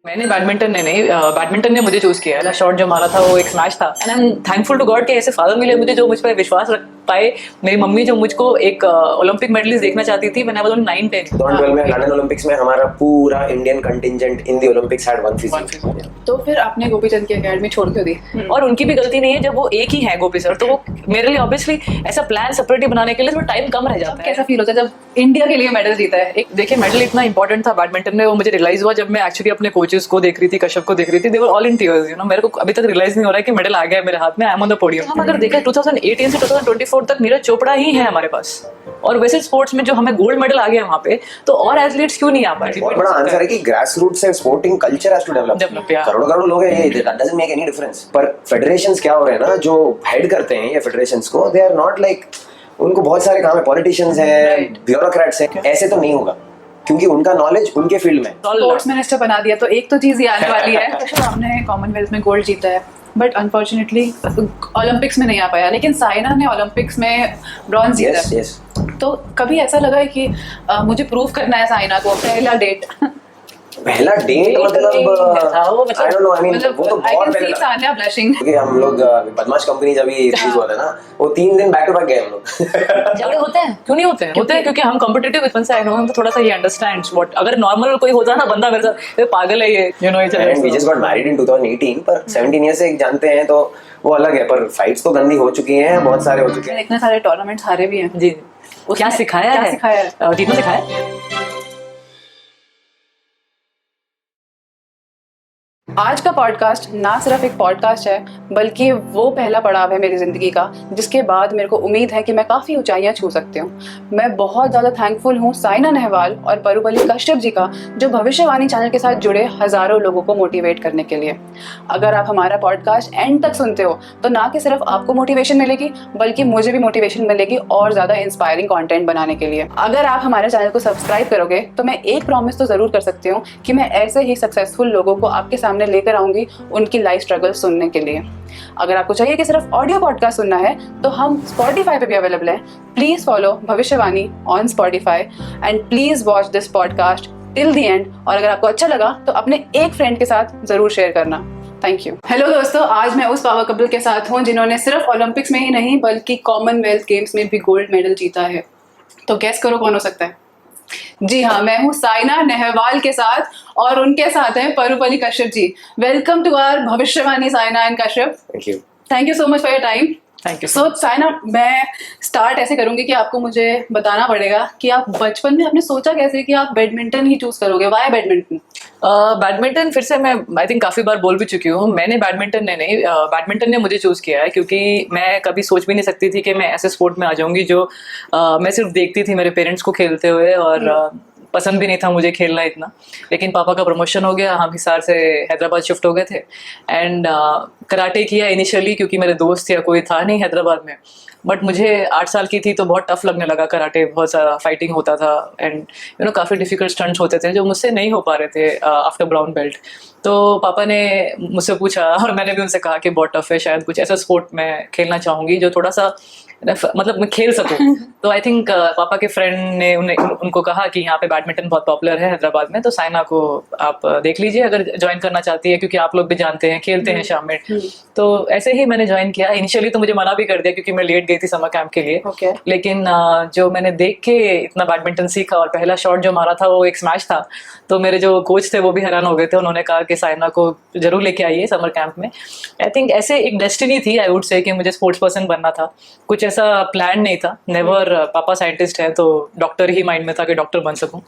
मैंने बैडमिंटन ने मुझे चूज किया। शॉट जो मारा था वो एक स्मैश था and I am thankful to God कि ऐसे फादर मिले मुझे जो मुझ पर विश्वास रख पाए। मेरी मम्मी जो मुझको एक ओलंपिक मेडलिस्ट देखना चाहती थी, मैंने 9-10 2012 में लंदन ओलंपिक्स में हमारा पूरा Indian contingent in the Olympics had one physique. तो फिर आपने गोपीचंद की एकेडमी छोड़ क्यों दी? और उनकी भी गलती नहीं है, जब वो एक ही है गोपी सर, तो वो मेरे लिए ऑब्वियसली ऐसा प्लान सेपरेटली बनाने के लिए थोड़ा टाइम कम रह जाता है। कैसा फील होता है जब इंडिया के लिए मेडल जीता है? एक देखिए मेडल इतना इंपॉर्टेंट था बैडमिंटन में, वो मुझे रियलाइज हुआ जब मैं एक्चुअली अपने कोचेस को देख रही थी, कश्यप को देख रही थी, they were all in tears. मेरे को अभी तक रियलाइज नहीं हो रहा है कि मेडल आ गया है मेरे हाथ में, I am on the podium. हम अगर देखें 2018 से 2024 तक नीरज चोपड़ा ही है हमारे पास, और वैसे स्पोर्ट्स में जो हमें गोल्ड मेडल आ गया वहाँ पे, तो और एथलीट्स क्यों नहीं आ पाए? बहुत बड़ा आंसर है कि ग्रास रूट से sporting culture has to develop. करोड़ों लोग हैं, ये डजंट मेक एनी डिफरेंस। पर फेडरेशंस क्या हो रहे हैं ना, जो हेड करते हैं ये फेडरेशंस को, दे आर नॉट लाइक, उनको बहुत सारे काम है, पॉलिटिशियंस हैं, ब्यूरोक्रेट्स हैं, ऐसे तो नहीं होगा क्योंकि उनका नॉलेज उनके फील्ड में। स्पोर्ट्स मिनिस्टर बना दिया तो एक तो चीज ये आने वाली है। आपने कॉमनवेल्थ में गोल्ड जीता है बट अनफॉर्चुनेटली ओलंपिक्स में नहीं आ पाया, लेकिन साइना ने ओलंपिक्स में ब्रॉन्ज जीता है। yes. तो कभी ऐसा लगा है कि मुझे प्रूव करना है साइना को? पहला डेट मतलब आई डोंट नो, आई मीन वो तो बहुत पहले था। सानिया ब्लशिंग क्योंकि हम लोग बदमाश कंपनी जब ये रिलीज हुआ था ना, वो 3 दिन बैक टू बैक गए हम लोग। झगड़े होते हैं, क्यों नहीं होते हैं? होते हैं क्योंकि हम कॉम्पिटिटिव बचपन से आए हैं, हम तो थोड़ा सा ये अंडरस्टैंड्स व्हाट, अगर नॉर्मल कोई होता ना बंदा मेरे साथ, ये पागल है ये, यू नो, ये and we just got married in 2018, पर 17 ईयर से एक जानते हैं तो वो अलग है। पर फाइट्स तो गंदी हो चुकी हैं, बहुत सारे हो चुके हैं, इतने सारे टूर्नामेंट्स हारे भी हैं। जी। वो क्या सिखाया है? जीतना सिखाया है। आज का पॉडकास्ट ना सिर्फ एक पॉडकास्ट है, बल्कि वो पहला पड़ाव है मेरी ज़िंदगी का, जिसके बाद मेरे को उम्मीद है कि मैं काफ़ी ऊंचाइयां छू सकती हूँ। मैं बहुत ज़्यादा थैंकफुल हूँ साइना नेहवाल और परुपल्ली कश्यप जी का, जो भविष्यवाणी चैनल के साथ जुड़े हज़ारों लोगों को मोटिवेट करने के लिए। अगर आप हमारा पॉडकास्ट एंड तक सुनते हो तो ना कि सिर्फ आपको मोटिवेशन मिलेगी, बल्कि मुझे भी मोटिवेशन मिलेगी और ज़्यादा इंस्पायरिंग कॉन्टेंट बनाने के लिए। अगर आप हमारे चैनल को सब्सक्राइब करोगे तो मैं एक प्रॉमिस तो ज़रूर कर सकती हूँ कि मैं ऐसे ही सक्सेसफुल लोगों को आपके सामने लेकर आऊंगी उनकी लाइफ स्ट्रगल सुनने के लिए। अगर आपको चाहिए कि सिर्फ ऑडियो पॉडकास्ट सुनना है तो हम स्पॉटिफाई पे भी अवेलेबल हैं। प्लीज फॉलो भविष्यवाणी on Spotify and please watch this podcast till the end. और अगर आपको अच्छा लगा तो अपने एक फ्रेंड के साथ जरूर शेयर करना। Thank you. हेलो दोस्तों, आज मैं उस पावर कपल के साथ हूँ जिन्होंने सिर्फ ओलंपिक्स में ही नहीं बल्कि कॉमनवेल्थ गेम्स में भी गोल्ड मेडल जीता है। तो गेस करो कौन हो सकता है? जी हाँ, मैं हूँ साइना नेहवाल के साथ और उनके साथ हैं Parupalli Kashyap ji. Welcome to our भविष्यवाणी Saina and Kashyap. Thank you so much for your time. Thank you. So Saina, मैं स्टार्ट ऐसे करूंगी कि आपको मुझे बताना पड़ेगा कि आप बचपन में आपने सोचा कैसे कि आप बैडमिंटन ही चूज करोगे? Why badminton? बैडमिंटन फिर से मैं आई थिंक काफी बार बोल भी चुकी हूँ, मैंने बैडमिंटन ने मुझे चूज किया है क्योंकि मैं कभी सोच भी नहीं सकती थी कि मैं ऐसे स्पोर्ट में आ जाऊंगी जो मैं सिर्फ देखती थी मेरे पेरेंट्स को खेलते हुए, और पसंद भी नहीं था मुझे खेलना इतना। लेकिन पापा का प्रमोशन हो गया, हम हिसार से हैदराबाद शिफ्ट हो गए थे एंड कराटे किया इनिशियली क्योंकि मेरे दोस्त या कोई था नहीं हैदराबाद में। बट मुझे 8 साल की थी तो बहुत टफ लगने लगा कराटे, बहुत सारा फाइटिंग होता था एंड काफ़ी डिफिकल्ट स्टंट्स होते थे जो मुझसे नहीं हो पा रहे थे आफ्टर ब्राउन बेल्ट। तो पापा ने मुझसे पूछा और मैंने भी उनसे कहा कि बहुत टफ है, शायद कुछ ऐसा स्पोर्ट में खेलना चाहूँगी जो थोड़ा सा मतलब मैं खेल सकूं। तो आई थिंक पापा के फ्रेंड ने उनको कहा कि यहाँ पे बैडमिंटन बहुत पॉपुलर है हैदराबाद में, तो साइना को आप देख लीजिए अगर ज्वाइन करना चाहती है, क्योंकि आप लोग भी जानते हैं खेलते हैं शाम में। तो ऐसे ही मैंने ज्वाइन किया। इनिशियली तो मुझे मना भी कर दिया क्योंकि मैं लेट गई थी समर कैंप के लिए। लेकिन जो मैंने देख के इतना बैडमिंटन सीखा और पहला शॉट जो मारा था वो एक स्मैश था, तो मेरे जो कोच थे वो भी हैरान हो गए थे। उन्होंने कहा कि साइना को जरूर लेके आइए समर कैंप में। आई थिंक ऐसे एक डेस्टिनी थी, आई वुड से, कि मुझे स्पोर्ट्स पर्सन बनना था। कुछ ऐसा प्लान नहीं था, नेवर। पापा साइंटिस्ट है तो डॉक्टर ही माइंड में था कि डॉक्टर बन सकूं।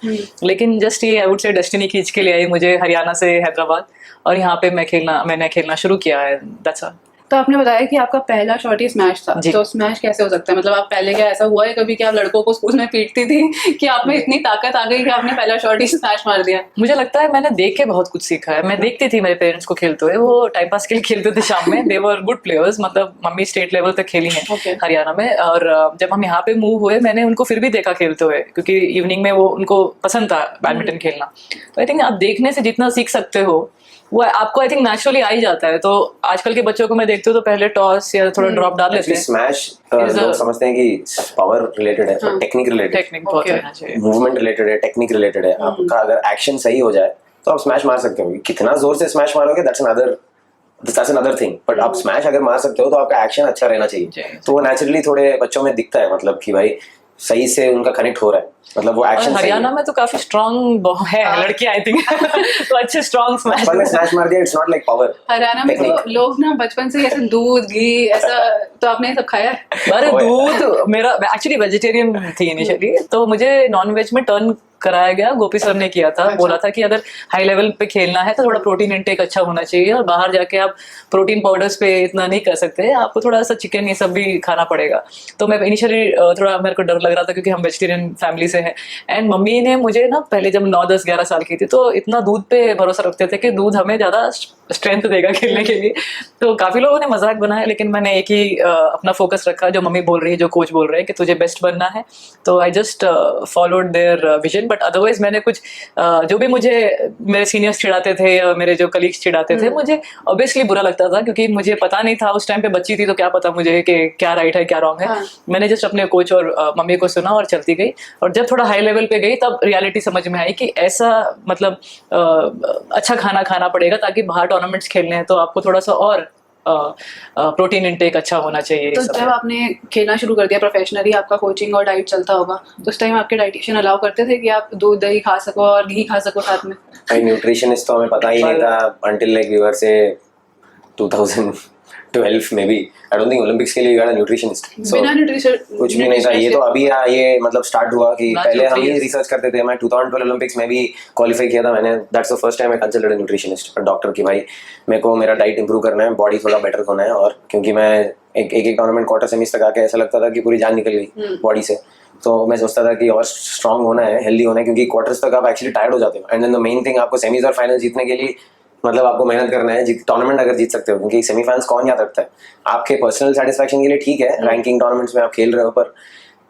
लेकिन जस्ट ये आई वुड से डेस्टिनी खींच के ले आई मुझे हरियाणा से हैदराबाद, और यहाँ पे मैंने खेलना शुरू किया है। That's all. तो आपने बताया कि आपका पहला शॉट ही स्मैश था, तो स्मैश कैसे हो सकता है? मतलब आप पहले क्या ऐसा हुआ है कभी कि आप लड़कों को स्कूल में पीटती थी कि आप में इतनी ताकत आ गई कि आपने पहला शॉट ही स्मैश मार दिया? मुझे लगता है मैंने देख के बहुत कुछ सीखा है। मैं देखती थी मेरे पेरेंट्स को खेलते हुए, वो टाइम पास के लिए खेलते थे शाम में। दे वर गुड प्लेयर्स, मतलब मम्मी स्टेट लेवल तक खेली है हरियाणा में। और जब हम यहाँ पे मूव हुए मैंने उनको फिर भी देखा खेलते हुए, क्योंकि इवनिंग में वो उनको पसंद था बैडमिंटन खेलना। तो आई थिंक आप देखने से जितना सीख सकते हो वो आपको आई थिंक नेचुरली आ ही जाता है। तो आजकल के बच्चों को मैं देखती हूँ तो पहले टॉस या थोड़ा ड्रॉप डाल लेते हैं। स्मैश लोग समझते हैं कि पावर रिलेटेड है, पर टेक्निक रिलेटेड, टेक्निक बहुत रहना चाहिए, मूवमेंट रिलेटेड है, टेक्निक रिलेटेड है। आपका अगर एक्शन सही हो जाए तो आप स्मैश मार सकते हो। कितना जोर से स्मैश मारोगे दैट्स अनदर थिंग, बट आप स्मैश अगर मार सकते हो तो आपका एक्शन अच्छा रहना चाहिए। तो वो नेचुरली थोड़े बच्चों में दिखता है, मतलब कि भाई सही से उनका कनेक्ट हो रहा है, मतलब वो एक्शन। हरियाणा में तो काफी स्ट्रांग है लड़की आई थिंक तो अच्छे स्ट्रांग स्मैश मार दिया, it's not like power. Haryana में तो लोग ना बचपन से ऐसे दूध घी ऐसा, तो आपने ये सब खाया है? अरे दूध, मेरा एक्चुअली वेजिटेरियन थी इनिशियली, तो मुझे नॉन वेज में टर्न कराया गया। गोपी सर ने किया था, बोला था कि अगर हाई लेवल पे खेलना है तो थोड़ा प्रोटीन इनटेक अच्छा होना चाहिए, और बाहर जाके आप प्रोटीन पाउडर्स पे इतना नहीं कर सकते, आपको थोड़ा सा चिकन ये सब भी खाना पड़ेगा। तो मैं इनिशियली थोड़ा मेरे को डर लग रहा था क्योंकि हम वेजिटेरियन फैमिली से हैं। एंड मम्मी ने मुझे ना पहले जब 9, 10, 11 साल की थी तो इतना दूध पे भरोसा रखते थे कि दूध हमें ज्यादा स्ट्रेंथ देगा खेलने के लिए। तो काफी लोगों ने मजाक बनाया, लेकिन मैंने एक ही अपना फोकस रखा, जो मम्मी बोल रही है, जो कोच बोल रहे हैं कि तुझे बेस्ट बनना है, तो I just followed their vision. But otherwise मैंने कुछ जो भी मुझे मेरे सीनियर्स चिढ़ाते थे या मेरे जो कलीग्स चिढ़ाते थे, मुझे ऑब्वियसली बुरा लगता था क्योंकि मुझे पता नहीं था, उस टाइम पे बच्ची थी तो क्या पता मुझे कि क्या राइट है क्या रॉन्ग है। मैंने जस्ट अपने कोच और मम्मी को सुना और चलती गई। और जब थोड़ा हाई लेवल पे गई तब रियलिटी समझ में आई कि ऐसा मतलब अच्छा खाना खाना पड़ेगा, ताकि बाहर टूर्नामेंट्स खेलने हैं तो आपको थोड़ा सा और प्रोटीन इनटेक अच्छा होना चाहिए। तो जब आपने खेलना शुरू कर दिया प्रोफेशनली, आपका कोचिंग और डाइट चलता होगा, तो उस टाइम आपके डाइटिशियन अलाउ करते थे कि आप दूध दही खा सको और घी खा सको साथ में? न्यूट्रिशनिस्ट तो हमें पता ही नहीं था अंटिल लाइक वी वर से 2012 में भी। आई डोंट थिंक ओलंपिक्स के लिए वी आर न्यूट्रिशनिस्ट, बिना न्यूट्रिशन कुछ भी नहीं था। ये तो अभी ये मतलब स्टार्ट हुआ कि पहले हम ही रिसर्च करते थे। मैं 2012 ओलंपिक्स में भी क्वालिफाई किया था मैंने, that's the first time I consulted nutritionist, doctor की भाई मेरे को मेरा डाइट इंप्रूव करना है, बॉडी थोड़ा बेटर होना है। और क्योंकि मैं एक टूर्नामेंट क्वार्टर सेमीज तक आके ऐसा लगता था कि पूरी जान निकल गई बॉडी से, तो मैं सोचता था कि और स्ट्रांग होना है, हेल्दी होना है, क्योंकि क्वार्टर्स तक आप एक्चुअली टायर्ड हो जाते हो। And then the main thing, आपको सेमीज और फाइनल जीतने के लिए मतलब आपको मेहनत करना है। टूर्नामेंट अगर जीत सकते हो, क्योंकि सेमीफाइनल्स कौन याद रखता है, आपके पर्सनल सेटिस्फैक्शन के लिए ठीक है, रैंकिंग टूर्नामेंट्स में आप खेल रहे हो, पर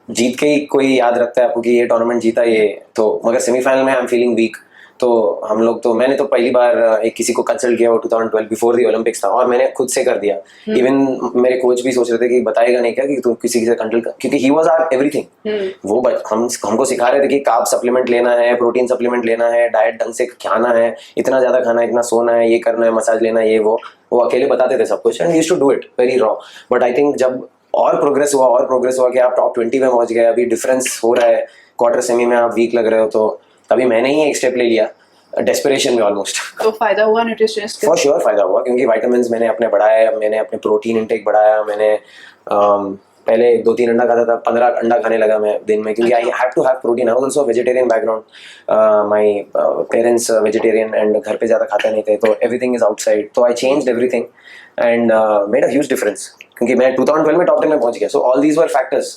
जीत के ही कोई याद रखता है आपको कि ये टूर्नामेंट जीता ये तो। मगर सेमीफाइनल में आई एम फीलिंग वीक, तो हम लोग तो मैंने तो पहली बार एक किसी को कंसल्ट किया, वो 2012 बिफोर दी ओलंपिक्स था, और मैंने खुद से कर दिया। इवन मेरे कोच भी सोच रहे थे कि बताएगा नहीं क्या कि तू किसी से कंसल्ट कर, क्योंकि ही वाज आवर एवरीथिंग। वो हमको सिखा रहे थे कि कार्ब सप्लीमेंट लेना है, प्रोटीन सप्लीमेंट लेना है, डाइट ढंग से खाना है, इतना ज्यादा खाना है, इतना सोना है, ये करना है, मसाज लेना है, ये वो अकेले बताते थे सब कुछ। And we used to do it very raw. But I think जब और प्रोग्रेस हुआ कि आप टॉप 20 में पहुंच गए, अभी डिफरेंस हो रहा है, क्वार्टर सेमी में आप वीक लग रहे हो, तो तभी मैंने ही एक स्टेप ले लिया डेस्परेशन में ऑलमोस्ट। तो फायदा हुआ न्यूट्रिशनिस्ट? फॉर श्योर फायदा हुआ, क्योंकि विटामिन्स मैंने अपने बढ़ाया, मैंने अपने प्रोटीन इंटेक बढ़ाया, मैंने पहले 2-3 अंडा खाता था, 15 अंडा खाने लगा मैं दिन में, क्योंकि I have to have protein. I was also vegetarian background, my parents vegetarian and घर पे ज़्यादा खाते नहीं थे, तो एवरीथिंग इज आउटसाइड। तो I changed everything and made a huge difference, क्योंकि मैं 2012 में टॉप 10 में पहुंच गया। So all these were factors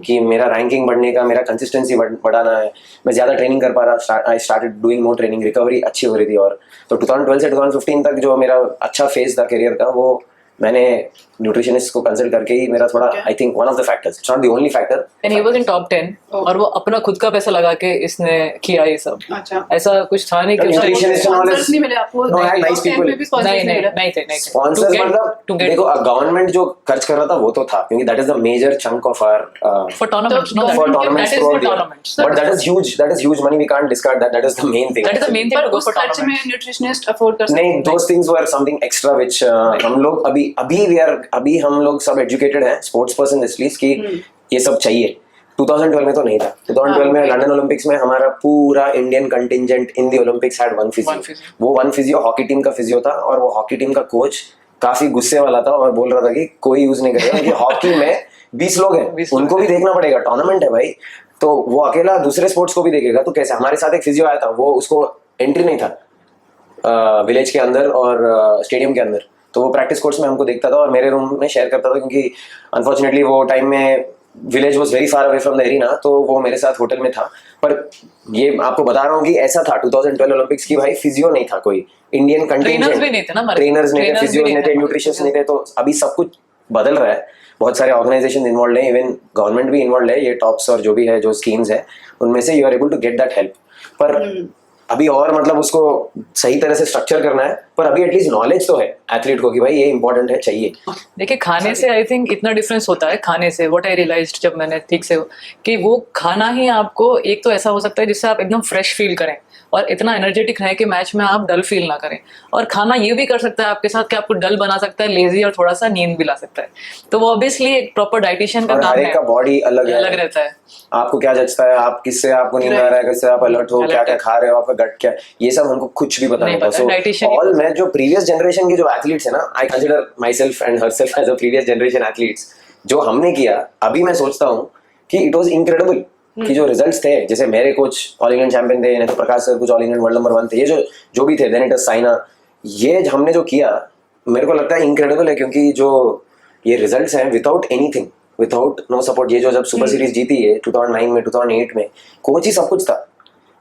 कि मेरा रैंकिंग बढ़ने का, मेरा कंसिस्टेंसी बढ़ाना है, मैं ज़्यादा ट्रेनिंग कर पा रहा, I started doing more training, recovery अच्छी हो रही थी। और तो 2012 से 2015 तक जो मेरा अच्छा फेज था करियर का, वो मैंने न्यूट्रिशनिस्ट को कंसल्ट करके ही मेरा थोड़ा I think one of the factors, it's not the only factor. And he was in top 10 और वो अपना खुद का पैसा लगा के इसने किया ये सब। अच्छा, ऐसा कुछ था नहीं कि न्यूट्रिशनिस्ट स्पॉन्सर्स नहीं मिले आपको? No, I had nice people. नहीं थे स्पॉन्सर्स मतलब देखो, गवर्नमेंट जो खर्च कर रहा था वो तो था, क्योंकि that is the major chunk of our for tournaments, no for tournaments, but that is huge money, we can't discard that. That is the main thing. That is the main thing to go for tournaments. में nutritionist afford कर सकते नहीं, those things were something extra which हम लोग अभी हम लोग सब एजुकेटेड हैं, स्पोर्ट्स पर्सन एटलीस्ट, कि ये सब चाहिए। 2012 में तो नहीं था। 2012 में लंदन ओलंपिक्स में हमारा पूरा Indian contingent in the Olympics had one physio. वो वन फिजियो हॉकी टीम का फिजियो था, और वो हॉकी टीम का कोच काफी गुस्से वाला था और बोल रहा था कि कोई यूज नहीं करेगा, क्योंकि हॉकी में 20 लोग हैं, उनको भी देखना पड़ेगा, टूर्नामेंट है भाई, तो वो अकेला दूसरे स्पोर्ट्स को भी देखेगा तो कैसे। हमारे साथ एक फिजियो आया था, वो उसको एंट्री नहीं था विलेज के अंदर और स्टेडियम के अंदर, तो वो प्रैक्टिस कोर्स में हमको देखता था और मेरे रूम में शेयर करता था, क्योंकि अनफॉर्चुनेटली वो टाइम में village was very far away from the arena, तो वो मेरे साथ होटल में था। पर ये आपको बता रहा हूँ कि ऐसा था 2012 ओलंपिक्स की, भाई फिजियो नहीं था, कोई इंडियन कंटिजेंट, ट्रेनर्स नहीं थे, फिजियो नहीं थे, न्यूट्रिशनिस्ट नहीं थे। तो अभी सब कुछ बदल रहा है, बहुत सारे ऑर्गेनाइजेशन इन्वॉल्व है, इवन गवर्नमेंट भी इन्वॉल्व है, ये टॉप्स और जो भी है, जो स्कीम्स है, उनमें से you are able to get that help. पर अभी और मतलब उसको सही तरह से स्ट्रक्चर करना है, पर अभी एटलीस्ट नॉलेज तो है एथलीट को कि भाई ये इंपॉर्टेंट है, चाहिए। देखिए खाने से आई थिंक इतना डिफरेंस होता है, खाने से व्हाट आई रियलाइज्ड जब मैंने ठीक से कि वो खाना ही आपको एक तो ऐसा हो सकता है जिससे आप एकदम फ्रेश फील करें और इतना एनर्जेटिक रहे कि मैच में आप डल फील ना करें, और खाना ये भी कर सकता है आपके साथ कि आपको डल बना सकता है, लेजी और थोड़ा सा नींद भी ला सकता है। तो वो ऑब्वियसली एक प्रॉपर डाइटिशियन का और काम हर है, एक का बॉडी अलग रहता है। आपको क्या जचता है, आप किससे आपको नींद आ रहा है, किससे आप अलर्ट हो, क्या क्या खा रहे हो, आपका गट क्या, ये सब हमको कुछ भी पता नहीं होता। सो ऑल मैं जो प्रीवियस जनरेशन के जो एथलीट्स है ना, I consider myself and herself as a previous generation athletes, जो हमने किया अभी मैं सोचता हूँ कि इट वॉज इनक्रेडिबल कि जो रिजल्ट्स थे, जैसे मेरे कोच ऑल इंग्लैंड चैंपियन थे, नहीं तो प्रकाश सर कुछ ऑल इंग्लैंड वर्ल्ड नंबर 1 थे, ये जो भी थे, देन इट इज साइना, ये हमने जो किया मेरे को लगता है इनक्रेडिबल है, क्योंकि जो ये रिजल्ट्स हैं without anything, without no support, ये जो जब सुपर सीरीज जीती है 2009 में 2008 में, कोच ही सब कुछ था,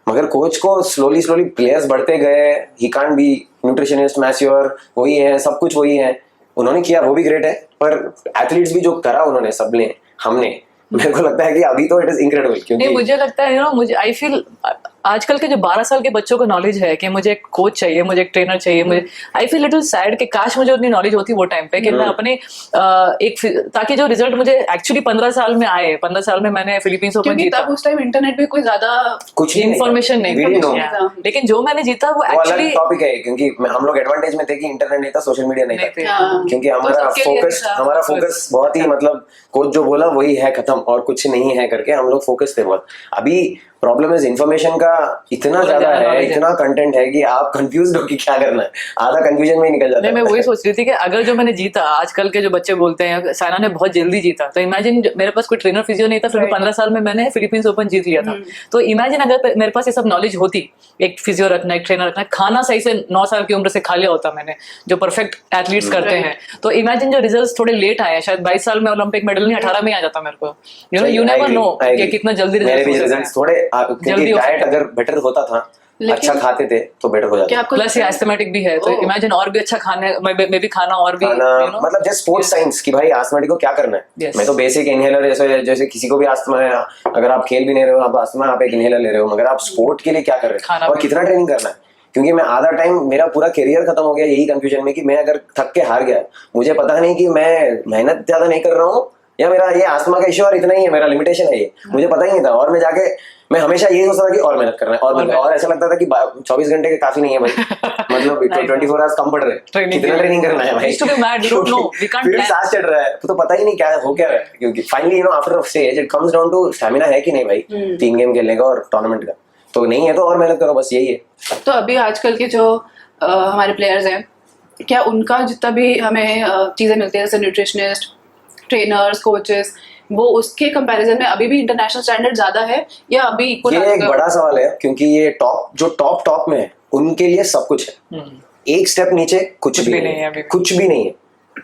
मगर कोच को स्लोली प्लेयर्स बढ़ते गए, ही कांट बी न्यूट्रिशनिस्ट, मैस्योर वही है, सब कुछ वही है, उन्होंने किया वो भी ग्रेट है, पर एथलीट्स भी जो करा उन्होंने सबने, हमने, मेरे को लगता है कि अभी तो इट इज इनक्रेडिबल। क्योंकि नहीं, मुझे लगता है मुझे आई फील आजकल के जो 12 साल के बच्चों को नॉलेज है कि मुझे एक कोच चाहिए, मुझे एक ट्रेनर चाहिए, मुझे आई फील लिटिल सैड कि काश मुझे उतनी नॉलेज होती वो टाइम पे कि मैं अपने ताकि जो रिजल्ट मुझे एक्चुअली 15 साल में आए, 15 साल में मैंने फिलीपींस ओपन जीता, तब उस टाइम इंटरनेट पे कोई ज्यादा कुछ इन्फॉर्मेशन नहीं, लेकिन जो मैंने जीता वो एक्चुअली टॉपिक है, क्योंकि हम लोग एडवांटेज में थे कि इंटरनेट नहीं था, सोशल मीडिया नहीं था, क्योंकि हमारा फोकस बहुत ही, मतलब कोच जो बोला वही है, खत्म, और कुछ नहीं है करके हम लोग फोकस थे बहुत। अभी प्रॉब्लम इज इन्फॉर्मेशन का इतना ज्यादा है, इतना कंटेंट है कि आप कंफ्यूज हो कि क्या करना है, आधा कंफ्यूजन में ही निकल जाता है। मैं वही सोच रही थी कि अगर जो मैंने जीता, आजकल के जो बच्चे बोलते हैं साइना ने बहुत जल्दी जीता, तो इमेजिन मेरे पास कोई ट्रेनर फिजियो नहीं था, फिर 15 साल में मैंने फिलीपींस ओपन जीत लिया था, तो इमेजिन अगर मेरे पास ये सब नॉलेज होती, एक फिजियो रखना, एक ट्रेनर रखना, खाना सही से 9 साल की उम्र से खा लिया होता मैंने, जो परफेक्ट एथलीट्स करते हैं, तो इमेजिन जो रिजल्ट्स थोड़े लेट आए, शायद 22 साल में ओलंपिक मेडल नहीं 18 में आ जाता मेरे को, यू नेवर नो कि कितना जल्दी रिजल्ट्स थोड़े, क्योंकि डाइट अगर बेटर होता था, अच्छा खाते थे तो बेटर हो जाता। प्लस ये एस्थमेटिक भी है, तो इमेजिन और भी अच्छा खाने में भी खाना और भी मतलब जस्ट स्पोर्ट्स साइंस कि भाई एस्थमेटिक को क्या करना है। मैं तो बेसिक इनहेलर, जैसे किसी को भी अस्थमा है, अगर आप खेल भी नहीं रहे हो, आप अस्थमा, आप एक इनहेलर ले रहे हो, मगर आप स्पोर्ट के लिए क्या कर रहे हो और कितना ट्रेनिंग करना है। क्योंकि मैं आधा टाइम मेरा पूरा करियर खत्म हो गया यही कंफ्यूजन में कि मैं अगर थक के हार गया, मुझे पता नहीं कि मैं मेहनत ज्यादा नहीं कर रहा हूँ या मेरा ये आस्थमा का इश्यू और इतना ही है, मेरा लिमिटेशन है, ये मुझे पता ही नहीं था। और मैं जाके मैं हमेशा यही सोचता था कि और मेहनत करना है, और ऐसा लगता था कि 24 घंटे के काफी नहीं है भाई, मतलब 24 आवर्स कम पड़ रहे, कितना ट्रेनिंग करना है भाई, फिर सांस चढ़ रहा है तो पता ही नहीं क्या हो क्या रहा है। क्योंकि finally after stage it comes down to stamina है कि नहीं भाई 3 गेम खेलने का और टूर्नामेंट का, तो नहीं है तो और मेहनत करो, बस यही है। तो अभी आजकल के जो हमारे प्लेयर्स हैं, क्या उनका जितना भी हमें चीजें मिलती है, जैसे न्यूट्रिशनिस्ट, ट्रेनर्स, कोचेस, वो उसके कंपैरिजन में अभी भी इंटरनेशनल स्टैंडर्ड ज्यादा है या अभी इक्वल? ये एक बड़ा सवाल है, क्योंकि ये टॉप में है उनके लिए सब कुछ है, एक स्टेप नीचे कुछ भी नहीं है, कुछ भी नहीं है।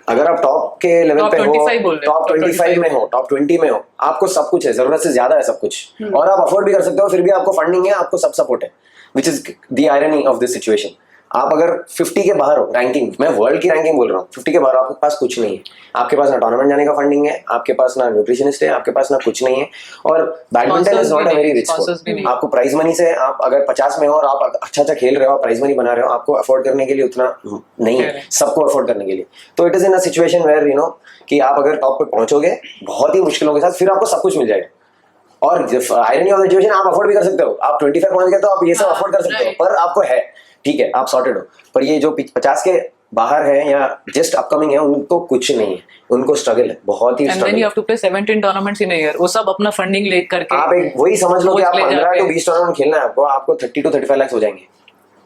अगर आप टॉप के लेवल पे हो, टॉप 25 में हो, टॉप 20 में हो, आपको सब कुछ है, जरूरत से ज्यादा है सब कुछ, और आप अफोर्ड भी कर सकते हो, फिर भी आपको फंडिंग है, आपको सब सपोर्ट है, which is the irony of this situation. आप अगर 50 के बाहर हो रैंकिंग, मैं वर्ल्ड की रैंकिंग बोल रहा हूँ, 50 के बाहर आपके पास कुछ नहीं है, आपके पास ना टूर्नामेंट जाने का फंडिंग है, आपके पास ना न्यूट्रिशनिस्ट है, आपके पास ना कुछ नहीं है, और badminton is not a very rich sport. आपको प्राइज मनी से, आप अगर 50 में हो और आप अच्छा खेल रहे हो, आप प्राइज मनी बना रहे हो, आपको अफोर्ड करने के लिए उतना नहीं है सबको अफोर्ड करने के लिए। तो it is in a situation where you know कि आप अगर टॉप पे पहुंचोगे बहुत ही मुश्किलों के साथ, फिर आपको सब कुछ मिल जाएगा। और आयरनी ऑफ द सिचुएशन, आप अफोर्ड भी कर सकते हो, आप 25 पहुंच गए तो आप ये सब अफोर्ड कर सकते हो, पर आपको है ठीक है आप सॉर्टेड हो, पर ये जो 50 के बाहर है या जस्ट अपकमिंग है, उनको कुछ नहीं है, उनको स्ट्रगल है, बहुत ही struggle. And then you have to play 17 tournaments in a year, वो सब अपना फंडिंग ले करके आप एक वही समझ लो कि आप 15 to 20 टूर्नामेंट खेलना है आपको 30 to 35 लाख हो जाएंगे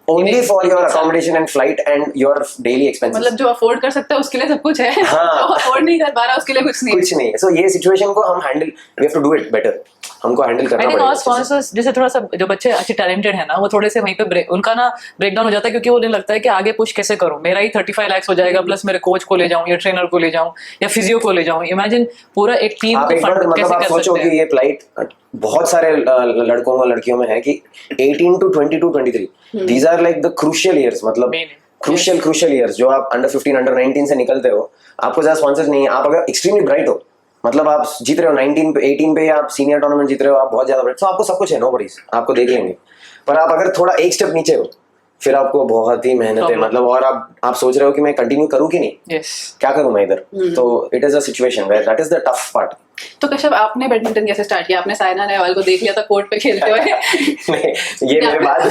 only for your accommodation and flight and your daily expenses. मतलब जो अफोर्ड कर सकता है उसके लिए सब कुछ है, हाँ। जो अफोर्ड नहीं कर पा रहा उसके लिए कुछ नहीं है। सो ये सिचुएशन को हम handle, we have to do it better, हमको हैंडल करना पड़ेगा। और स्पॉन्सर्स जैसे थोड़ा सा जो बच्चे अच्छे टैलेंटेड है ना, वो थोड़े से वहीं पे उनका ना ब्रेकडाउन हो जाता है, क्योंकि उन्हें लगता है कि आगे पुश कैसे करूं, मेरा ही 35 लाख हो जाएगा, प्लस मेरे कोच को ले जाऊं या ट्रेनर को ले जाऊं या फिजियो को ले जाऊं। इमेजिन पूरा एक टीम को फंड कैसे कर सकते हैं। ये फ्लाइट बहुत सारे लड़कों और लड़कियों में है कि 18 to 22, 23 these are like the crucial years, मतलब क्रूशियल ईयर्स जो आप अंडर 15 अंडर 19 से निकलते हो, आपको ज्यादा स्पॉन्सर्स नहीं है, आप अगर एक्सट्रीमली ब्राइट हो, मतलब आप जीत रहे हो 19 पे 18 पे आप सीनियर टूर्नामेंट जीत रहे हो, आप बहुत ज्यादा ब्राइट, तो आपको सब कुछ है, नो वरीज, आपको देख लेंगे। पर आप अगर थोड़ा एक स्टेप नीचे हो, फिर आपको बहुत ही मेहनत है, मतलब, और आप सोच रहे हो कि मैं कंटिन्यू करूँ कि नहीं, Yes. क्या करूँ मैं इधर। तो it is a situation where that is the tough part. तो कश्यप, आपने बैडमिंटन कैसे स्टार्ट किया? आपने साइना नेहवाल को देख लिया था कोर्ट पे खेलते हुए? नहीं, ये मेरे बाद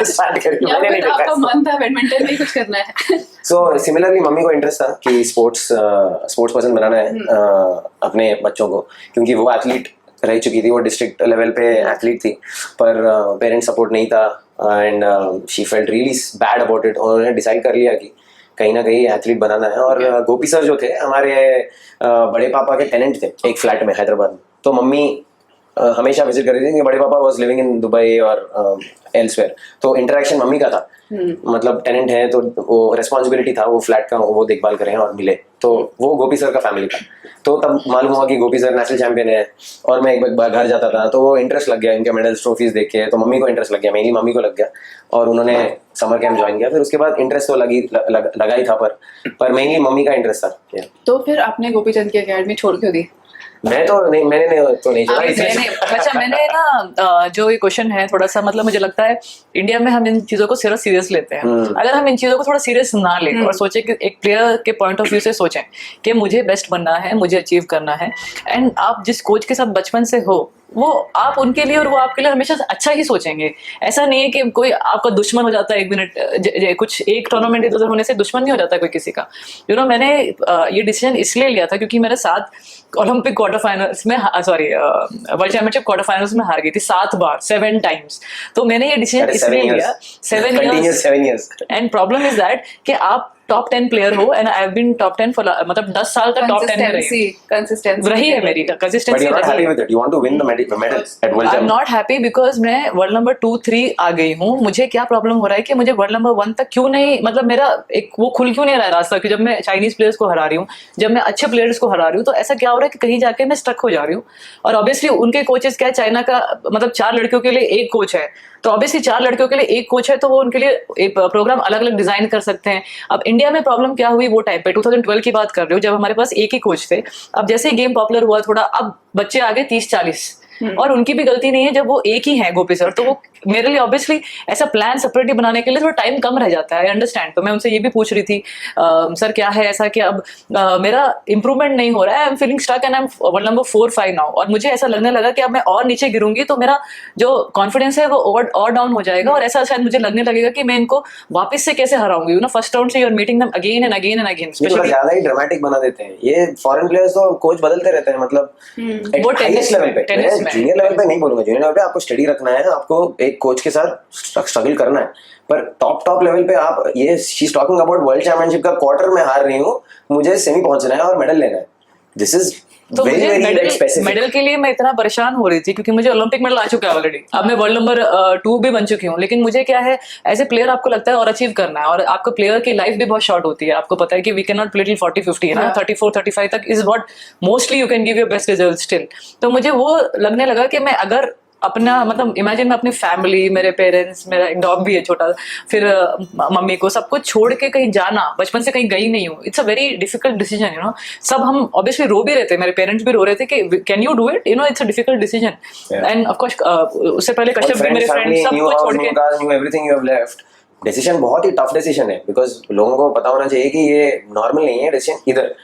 स्टार्ट करी, या मैंने नहीं फिर आपका देखा। मन था बैडमिंटन में ही कुछ करना है? सो सिमिलरली मम्मी को इंटरेस्ट था कि स्पोर्ट्स पर्सन बनाना है अपने बच्चों को, क्योंकि वो एथलीट रह चुकी थी, वो डिस्ट्रिक्ट लेवल पे एथलीट थी, पर पेरेंट्स सपोर्ट नहीं था and she felt really bad about it. और उन्होंने डिसाइड कर लिया कि कहीं ना कहीं एथलीट बनाना है। और गोपी सर जो थे हमारे बड़े पापा के टेनेंट थे एक फ्लैट में हैदराबाद में, तो मम्मी हमेशा विजिट कर रही थी। बड़े पापा वाज लिविंग इन दुबई और एल्सवेयर, तो इंटरेक्शन मम्मी का था। मतलब टेनेंट है तो वो रेस्पॉन्सिबिलिटी था वो फ्लैट का, वो देखभाल करें और मिले, तो वो गोपी सर का फैमिली था। तो तब मालूम हुआ कि गोपी सर नेशनल चैंपियन है, और मैं एक बार घर जाता था तो वो इंटरेस्ट लग गया इनके मेडल्स ट्रॉफीज देख के, तो मम्मी को इंटरेस्ट लग गया, मेनली मम्मी को लग गया, और उन्होंने समर कैंप ज्वाइन किया। फिर उसके बाद इंटरेस्ट तो लगा ही था, पर मेनली मम्मी का इंटरेस्ट था। तो फिर आपने गोपी चंद की अकेडमी छोड़ क्यों दी? मैंने तो नहीं छोड़ा इसलिए। अच्छा, मैंने ना जो ये क्वेश्चन है थोड़ा सा, मतलब मुझे लगता है इंडिया में हम इन चीजों को सिर्फ सीरियस लेते हैं। अगर हम इन चीजों को थोड़ा सीरियस ना लें और सोचे कि एक प्लेयर के पॉइंट ऑफ व्यू से सोचें कि मुझे बेस्ट बनना है, मुझे अचीव करना है, एंड आप जिस कोच के साथ बचपन से हो वो आप उनके लिए और वो आपके लिए हमेशा अच्छा ही सोचेंगे। ऐसा नहीं है कि कोई आपका दुश्मन हो जाता है एक मिनट, कुछ एक टूर्नामेंट इधर होने से दुश्मन नहीं हो जाता कोई किसी का। मैंने ये डिसीजन इसलिए लिया था क्योंकि मेरे साथ ओलंपिक क्वार्टर फाइनल्स में, वर्ल्ड चैंपियनशिप क्वार्टर फाइनल्स में हार गई थी 7 बार, 7 टाइम्स। तो मैंने ये डिसीजन इसलिए लिया, 7 इयर्स। एंड प्रॉब्लम इज दैट कि आप टॉप 10 प्लेयर हो, and I have been top 10 for मतलब 10 साल तक टॉप 10 में रही है मेरी consistency. I am not happy because मैं वर्ल्ड नंबर 2-3 आ गई हूँ। मुझे क्या प्रॉब्लम हो रहा है कि मुझे वर्ल्ड नंबर 1 तक क्यों नहीं, मतलब मेरा एक वो खुल क्यों नहीं रहा है रास्ता, कि जब मैं चाइनीज प्लेयर्स को हरा रही हूँ, जब मैं अच्छे प्लेयर्स को हरा रही हूँ, तो ऐसा क्या हो रहा है कि कहीं जाके मैं स्ट्रक हो जा रही हूँ। और ऑब्वियसली उनके कोचेस क्या है, चाइना का मतलब 4 लड़कियों के लिए एक कोच है, तो ऑब्वियसली 4 लड़कियों के लिए एक कोच है, तो वो उनके लिए एक प्रोग्राम अलग अलग डिजाइन कर सकते हैं। अब इंडिया में प्रॉब्लम क्या हुई वो टाइम पे, 2012 की बात कर रही हूँ, जब हमारे पास एक ही कोच थे। अब जैसे ही गेम पॉपुलर हुआ थोड़ा, अब बच्चे आ गए 30-40, और उनकी भी गलती नहीं है जब वो एक ही है गोपी सर, तो वो मेरे लिए ऑब्वियसली ऐसा प्लान सेपरेटली बनाने के लिए थोड़ा टाइम कम रह जाता है, आई अंडरस्टैंड। तो मैं उनसे ये भी पूछ रही थी सर क्या है ऐसा कि अब मेरा इंप्रूवमेंट नहीं हो रहा है, I am feeling stuck and I am world number 4-5 now, और मुझे ऐसा लगने लगा कि अब मैं और नीचे गिरूंगी तो मेरा जो कॉन्फिडेंस है वो और डाउन हो जाएगा, और ऐसा शायद मुझे लगने लगेगा कि मैं इनको वापस से कैसे हराऊंगी। फर्स्ट राउंड से you are meeting them again and again and again. ज्यादा ही ड्रामेटिक बना देते हैं ये फॉरेन प्लेयर्स, तो कोच बदलते रहते हैं, मतलब वो टेनिस लेवल पे, जूनियर लेवल पे नहीं बोलूंगा, जूनियर लेवल पे आपको स्टडी रखना है, आपको एक कोच के साथ स्ट्रगल करना है, पर टॉप लेवल पे आप ये she is talking about world championship का क्वार्टर में हार रही हूँ, मुझे सेमी पहुंचना है और मेडल लेना है। दिस इज तो मेडल के लिए मैं इतना परेशान हो रही थी क्योंकि मुझे ओलंपिक मेडल आ चुका है ऑलरेडी, अब मैं वर्ल्ड नंबर 2 भी बन चुकी हूँ, लेकिन मुझे क्या है एज ए प्लेयर आपको लगता है और अचीव करना है, और आपको प्लेयर की लाइफ भी बहुत शॉर्ट होती है। आपको पता है कि we can not play till 40-50 ना, 34-35 तक is what mostly you can give your best result still. तो मुझे वो लगने लगा कि मैं अगर अपना मतलब इमेजिन मैं अपनी फैमिली, मेरे पेरेंट्स, मेरा एक डॉग भी है छोटा, फिर मम्मी को सब कुछ छोड़ के कहीं जाना, बचपन से कहीं गई नहीं हूँ, it's a very difficult decision. सब हम ऑब्वियसली रो भी रहे थे, मेरे पेरेंट्स भी रो रहे थे कि can you do it, it's a difficult decision. End of course उससे पहले कश्यप भी, मेरे फ्रेंड्स सब कुछ छोड़ के everything you have left. Decision बहुत ही टफ डिसीजन है, बिकॉज लोगों को पता होना चाहिए कि ये नॉर्मल नहीं है डिसीजन। इधर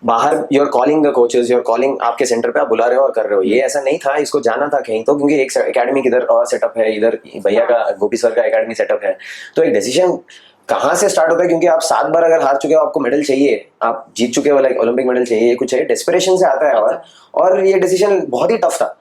बाहर you are calling the coaches, you are calling, आपके सेंटर पे आप बुला रहे हो और कर रहे हो, ये ऐसा नहीं था, इसको जाना था कहीं तो, क्योंकि एक एकेडमी किधर और सेटअप है, इधर भैया का गोपी सर का एकेडमी सेटअप है, तो एक डिसीजन कहाँ से स्टार्ट होता है, क्योंकि आप 7 बार अगर हार चुके हो, आपको मेडल चाहिए, आप जीत चुके हो, लाइक ओलंपिक मेडल चाहिए, कुछ है, डेस्परेशन से आता है, और ये डिसीजन बहुत ही टफ था।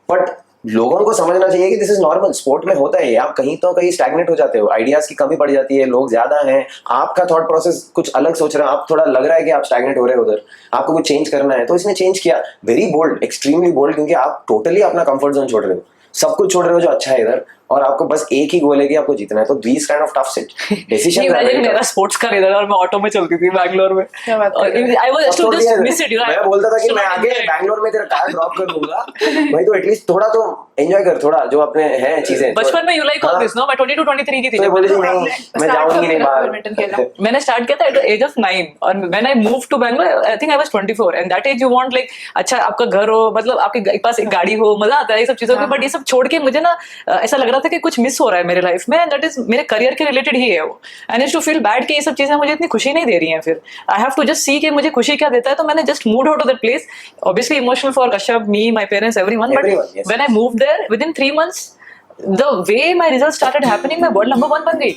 बट लोगों को समझना चाहिए कि दिस इज नॉर्मल, स्पोर्ट में होता है, आप कहीं तो कहीं स्टैग्नेट हो जाते हो, आइडियाज की कमी पड़ जाती है, लोग ज्यादा हैं, आपका थॉट प्रोसेस कुछ अलग सोच रहे हो, आप थोड़ा लग रहा है कि आप स्टैग्नेट हो रहे हो उधर, आपको कुछ चेंज करना है, तो इसने चेंज किया, वेरी बोल्ड, एक्सट्रीमली बोल्ड, क्योंकि आप टोटली अपना कंफर्ट जोन छोड़ रहे हो, सब कुछ छोड़ रहे हो जो अच्छा है इधर, और आपको बस एक ही गोल है कि आपको जीतना है। तो these kind of tough decision. मेरा स्पोर्ट्स का इधर, और मैं ऑटो में चलती थी बैंगलोर में, आई वाज जस्ट मिस इट, मैं बोलता था कि मैं आगे बैंगलोर में तेरा कार ड्रॉप कर दूंगा भाई, तो एटलीस्ट थोड़ा तो एंजॉय कर, थोड़ा जो अपने हैं चीजें। बचपन में you like all this no, मैं 22-23 की थी जब बोली नहीं मैं जाऊंगी नहीं बाहर। मैंने स्टार्ट किया था एट द एज ऑफ 9, और when I move to Bangalore I think I was 24, and that age you want like अच्छा आपका घर हो, मतलब आपके पास एक गाड़ी हो, मजा आता है ये सब चीजों पे, बट ये सब छोड़ के मुझे ना ऐसा लग रहा था कि कुछ मिस हो रहा है मेरे लाइफ में, दैट इज मेरे करियर के रिलेटेड ही है वो। And is to feel bad कि ये सब चीजें मुझे इतनी खुशी नहीं दे रही हैं, फिर I have to just see कि मुझे खुशी क्या देता है। तो मैंने just moved out of that place, obviously emotional for Kashyap, me, my parents, everyone, but when I moved there within 3 months the way my results started happening, मैं world number 1 बन गई।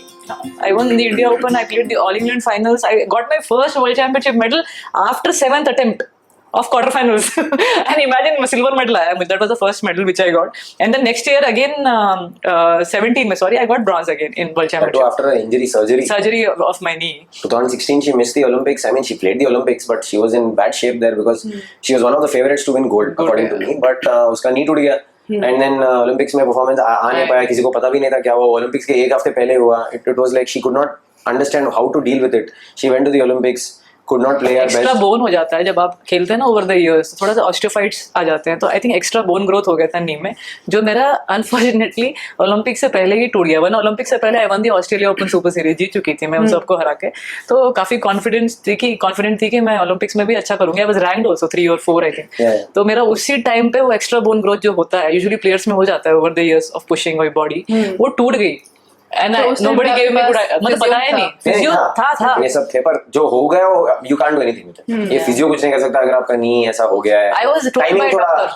I won the India Open, I played the All England finals, I got my first world championship medal after 7th attempt of quarterfinals and imagine silver medal आया, that was the first medal which I got, and then next year again 17 में sorry I got bronze again in world championship after an surgery of my knee. 2016 she missed the Olympics. I mean she played the Olympics but she was in bad shape there because she was one of the favorites to win gold according to me, but उसका knee टूट गया and then Olympics में performance आ नहीं पाया, किसी को पता भी नहीं था क्या वो ओलंपिक्स के एक हफ्ते पहले हुआ। It was like she could not understand how to deal with it, she went to the Olympics, could not play her best. Extra bone हो जाता है जब आप खेलते हैं ना ओवर द इयर्स, थोड़ा सा ऑस्टियोफाइट्स आ जाते हैं, तो I think extra bone growth हो गया था नी में, जो मेरा अनफॉर्चुनेटली ओलंपिक से पहले ही टूट गया। वरना ओलंपिक से पहले I won the Australia Open Super Series, जीत चुकी थी मैं उन सबको हरा के, तो काफी कॉन्फिडेंट थी कि मैं ओलंपिक्स में भी अच्छा करूंगी। I was ranked also 3 or 4 I think. तो मेरा उसी टाइम पे वो एक्स्ट्रा बोन ग्रोथ जो होता है यूजुअली प्लेयर्स में हो जाता है over the years of pushing my body, वो टूट गई। And nobody gave me good मतलब पता है नहीं, फिजियो था ये सब थे, पर जो हो गया वो you can't do anything with it। ये फिजियो कुछ नहीं कर सकता अगर आपका नी ऐसा हो गया है। I was told by doctor,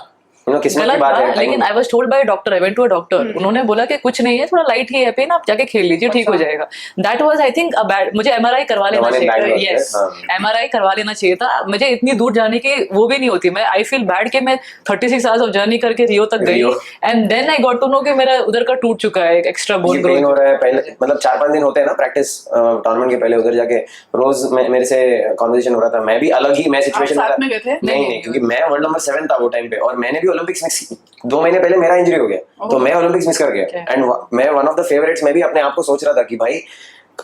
किस्मत की बात है, लेकिन I was told by doctor, I went to a doctor, उन्होंने बोला कि कुछ नहीं है, थोड़ा लाइट ही है पेन, आप जाके खेल लीजिए ठीक हो जाएगा। That was I think a bad, मुझे एमआरआई करवा लेना चाहिए, यस एमआरआई करवा लेना चाहिए था, मुझे इतनी दूर जाने की वो भी नहीं होती। मैं आई फील बैड कि मैं 36 आवर्स ऑफ जर्नी करके रियो तक गई and then I got to know कि मेरा उधर का टूट चुका है, एक एक्स्ट्रा बोन ग्रोथ हो रहा है। पहले मतलब 4-5 दिन होते हैं ना प्रैक्टिस टूर्नामेंट के पहले, उधर जाके रोज मेरे से कन्वर्सेशन हो रहा था, मैं भी अलग ही मैं सिचुएशन में नहीं क्योंकि मैं वर्ल्ड नंबर 7 था वो टाइम पे, और मैंने भी ओलंपिक्स में 2 महीने पहले मेरा इंजरी हो गया, तो मैं ओलंपिक्स मिस कर गया एंड मैं वन ऑफ द फेवरेट्स, मैं भी अपने आप को सोच रहा था कि भाई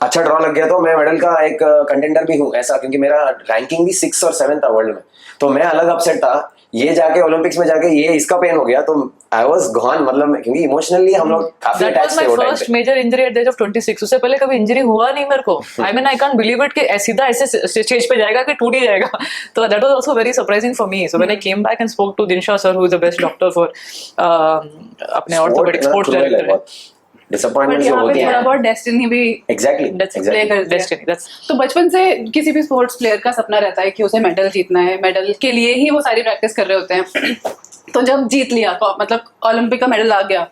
अच्छा ड्रॉ लग गया तो मैं मेडल का एक कंटेंडर भी हूँ ऐसा, क्योंकि मेरा रैंकिंग भी 6 और 7 था वर्ल्ड में, तो मैं अलग अपसेट था। ये जाके ओलंपिक्स में जाके ये इसका पेन हो गया तो आई वाज गॉन, मतलब क्योंकि इमोशनली हम लोग काफी अटैच थे वो टाइम पे। First major injury at the age of 26, उससे पहले कभी इंजरी हुआ नहीं मेरे को। I mean I can't believe it कि सीधा ऐसे स्टेज पे जाएगा कि टूट ही जाएगा, तो that was also very surprising for me. So when I came back and spoke to Dinshaw sir who is the best doctor for अपने ऑर्थोपेडिक स्पोर्ट्स डायरेक्टर, डिसअपॉइंटमेंट जो होती है थोड़ा बहुत डेस्टिनी भी एग्जैक्टली डेस्टिनी। तो बचपन से किसी भी स्पोर्ट्स प्लेयर का सपना रहता है कि उसे मेडल जीतना है, मेडल के लिए ही वो सारी प्रैक्टिस कर रहे होते हैं। तो जब जीत लिया, मतलब ओलंपिक का मेडल आ गया,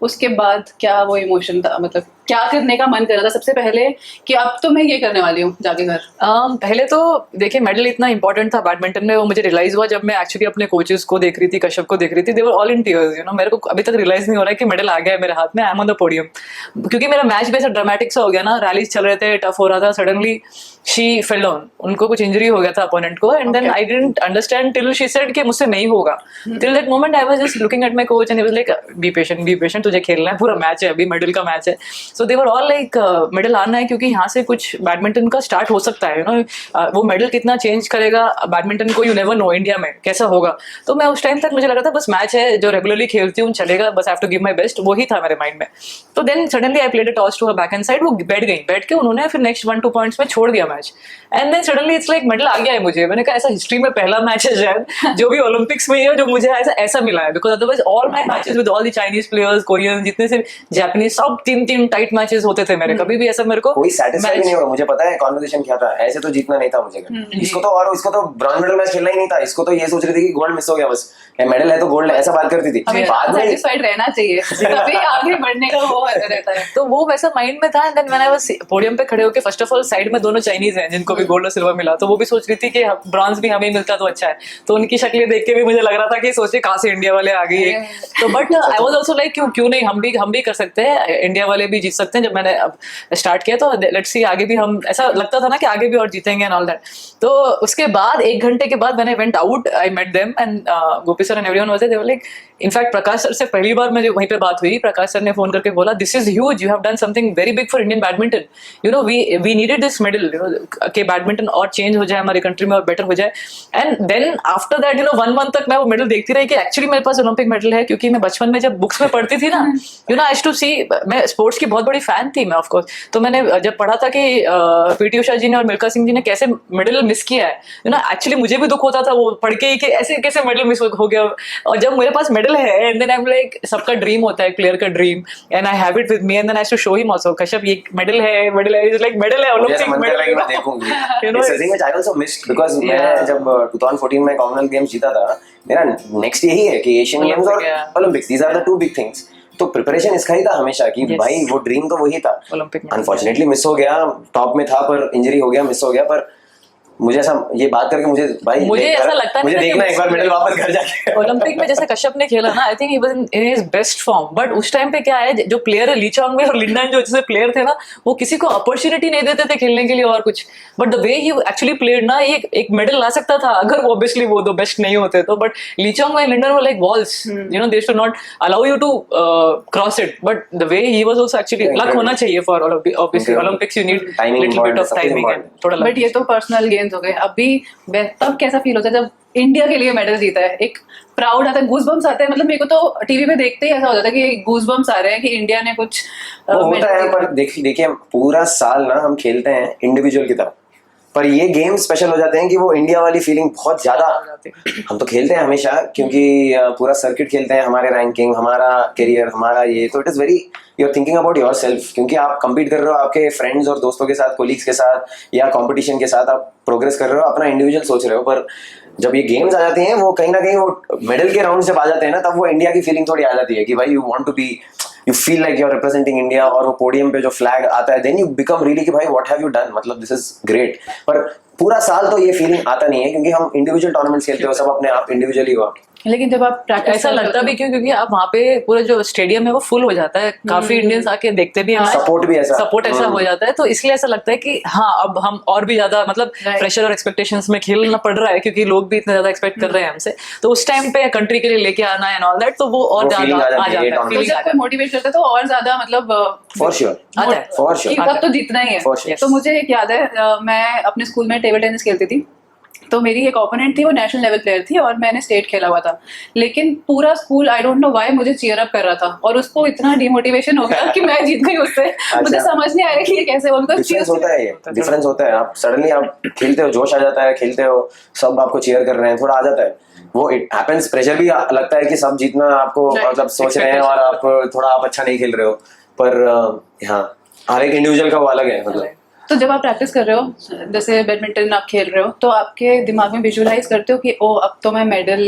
उसके बाद क्या वो इमोशन था, मतलब क्या करने का मन कर रहा था सबसे पहले कि अब तो मैं ये करने वाली हूँ जाके घर? पहले तो देखिए मेडल इतना इंपॉर्टेंट था बैडमिंटन में, वो मुझे रियलाइज हुआ जब मैं एक्चुअली अपने कोचेस को देख रही थी, कश्यप को देख रही थी, they were all in tears, you know. मेरे को अभी तक रियलाइज नहीं हो रहा है कि मेडल आ गया है मेरे हाथ में, I am on the podium, क्योंकि मेरा मैच भी ऐसा ड्रामेटिक सा हो गया ना, रैलीज चल रहे थे, टफ हो रहा था, सडनली शी फेल डाउन, उनको कुछ इंजरी हो गया था अपोनेंट को, and then I didn't understand till she said कि मुझसे नहीं होगा। Till that moment I was just looking at my coach and he was like be patient, तुझे खेलना है, पूरा मैच है अभी, मेडल का मैच है। सो दे वर ऑल लाइक मेडल आना है, क्योंकि यहाँ से कुछ बैडमिंटन का स्टार्ट हो सकता है, यू नो। वो मेडल कितना चेंज करेगा बैडमिंटन को, यू नेवर नो इंडिया में कैसा होगा। तो मैं उस टाइम तक मुझे लगा था बस मैच है जो रेगुलरली खेलती हूँ, चलेगा, बस I have to give my best, वो ही था मेरे माइंड में। तो then suddenly I played a toss to her backhand side, वो बैठ के उन्होंने फिर नेक्स्ट 1-2 पॉइंट्स में छोड़ दिया match, and then suddenly it's like medal आ गया है मुझे। मैंने कहा ऐसा हिस्ट्री में पहला मैच है शायद जो भी ओलंपिक्स में ही है जो मुझे ऐसा मिला है, because otherwise all my matches with all the Chinese players, Korean, जितने से जापानीज, सब 3 टाइट मैचेस होते थे मेरे, कभी भी ऐसा मेरे को कोई सैटिस्फाई नहीं होगा। मुझे पता है कॉन्वर्सेशन क्या था, ऐसे तो जीतना नहीं था मुझे, इसको तो ब्रॉन्ज मेडल मैच खेलना ही नहीं था, इसको तो ये सोच रही थी कि गोल्ड मिस हो गया, बस मेडल है तो गोल्ड है, ऐसा बात करती थी। बाद में सैटिस्फाइड रहना चाहिए, तभी आगे बढ़ने का वो रहता है। तो वो वैसा माइंड में था, and then when I was podium पे खड़े होके, फर्स्ट ऑफ ऑल साइड में दोनों चाइनीज हैं जिनको भी गोल्ड और सिल्वर मिला, तो वो भी सोच रही थी कि ब्रॉन्ज भी हमें मिलता तो अच्छा है, तो उनकी शक्लें देख के भी मुझे लग रहा था कि सोचे कहाँ से इंडिया वाले आ गई। तो but I was also like क्यों नहीं, हम भी कर सकते हैं, इंडिया वाले भी जीत सकते हैं। जब मैंने अब स्टार्ट किया तो लेट्स सी आगे भी हम, ऐसा लगता था ना कि आगे भी और जीतेंगे एंड ऑल दैट। तो उसके बाद 1 घंटे के बाद when I went out, I met them and Gopi sir and everyone was there, they were like, in fact Prakash sir से पहली बार मुझे वहीं पे बात हुई, प्रकाश सर ने फोन करके बोला this is huge, you have done something very big for Indian badminton, you know we needed this medal, you know, कि बैडमिंटन और चेंज हो जाए हमारी कंट्री में और बेटर हो जाए। And then after that, you know, 1 month तक मैं वो मेडल देखती रही कि एक्चुअली मेरे पास ओलंपिक मेडल है, क्योंकि मैं बचपन में जब बुक्स में पढ़ती थी ना, you know, I used to see, मैं स्पोर्ट्स की बहुत बड़ी फैन थी मैं, ऑफ कोर्स। तो मैंने जब पढ़ा था कि पीटी उषा जी ने और मिल्खा सिंह जी ने कैसे मेडल मिस किया है, यू नो, एक्चुअली मुझे भी दुख होता था वो पढ़ के कि ऐसे कैसे मेडल मिस हो गया, और जब मेरे पास मेडल मेडल है and then I am like सबका ड्रीम होता है प्लेयर का dream and I have it with me and then I to show him also Kashyap ये मेडल है इज लाइक मेडल है ओलंपिक मेडल मैं देखूंगी it's something which I also missed because मैं जब 2014 में कॉमनवेल्थ गेम्स जीता था मेरा नेक्स्ट यही है कि एशियन गेम्स और Olympics these are the two big things तो प्रिपरेशन इसका ही था हमेशा कि भाई वो ड्रीम तो वही था अनफॉर्चुनेटली मिस हो गया टॉप में था पर इंजरी हो गया मिस हो गया पर मुझे ऐसा ये बात करके मुझे ऐसा लगता मुझे देखना एक बार मेडल वापस घर जाके ओलंपिक में जैसे कश्यप ने खेला ना I think he was in his best form but उस टाइम पे क्या है जो प्लेयर है ली चोंग और लिंडन जो जैसे प्लेयर थे ना वो किसी को अपॉर्चुनिटी नहीं देते थे खेलने के लिए और कुछ but the way he actually played ना एक मेडल ला सकता था अगर वो ऑब्वियसली वो दो बेस्ट नहीं होते तो but Lee Chong and Lin Dan were like walls you know they should not allow you to cross it but the way he was also actually luck होना चाहिए for obviously Olympics you need little bit of timing and थोड़ा but ये तो personal games हो गए अभी तब कैसा फील होता है जब इंडिया के लिए मेडल जीता है एक प्राउड आता है गूज बम्स आते हैं मतलब मेरे को तो टीवी पे देखते ही ऐसा हो जाता है कि गूज बम्स आ रहे हैं कि इंडिया ने कुछ होता है पर देखिए पूरा साल ना हम खेलते हैं इंडिविजुअल की तरह पर ये गेम स्पेशल हो जाते हैं कि वो इंडिया वाली फीलिंग बहुत ज्यादा हम तो खेलते हैं हमेशा क्योंकि पूरा सर्किट खेलते हैं हमारे रैंकिंग हमारा करियर हमारा ये तो it is very you are thinking about yourself क्योंकि आप compete कर रहे हो आपके फ्रेंड्स और दोस्तों के साथ कोलीग्स के साथ या कंपटीशन के साथ आप प्रोग्रेस कर रहे हो अपना इंडिविजुअल सोच रहे हो पर जब ये गेम्स आ जाते हैं वो कहीं ना कहीं वो मेडल के राउंड जब आ जाते हैं ना तब वो इंडिया की फीलिंग थोड़ी आ जाती है कि भाई you want to be you feel like you are representing India और वो पोडियम पे जो फ्लैग आता है देन यू बिकम रियली कि भाई व्हाट हैव यू डन मतलब दिस इज ग्रेट पर पूरा साल तो ये फीलिंग आता नहीं है क्योंकि हम इंडिविजुअल टूर्नामेंट्स खेलते हो सब अपने आप इंडिविजुअली हो लेकिन जब आप प्रैक्टिस ऐसा लगता भी क्यों क्योंकि आप वहाँ पे पूरा जो स्टेडियम है वो फुल हो जाता है काफी इंडियंस आके देखते भी हैं सपोर्ट भी ऐसा सपोर्ट ऐसा हो जाता है तो इसलिए ऐसा लगता है कि हाँ अब हम और भी ज्यादा मतलब प्रेशर और एक्सपेक्टेशंस में खेलना पड़ रहा है क्योंकि लोग भी इतना ज्यादा एक्सपेक्ट कर रहे हैं हमसे तो उस टाइम पे कंट्री के लिए लेके आना एंड ऑल दैट तो वो और ज्यादा आ जाता है मोटिवेट करता है तो और ज्यादा मतलब फॉर श्योर तब तो जीतना ही है तो मुझे एक याद है मैं अपने स्कूल में टेबल टेनिस खेलती थी तो मेरी एक ओपोनेंट थी वो नेशनल लेवल प्लेयर थी और मैंने स्टेट खेला हुआ था लेकिन पूरा school I don't know why मुझे चीयर अप कर रहा था और उसको इतना डिमोटिवेशन हो गया कि मैं जीत गई उससे मुझे समझ नहीं आया कि ये कैसे हो डिफरेंस होता है डिफरेंस होता है आप सडनली आप खेलते हो जोश आ जाता है खेलते हो सब आपको चीयर कर रहे हैं थोड़ा आ जाता है वो इट हैपेंस प्रेशर भी लगता है कि सब जीतना आपको मतलब सोच रहे हैं और आप थोड़ा आप अच्छा नहीं खेल रहे हो पर हाँ हर एक इंडिविजुअल का वो अलग है मतलब तो जब आप प्रैक्टिस कर रहे हो जैसे बैडमिंटन आप खेल रहे हो तो आपके दिमाग में विजुअलाइज करते हो कि ओ अब तो मैं मेडल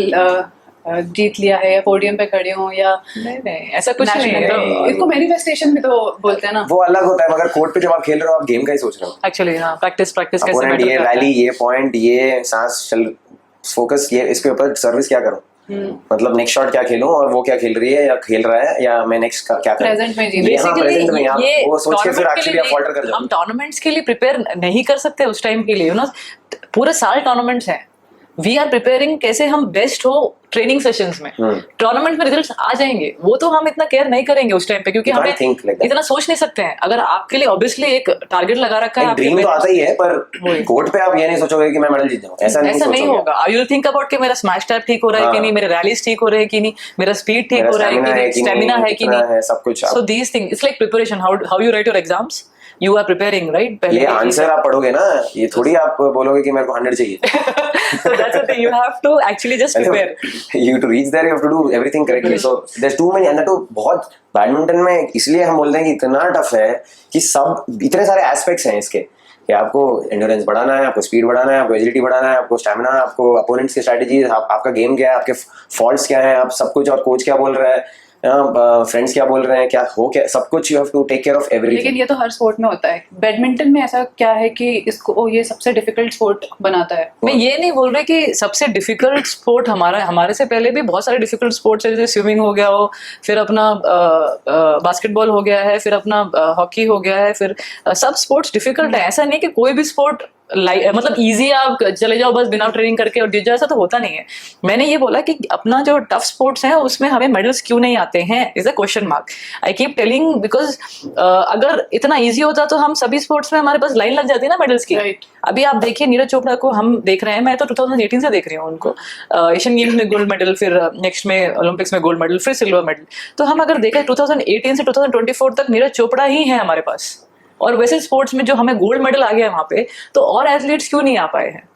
जीत लिया है या पोडियम पे खड़ी हूँ या नहीं ऐसा कुछ नहीं है इसको मैनिफेस्टेशन भी तो बोलते हैं ना वो अलग होता है मगर कोर्ट पे जब आप खेल रहे हो आप गेम का ही सोच रहे हो एक्चुअली हाँ प्रैक्टिस कैसे ये रैली ये पॉइंट ये सांस चल फोकस ये इसके ऊपर सर्विस क्या करूँ मतलब नेक्स्ट शॉट क्या खेलूं और वो क्या खेल रही है या खेल रहा है या मैं नेक्स्ट क्या करूं प्रेजेंट में जी प्रेजेंट में आप वो सोच के फिर एक्चुअली आप फॉल्टर कर जाओ हम टूर्नामेंट्स के लिए प्रिपेयर नहीं कर सकते उस टाइम के लिए यू नो पूरे साल टूर्नामेंट्स हैं वी आर प्रिपेयरिंग कैसे हम बेस्ट हो ट्रेनिंग सेशंस में टूर्नामेंट में रिजल्ट्स आ जाएंगे वो तो हम इतना केयर नहीं करेंगे उस टाइम पे क्योंकि हमें इतना सोच नहीं सकते हैं अगर आपके लिए ऑब्वियसली एक टारगेट लगा रखा है ड्रीम तो आता ही है पर कोर्ट पे आप ये नहीं सोचोगे कि मैं मेडल जीत जाऊं ऐसा नहीं होगा आई विल थिंक अबाउट कि मेरा स्मैश टैप ठीक हो रहा है कि नहीं मेरे रैलीज ठीक हो रहे हैं कि नहीं मेरा स्पीड ठीक हो रहा है कि नहीं स्टेमिना है कि नहीं सब कुछ so these thing it's like preparation how you write your exams you are preparing right पहले ये आंसर आप पढ़ोगे ना ये थोड़ी आप बोलोगे कि मेरे को 100 चाहिए so that's the thing you have to actually just prepare you to reach there you have to do everything correctly so there's too many and तो बहुत बैडमिंटन में इसलिए हम बोलते हैं कि इतना टफ है कि सब इतने सारे एस्पेक्ट्स हैं इसके कि आपको एंड्योरेंस बढ़ाना है आपको स्पीड बढ़ाना है आपको एजिलिटी बढ़ाना है आपको स्टैमिना आपको अपोनेंट्स की स्ट्रेटजी आपका गेम क्या है आपके फॉल्ट्स क्या है आप सब कुछ और कोच क्या बोल रहा है फ्रेंड्स क्या बोल रहे हैं क्या हो क्या सब कुछ you have to take care of everything लेकिन ये तो हर स्पोर्ट में होता है बैडमिंटन में ऐसा क्या है कि इसको ये सबसे डिफिकल्ट स्पोर्ट बनाता है मैं ये नहीं बोल रही कि सबसे डिफिकल्ट स्पोर्ट हमारे से पहले भी बहुत सारे डिफिकल्ट स्पोर्ट्स है जैसे स्विमिंग हो गया हो फिर अपना बास्केटबॉल हो गया है फिर अपना हॉकी हो गया है फिर सब स्पोर्ट्स डिफिकल्ट है ऐसा नहीं कि कोई भी स्पोर्ट मतलब इजी आप चले जाओ बस बिना ट्रेनिंग करके और जीत जाओ ऐसा तो होता नहीं है मैंने ये बोला कि अपना जो टफ स्पोर्ट्स है उसमें हमें मेडल्स क्यों नहीं आते हैं is a question mark I keep telling because अगर इतना इजी होता तो हम सभी स्पोर्ट्स में हमारे पास लाइन लग जाती है ना मेडल्स की अभी आप देखिए नीरज चोपड़ा को हम देख रहे हैं मैं तो 2018 से देख रही हूँ उनको एशियन गेम्स में गोल्ड मेडल फिर नेक्स्ट में ओलंपिक्स में गोल्ड मेडल फिर सिल्वर मेडल तो हम अगर देखें 2018 से 2024 तक नीरज चोपड़ा ही है हमारे पास और वैसे स्पोर्ट्स में जो हमें गोल्ड मेडल आ गया है वहां पे तो और एथलीट्स क्यों नहीं आ पाए हैं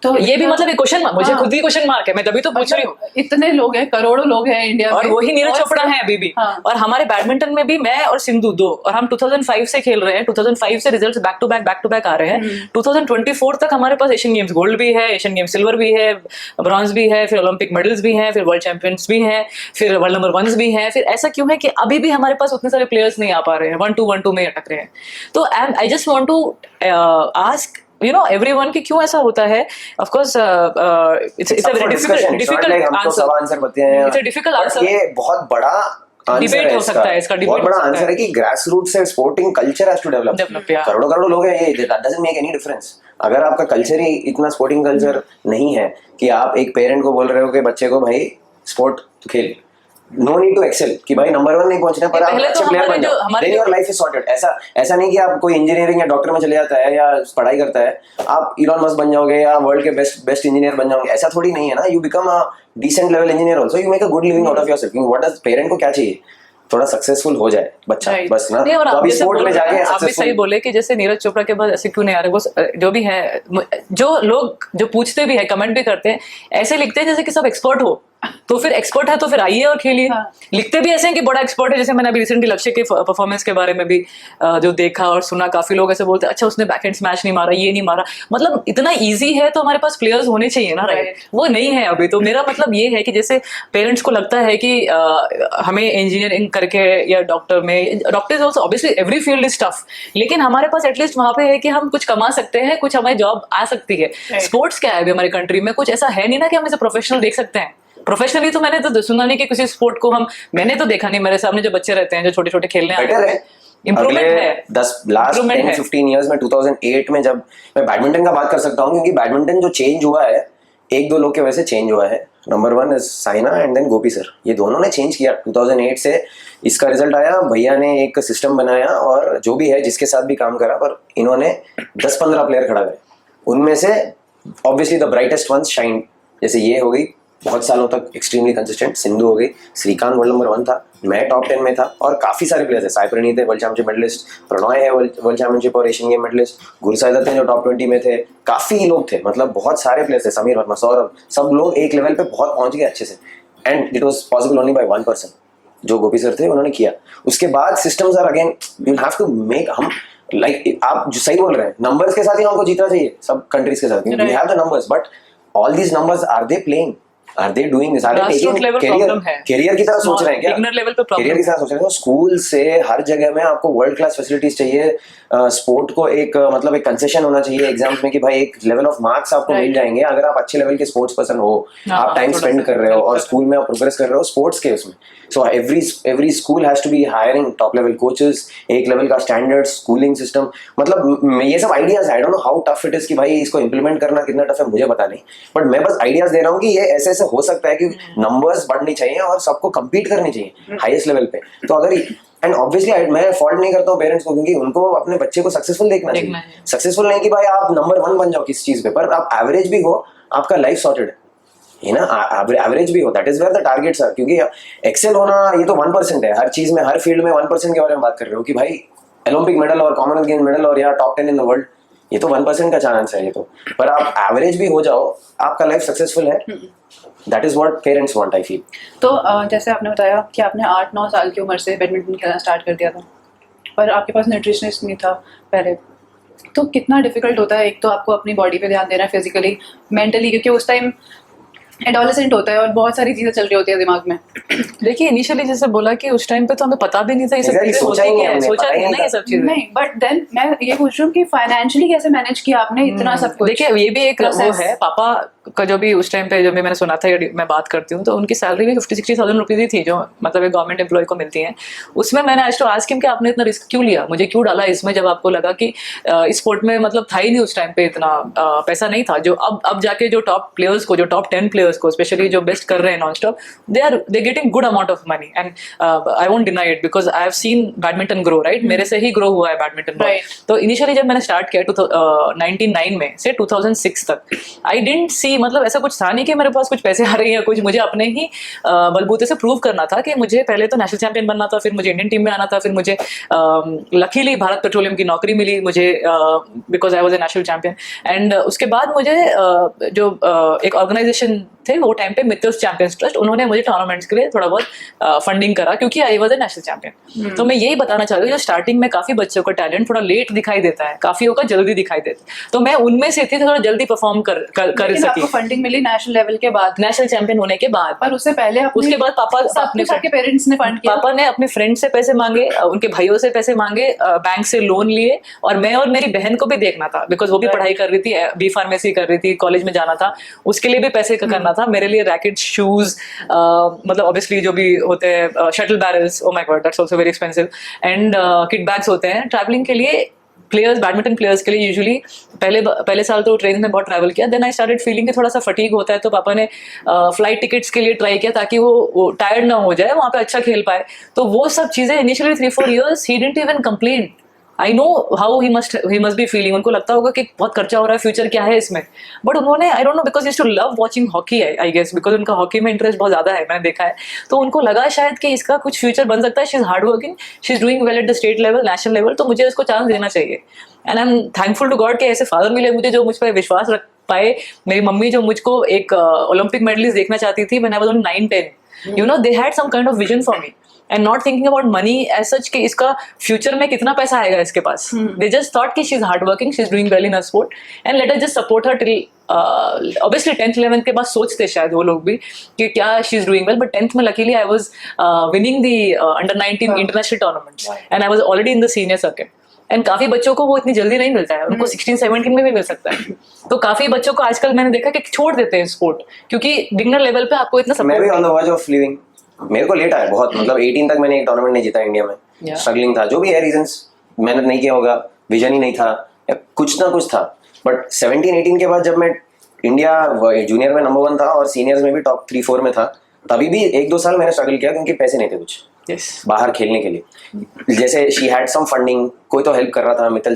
तो ये भी मतलब एक क्वेश्चन मार्क, मुझे खुद ही क्वेश्चन मार्क है, मैं तभी तो पूछ रही हूँ। इतने लोग हैं, करोड़ों लोग हैं इंडिया में, और वही नीरज चोपड़ा है अभी भी। हाँ। और हमारे बैडमिंटन में भी मैं और सिंधु दो, और हम 2005 से खेल रहे हैं, 2005 से रिजल्ट्स बैक टू बैक आ रहे हैं। 2024 तक हमारे पास एशियन गेम्स गोल्ड भी है, एशियन गेम्स सिल्वर भी है, ब्रॉन्ज भी है, फिर ओलंपिक मेडल्स भी हैं, फिर वर्ल्ड चैंपियंस भी हैं, फिर वर्ल्ड नंबर 1 भी हैं। फिर ऐसा क्यों है कि अभी भी हमारे पास उतने सारे प्लेयर्स नहीं आ पा रहे हैं, 1-2 में अटक रहे हैं। तो I just want to ask everyone कि क्यों ऐसा होता है। Of course, it's a very difficult answer. Answer बताते हैं, It's a difficult answer. ये बहुत बड़ा डिबेट हो सकता है इसका, बहुत बड़ा आंसर है कि ग्रास रूट से sporting culture has to develop. करोड़ों लोग हैं, ये डजंट मेक एनी डिफरेंस। अगर आपका कल्चर ही इतना स्पोर्टिंग कल्चर नहीं है कि आप एक पेरेंट को बोल रहे हो कि बच्चे को भाई स्पोर्ट खेल, नो नीड टू एक्सेल कि भाई नंबर 1 नहीं पहुंचना, पर आप अच्छे प्लेयर बन जाओ, then your life is sorted. ऐसा नहीं कि आप कोई इंजीनियरिंग या डॉक्टर में चले जाता है या पढ़ाई करता है, आप इलॉन मस्क बन जाओगे या वर्ल्ड के बेस्ट इंजीनियर बन जाओगे, ऐसा थोड़ी नहीं है ना। You become a decent level engineer also, you make a good living out of yourself. What does parent को क्या चाहिए, थोड़ा सक्सेसफुल हो जाए बच्चा, बस ना। तो अभी स्पोर्ट में जाके आप भी सही बोले कि जैसे नीरज चोपड़ा के बाद ऐसे क्यों नहीं आ रहे, वो जो भी है, जो लोग जो पूछते भी है, कमेंट भी करते हैं, ऐसे लिखते हैं जैसे कि सब एक्सपर्ट हो, तो फिर एक्सपर्ट है तो फिर आइए और खेलिए। लिखते भी ऐसे हैं कि बड़ा एक्सपर्ट है, जैसे मैंने अभी रिसेंटली लक्ष्य के परफॉर्मेंस के बारे में भी जो देखा और सुना, काफी लोग ऐसे बोलते हैं अच्छा उसने बैकहैंड स्मैश नहीं मारा, ये नहीं मारा। मतलब इतना इजी है तो हमारे पास प्लेयर्स होने चाहिए ना, राइट? वो नहीं है अभी। तो मेरा मतलब ये है कि जैसे पेरेंट्स को लगता है कि हमें इंजीनियरिंग करके या doctor is also obviously every field is tough, लेकिन हमारे पास एटलीस्ट वहां पे है कि हम कुछ कमा सकते हैं, कुछ हमारी जॉब आ सकती है। स्पोर्ट्स क्या है अभी हमारी कंट्री में, कुछ ऐसा है नहीं ना कि हम इसे प्रोफेशनल देख सकते हैं। प्रोफेशनली तो मैंने तो सुना नहीं कि किसी स्पोर्ट को मैंने तो देखा नहीं। मेरे सामने जो बच्चे रहते हैं, जो छोटे छोटे खेलने आते हैं, इम्प्रूवमेंट है। 10 ईयर्स में 2008 में जब मैं बैडमिंटन का बात कर सकता हूँ, क्योंकि बैडमिंटन जो चेंज हुआ है, 1-2 लोग के वजह से चेंज हुआ है। Number 1 is Saina and then Gopi sir, ये दोनों ने चेंज किया 2008 से। इसका रिजल्ट आया, भैया ने एक सिस्टम बनाया और जो भी है जिसके साथ भी काम करा, पर इन्होंने 10-15 प्लेयर खड़ा करे, उनमें से obviously the brightest ones shine. जैसे ये हो गई बहुत सालों तक एक्सट्रीमली कंसिस्टेंट, सिंधु हो गई, श्रीकांत वर्ल्ड नंबर 1 था, मैं टॉप 10 में था, और काफी सारे प्लेयर्स है। साई प्रणीत है वर्ल्ड चैंपियनशिप मेडलिस्ट, प्रणॉय है वर्ल्ड चैंपियनशिप और Asian game medallist, Gursai Dutt जो टॉप 20 में थे, काफी लोग थे, मतलब बहुत सारे प्लेयर्स थे, समीर वर्मा, सौरभ, सब लोग एक लेवल पे बहुत पहुंच गए अच्छे से। And it was possible only by 1 person, जो गोपी सर थे, उन्होंने किया। उसके बाद systems are again, you have to make, हम लाइक आप जो सही बोल रहे हैं, नंबर्स के साथ ही हमको जीतना चाहिए सब कंट्रीज के साथ। We have the numbers, but all these numbers, are they playing, are they doing this, are they taking career की तरह सोच रहे हैं क्या? करियर की तरह सोच रहे हैं। स्कूल से हर जगह में आपको वर्ल्ड क्लास फैसिलिटीज चाहिए। स्पोर्ट को एक मतलब एक कंसेशन होना चाहिए एग्जाम्स में कि भाई एक लेवल ऑफ मार्क्स आपको मिल जाएंगे अगर आप अच्छे लेवल के स्पोर्ट्स पर्सन हो, आप टाइम स्पेंड कर रहे हो और स्कूल में आप प्रोग्रेस कर रहे हो स्पोर्ट्स के उसमें। So every school has to be hiring top level coaches, एक लेवल का स्टैंडर्ड स्कूलिंग सिस्टम। मतलब ये सब ideas, I don't know how tough it is कि भाई इसको इंप्लीमेंट करना कितना टफ है मुझे पता नहीं, बट मैं बस आइडियाज दे रहा हूँ कि ये ऐसे ऐसे हो सकता है कि नंबर्स बढ़नी चाहिए और सबको कम्पीट करनी चाहिए हाईएस्ट लेवल पे। तो अगर एंड ऑब्वियसली मैं फॉल्ट नहीं करता हूँ पेरेंट्स को, क्योंकि उनको अपने बच्चे को सक्सेसफुल देखना चाहिए। सक्सेसफुल नहीं कि भाई आप नंबर 1 बन जाओ किस चीज पे, पर आप एवरेज भी हो, आपका लाइफ सॉर्टेड है ना, एवरेज भी हो, that is where the targets are. क्योंकि एक्सेल होना ये तो 1% है, हर चीज में, हर फील्ड में 1% के बारे में बात कर रहे हो कि भाई ओलंपिक मेडल और कॉमनवेल्थ गेम्स मेडल और या टॉप 10 इन द वर्ल्ड, ये तो 1% का चांस है ये तो। पर आप एवरेज भी हो जाओ, आपका लाइफ सक्सेसफुल है, that is what parents want, I feel. तो जैसे आपने बताया कि आपने 8-9 साल की उम्र से बैडमिंटन खेलना स्टार्ट कर दिया था, पर आपके पास न्यूट्रिशनिस्ट नहीं था पहले, तो कितना डिफिकल्ट होता है एक तो आपको अपनी बॉडी पे ध्यान देना, फिजिकली, मेंटली, क्योंकि उस टाइम एडोलेसेंट होता है और बहुत सारी चीजें चल रही होती है दिमाग में। देखिए इनिशियली जैसे बोला कि उस टाइम पे तो हमें पता भी नहीं था ये सब चीजें होती हैं, सोचा नहीं ना ये सब चीजें। नहीं, बट देन मैं ये पूछ रही हूँ कि फाइनेंशियली कैसे मैनेज किया आपने इतना सब कुछ? देखिए ये भी एक वो है, पापा का जो भी उस टाइम पे जो भी मैंने सुना था, मैं बात करती हूँ, तो उनकी सैलरी भी 50-60 थाउजेंड रुपीज ही थी, जो मतलब एक गवर्नमेंट एम्प्लॉय को मिलती है। उसमें मैंने आज तो आस्क हिम कि आपने इतना रिस्क क्यों लिया, मुझे क्यों डाला इसमें, जब आपको लगा कि इस स्पोर्ट में मतलब था ही नहीं उस टाइम पे इतना पैसा नहीं था। जो अब जाके जो टॉप प्लेयर्स को, जो टॉप 10 प्लेयर्स को स्पेशली जो बेस्ट कर रहे हैं non stop, they getting good amount of money and I won't deny it because I have scene badminton grow, right? मेरे से ही ग्रो हुआ है बैडमिंटन, राइट? तो इनिशियली जब मैंने स्टार्ट किया 1999 में से 2006 तक, आई डिडंट सी थी, मतलब ऐसा कुछ था नहीं कि मेरे पास कुछ पैसे आ रहे हैं या कुछ, मुझे अपने ही बलबूते से प्रूव करना था कि मुझे पहले तो नेशनल चैंपियन बनना था, फिर मुझे इंडियन टीम में आना था, फिर मुझे लकीली भारत पेट्रोलियम की नौकरी मिली मुझे because I was a national champion. And उसके बाद मुझे जो एक ऑर्गेनाइजेशन थे वो टाइम पे मित्तल्स चैंपियंस ट्रस्ट, उन्होंने मुझे टूर्नामेंट्स के लिए थोड़ा बहुत फंडिंग करा क्योंकि I was a national champion. तो मैं यही बताना चाह रही हूँ, जो स्टार्टिंग में काफी बच्चों का टैलेंट थोड़ा लेट दिखाई देता है, काफियों का जल्दी दिखाई देता है, तो मैं उनमें से थी, थोड़ा जल्दी परफॉर्म कर सकी। फंडिंग मिली नेशनल लेवल के बाद, नेशनल चैंपियन होने के बाद, पर उससे पहले उसके बाद पापा अपने पेरेंट्स ने फंड किया। पापा ने अपने फ्रेंड से पैसे मांगे, उनके भाइयों से पैसे मांगे, बैंक से लोन लिए, और मैं और मेरी बहन को भी देखना था बिकॉज वो भी पढ़ाई कर रही थी, बी फार्मेसी कर रही थी, कॉलेज में जाना था, उसके लिए भी पैसे का करना था। मेरे लिए रैकेट, शूज, मतलब ऑब्वियससली जो भी होते हैं, shuttle barrels, O my God that's also very expensive, and kit bags होते हैं ट्रैवलिंग के लिए। प्लेयर्स, बैडमिंटन प्लेयर्स के लिए यूजुअली पहले साल तो ट्रेन में बहुत ट्रैवल किया, देन आई स्टार्टेड फीलिंग कि थोड़ा सा फटीग होता है, तो पापा ने फ्लाइट टिकट्स के लिए ट्राई किया ताकि वो टायर्ड ना हो जाए, वहाँ पे अच्छा खेल पाए। तो वो सब चीज़ें initially 3-4 years he didn't even complain. I know how he must be feeling, उनको लगता होगा कि बहुत खर्चा हो रहा है, फ्यूचर क्या है इसमें, बट उन्होंने, I don't know, because used to love watching hockey, I guess because उनका हॉकी में इंटरेस्ट बहुत ज्यादा है, मैंने देखा है, तो उनको लगा शायद कि इसका कुछ फ्यूचर बन सकता है, she is hard working, she is doing well at the state level, national level, तो मुझे उसको चांस देना चाहिए। And I am thankful to God कि ऐसे फादर मिले मुझे जो मुझ पर विश्वास रख पाए। मेरी मम्मी जो मुझको एक ओलंपिक मेडलिस्ट देखना चाहती थी when I was on 9-10, you know, they had some kind of vision for me and not thinking about money as such कि इसका फ्यूचर में कितना पैसा आएगा इसके पास। दे जस्ट थॉट कि she is hard working, she is doing well in her sport, and let us just support her till obviously 10th 11th के बाद सोचते शायद वो लोग भी कि क्या she is doing well, but 10th में luckily I was winning the under 19 international tournaments and I was already in the senior circuit. And काफी बच्चों को वो इतनी जल्दी नहीं मिलता है, उनको 16-17 में भी मिल सकता है, तो काफी बच्चों को आजकल मैंने देखा कि छोड़ देते हैं स्पोर्ट क्योंकि बिगनर लेवल पे आपको इतना मैं भी on the verge of leaving, मेरे को लेट आया बहुत, मतलब 18 तक मैंने एक टूर्नामेंट नहीं जीता इंडिया में, स्ट्रगलिंग था, जो भी है रीजंस, मेहनत नहीं किया होगा, विजन ही नहीं था, कुछ ना कुछ था, बट 17-18 के बाद जब मैं इंडिया जूनियर में नंबर 1 था और सीनियर्स में भी टॉप 3-4 में था, तभी भी 1-2 साल मैंने स्ट्रगल किया क्योंकि पैसे नहीं थे कुछ बाहर खेलने के लिए। जैसे शी हैड सम फंडिंग, कोई तो हेल्प कर रहा था, मित्तल